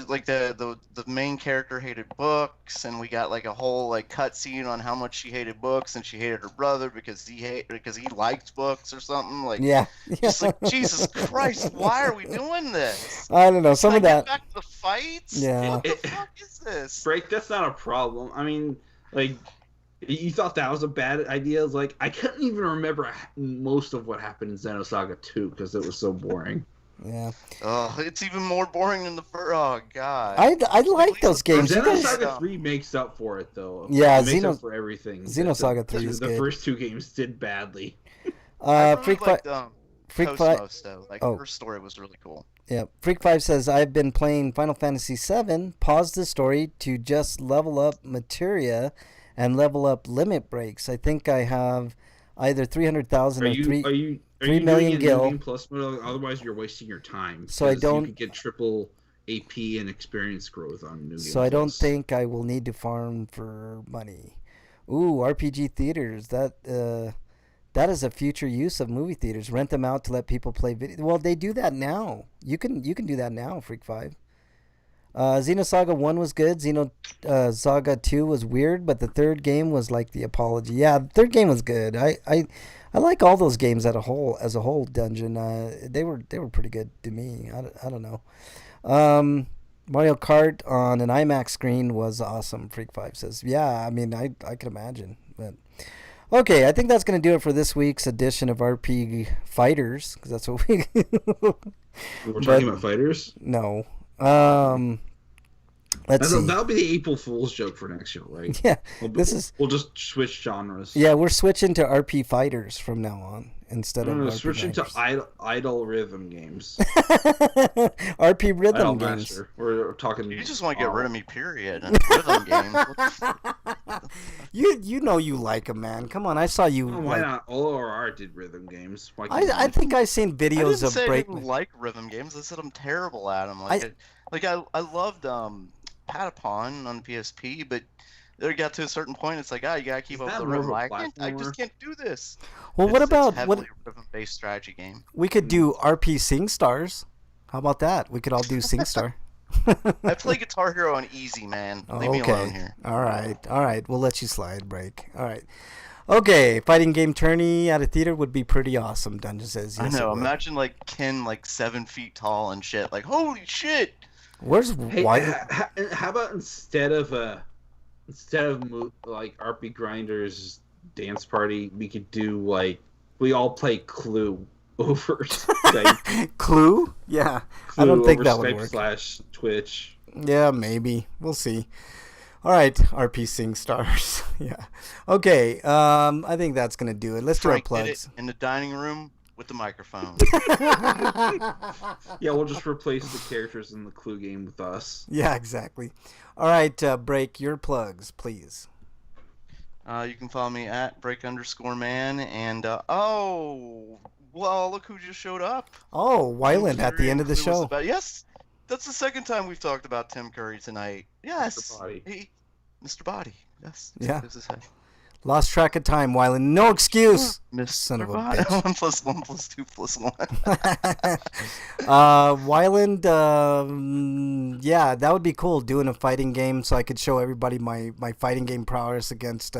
like the main character hated books, and we got like a whole like cutscene on how much she hated books, and she hated her brother because he liked books or something. Like, just like, Jesus Christ, why are we doing this? I don't know. Some of that. Get back to the fights. Yeah. What the fuck is this? Break. That's not a problem. I mean, like, you thought that was a bad idea. Like, I couldn't even remember most of what happened in Xenosaga 2 because it was so boring. Yeah. Oh, it's even more boring than the first. Oh God. I like those games. Xenosaga 3 makes up for it, though. Yeah, it makes up for everything. Xenosaga 3 is good. The first 2 games did badly. Freak 5. Though. Like, her story was really cool. Yeah. Freak 5 says, I've been playing Final Fantasy VII. Pause the story to just level up materia and level up limit breaks. I think I have either 300,000 or 3 million gil. Plus, otherwise you're wasting your time. So I don't. You could get triple AP and experience growth on New Game. So I don't think I will need to farm for money. Ooh, RPG theaters. That is a future use of movie theaters. Rent them out to let people play video. Well, they do that now. You can do that now, Freak 5. Xenosaga 1 was good. Xenosaga 2 was weird, but the third game was like the apology. Yeah, the third game was good. I like all those games as a whole. Dungeon. They were pretty good to me. I don't know. Mario Kart on an IMAX screen was awesome. Freak 5 says, yeah. I mean, I can imagine. But okay, I think that's gonna do it for this week's edition of RP Fighters, because that's what we're talking about fighters. No. Let's see. That'll be the April Fool's joke for next show, right? Yeah, We'll just switch genres. Yeah, we're switching to RP fighters from now on instead of RP switching grinders. to idle rhythm games. RP rhythm Idle games. Master. We're talking. You just want to get rid of me, period. And rhythm games. You know you like them, man. Come on, I saw you. Why not? ORR did rhythm games. Why can't I we? think I've seen I videos didn't of say I break. didn't like rhythm games. I said I'm terrible at them. I loved Patapon on PSP, but there got to a certain point. It's like, you gotta keep Is up that the more of rhythm. a I just platformer? can't do this. Well, what It's about heavily what rhythm-based strategy game? we could do? RP SingStars. How about that? We could all do SingStar. I play Guitar Hero on easy, man. Leave me alone here. All right. We'll let you slide, break. All right. Okay, fighting game tourney at a theater would be pretty awesome. Dungeon says yes. I it know. would. Imagine like Ken, like 7 feet tall and shit. Like, holy shit! Where's Hey, why? how about instead of like RP Grinders dance party, we could do like we all play Clue over Skype. Clue? Yeah, Clue I don't think over that would Skype work. / Twitch. Yeah, maybe. We'll see. All right, RP SingStars. Yeah. Okay. I think that's gonna do it. Let's Frank do our did plugs. it in the dining room with the microphone. Yeah, we'll just replace the characters in the Clue game with us. Yeah, exactly. All right, break your plugs, please. You can follow me at break_man. And well, look who just showed up. Oh, Wyland at the end of the Clue was show. about- yes, that's the second time we've talked about Tim Curry tonight. Yes, Body. Mr. Body. Yes. Yeah. This is him. Lost track of time, Wyland. No excuse. Mr. Son of a Body. bitch. 1 + 1 + 2 + 1. Wyland, yeah, that would be cool, doing a fighting game so I could show everybody my fighting game prowess against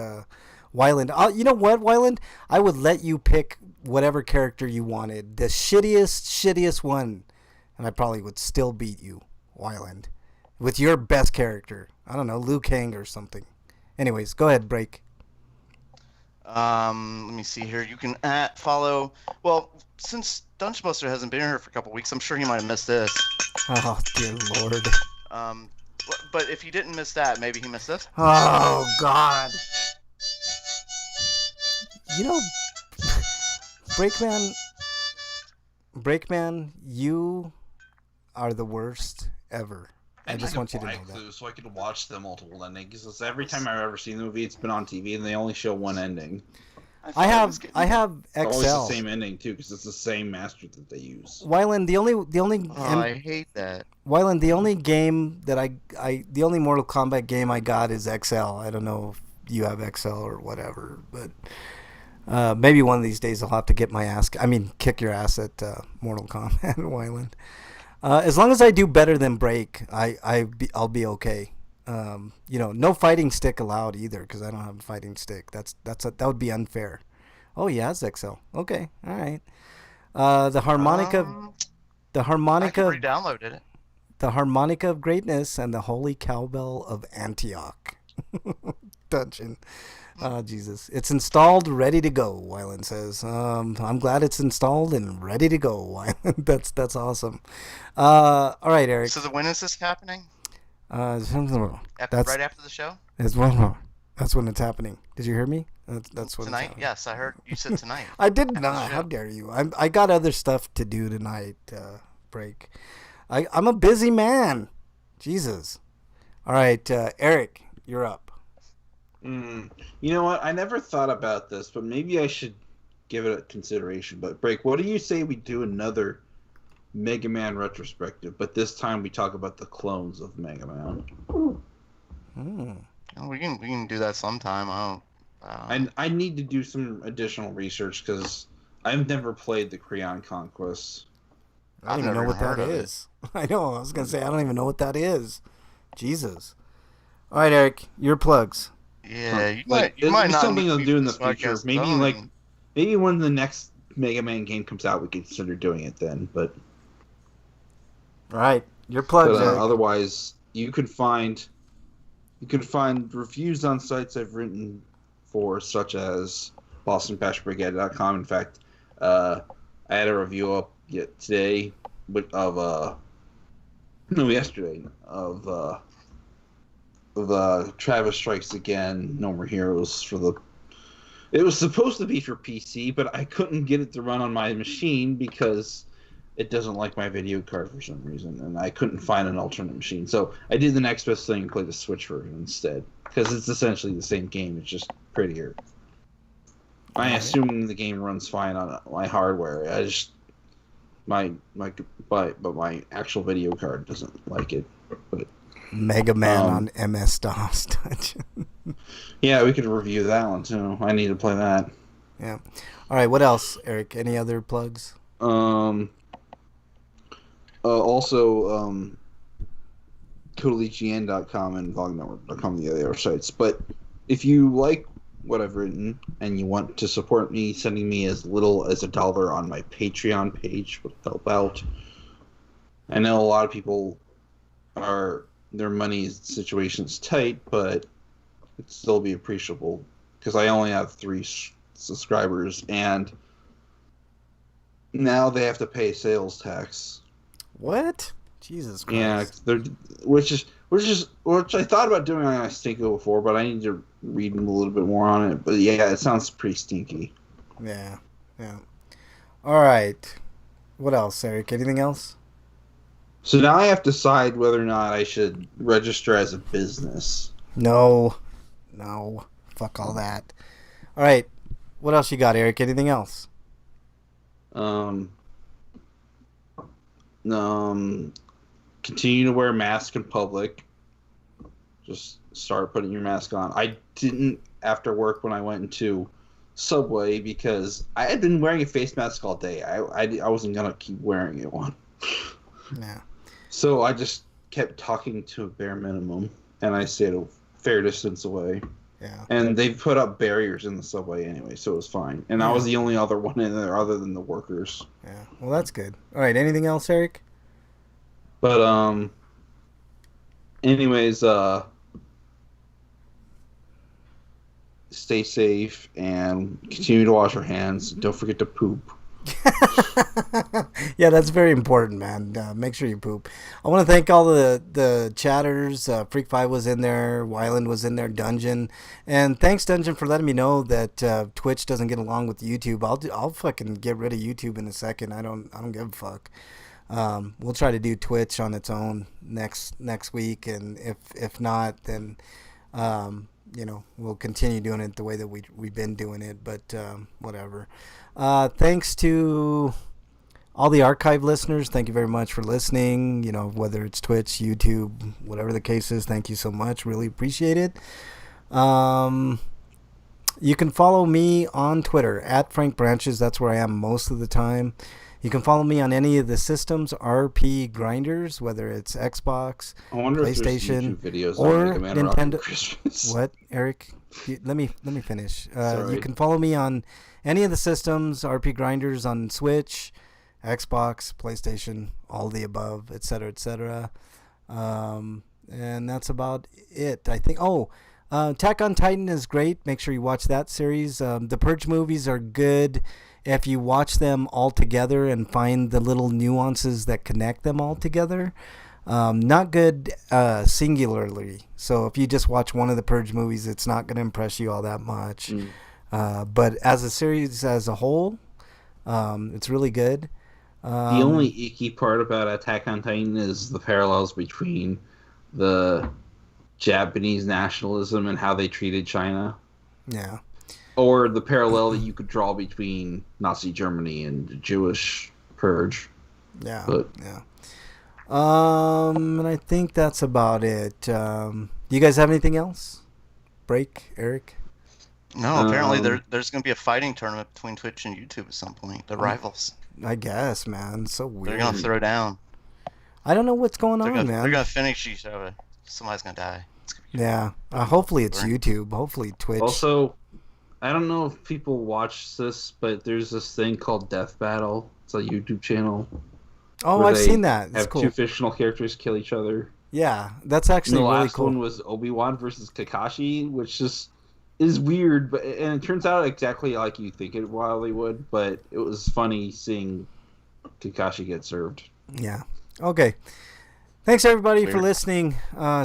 Wyland. You know what, Wyland? I would let you pick whatever character you wanted. The shittiest one. And I probably would still beat you, Wyland. With your best character. I don't know, Liu Kang or something. Anyways, go ahead, break. Let me see here. You can follow. Well, since Dungeon Buster hasn't been here for a couple weeks, I'm sure he might have missed this. Oh, dear Lord. But if he didn't miss that, maybe he missed this. Oh, God. You know, Breakman, you are the worst ever. I just want you to know that. Clue so I can watch the multiple endings. Because every time I've ever seen the movie, it's been on TV, and they only show one ending. I have Always XL. the same ending too, because it's the same master that they use. Wyland, the only I hate that. Wyland, the only game that the only Mortal Kombat game I got is XL. I don't know if you have XL or whatever, but maybe one of these days I'll have to get my ass. Kick your ass at Mortal Kombat, Wyland. As long as I do better than Break, I'll be okay. No fighting stick allowed either because I don't have a fighting stick. That would be unfair. Oh yeah, it's XL. Okay, all right. The harmonica, I re-downloaded it. the harmonica of greatness, and the holy cowbell of Antioch. Dungeon. Oh Jesus! It's installed, ready to go. Wyland says. I'm glad it's installed and ready to go. Wyland. That's awesome. All right, Eric. So when is this happening? That's Right after the show? That's when it's happening. Did you hear me? That's when Tonight? It's happening. Yes, I heard you said tonight. I did the not. show. How dare you? I got other stuff to do tonight. Break. I'm a busy man. Jesus. All right, Eric, you're up. You know what? I never thought about this, but maybe I should give it a consideration. But Break, what do you say we do another Mega Man retrospective, but this time we talk about the clones of Mega Man? Oh, we can do that sometime. I need to do some additional research because I've never played the Creon Conquest. I don't even know what that is. I know. I was gonna say I don't even know what that is. Jesus. All right, Eric, your plugs. Yeah, you Like, might it's not something need I'll to do in the this podcast future. Maybe alone. maybe when the next Mega Man game comes out, we can consider doing it then. But All right, your plugs, Eric. otherwise, you can find reviews on sites I've written for, such as BostonPatchBrigade.com. In fact, I had a review up yesterday of the Travis Strikes Again, No More Heroes for the. It was supposed to be for PC, but I couldn't get it to run on my machine because it doesn't like my video card for some reason, and I couldn't find an alternate machine. So I did the next best thing and played the Switch version instead, because it's essentially the same game. It's just prettier. I assume the game runs fine on my hardware. I just but my actual video card doesn't like it. But Mega Man on MS-DOS Dungeon. yeah, we could review that one too. I need to play that. Yeah. All right. What else, Eric? Any other plugs? Also, TotallyGN.com and VogNetwork.com, the other sites. But if you like what I've written and you want to support me, sending me as little as $1 on my Patreon page would help out. I know a lot of people their money situation's tight, but it'd still be appreciable because I only have 3 subscribers, and now they have to pay sales tax. What? Jesus Christ. Yeah, which I thought about doing on Stinko before, but I need to read a little bit more on it. But yeah, it sounds pretty stinky. Yeah. All right. What else, Eric? Anything else? So now I have to decide whether or not I should register as a business. No. Fuck all that. All right. What else you got, Eric? Anything else? Continue to wear a mask in public. Just start putting your mask on. I didn't after work when I went into Subway because I had been wearing a face mask all day. I wasn't gonna keep wearing it one. Yeah. So I just kept talking to a bare minimum, and I stayed a fair distance away. Yeah. And they put up barriers in the Subway anyway, so it was fine. And I was the only other one in there other than the workers. Yeah. Well, that's good. All right. Anything else, Eric? But anyways, stay safe and continue to wash your hands. Don't forget to poop. Yeah, that's very important, man. Make sure you poop. I want to thank all the chatters. Freak5 was in there, Wyland was in there, Dungeon, and thanks Dungeon for letting me know that Twitch doesn't get along with YouTube. I'll fucking get rid of YouTube in a second. I don't give a fuck. We'll try to do Twitch on its own next week, and if not, then we'll continue doing it the way that we've been doing it. But whatever. Thanks to all the archive listeners. Thank you very much for listening. Whether it's Twitch, YouTube, whatever the case is, thank you so much. Really appreciate it. You can follow me on Twitter at Frank Branches. That's where I am most of the time. You can follow me on any of the systems, RP Grinders, whether it's Xbox, PlayStation, or Nintendo. What, Eric? Let me finish. You can follow me on any of the systems, RP Grinders on Switch, Xbox, PlayStation, all the above, etc., etc. And that's about it, I think. Attack on Titan is great. Make sure you watch that series. The Purge movies are good if you watch them all together and find the little nuances that connect them all together. Not good singularly. So if you just watch one of the Purge movies, it's not going to impress you all that much. But as a series as a whole, it's really good. The only icky part about Attack on Titan is the parallels between the Japanese nationalism and how they treated China. Yeah. Or the parallel that you could draw between Nazi Germany and the Jewish purge. Yeah. But, yeah. And I think that's about it. You guys have anything else? Break, Eric? No, apparently there's going to be a fighting tournament between Twitch and YouTube at some point. The rivals. I guess, man. So weird. They're going to throw down. I don't know what's going on, man. They're going to finish each other. Somebody's going to die. Yeah. Hopefully it's YouTube. Hopefully Twitch. Also, I don't know if people watch this, but there's this thing called Death Battle. It's a YouTube channel. Oh, I've seen that. It's have cool. 2 fictional characters kill each other. Yeah, that's actually really cool. The last one was Obi-Wan versus Kakashi, which just is weird, and it turns out exactly like you think it probably would, but it was funny seeing Kakashi get served. Yeah. Okay. Thanks everybody for Weird. listening.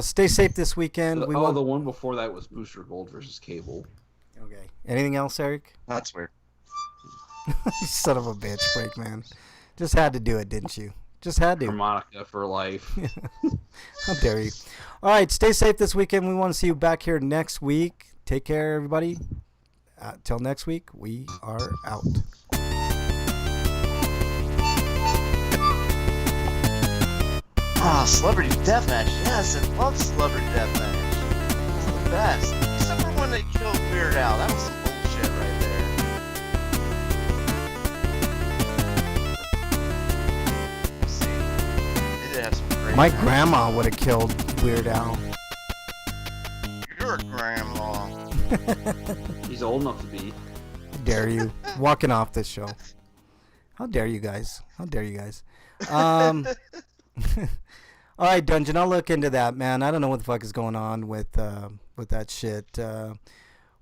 Stay safe this weekend. The one before that was Booster Gold versus Cable. Okay. Anything else, Eric? That's weird. You son of a bitch, Breakman. Just had to do it, didn't you? Just had to. Harmonica for life. How dare you? All right, stay safe this weekend. We want to see you back here next week. Take care, everybody. Till next week, we are out. Ah, Celebrity Deathmatch. Yes, I love Celebrity Deathmatch. It's the best. Except for when they killed Weird Al. That was some bullshit right there. See, they did have some great My matches. grandma would have killed Weird Al. Your grandma. He's old enough to be. How dare you? Walking off this show. How dare you guys? How dare you guys? All right, Dungeon. I'll look into that, man. I don't know what the fuck is going on with that shit.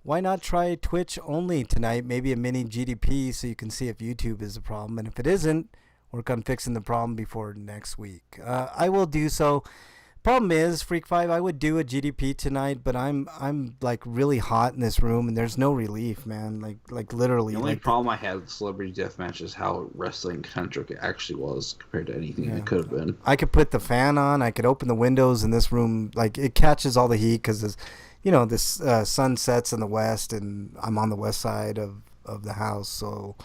Why not try Twitch only tonight? Maybe a mini GDP so you can see if YouTube is a problem, and if it isn't, work on fixing the problem before next week. I will do so. Problem is, Freak 5, I would do a GDP tonight, but I'm like really hot in this room, and there's no relief, man. Like literally. The only like problem I had with Celebrity Deathmatch is how wrestling centric it actually was compared to anything it could have been. I could put the fan on. I could open the windows in this room. Like it catches all the heat because, this sun sets in the west, and I'm on the west side of the house, so,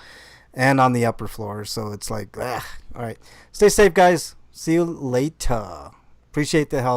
and on the upper floor. So it's like, all right. Stay safe, guys. See you later. Appreciate the help.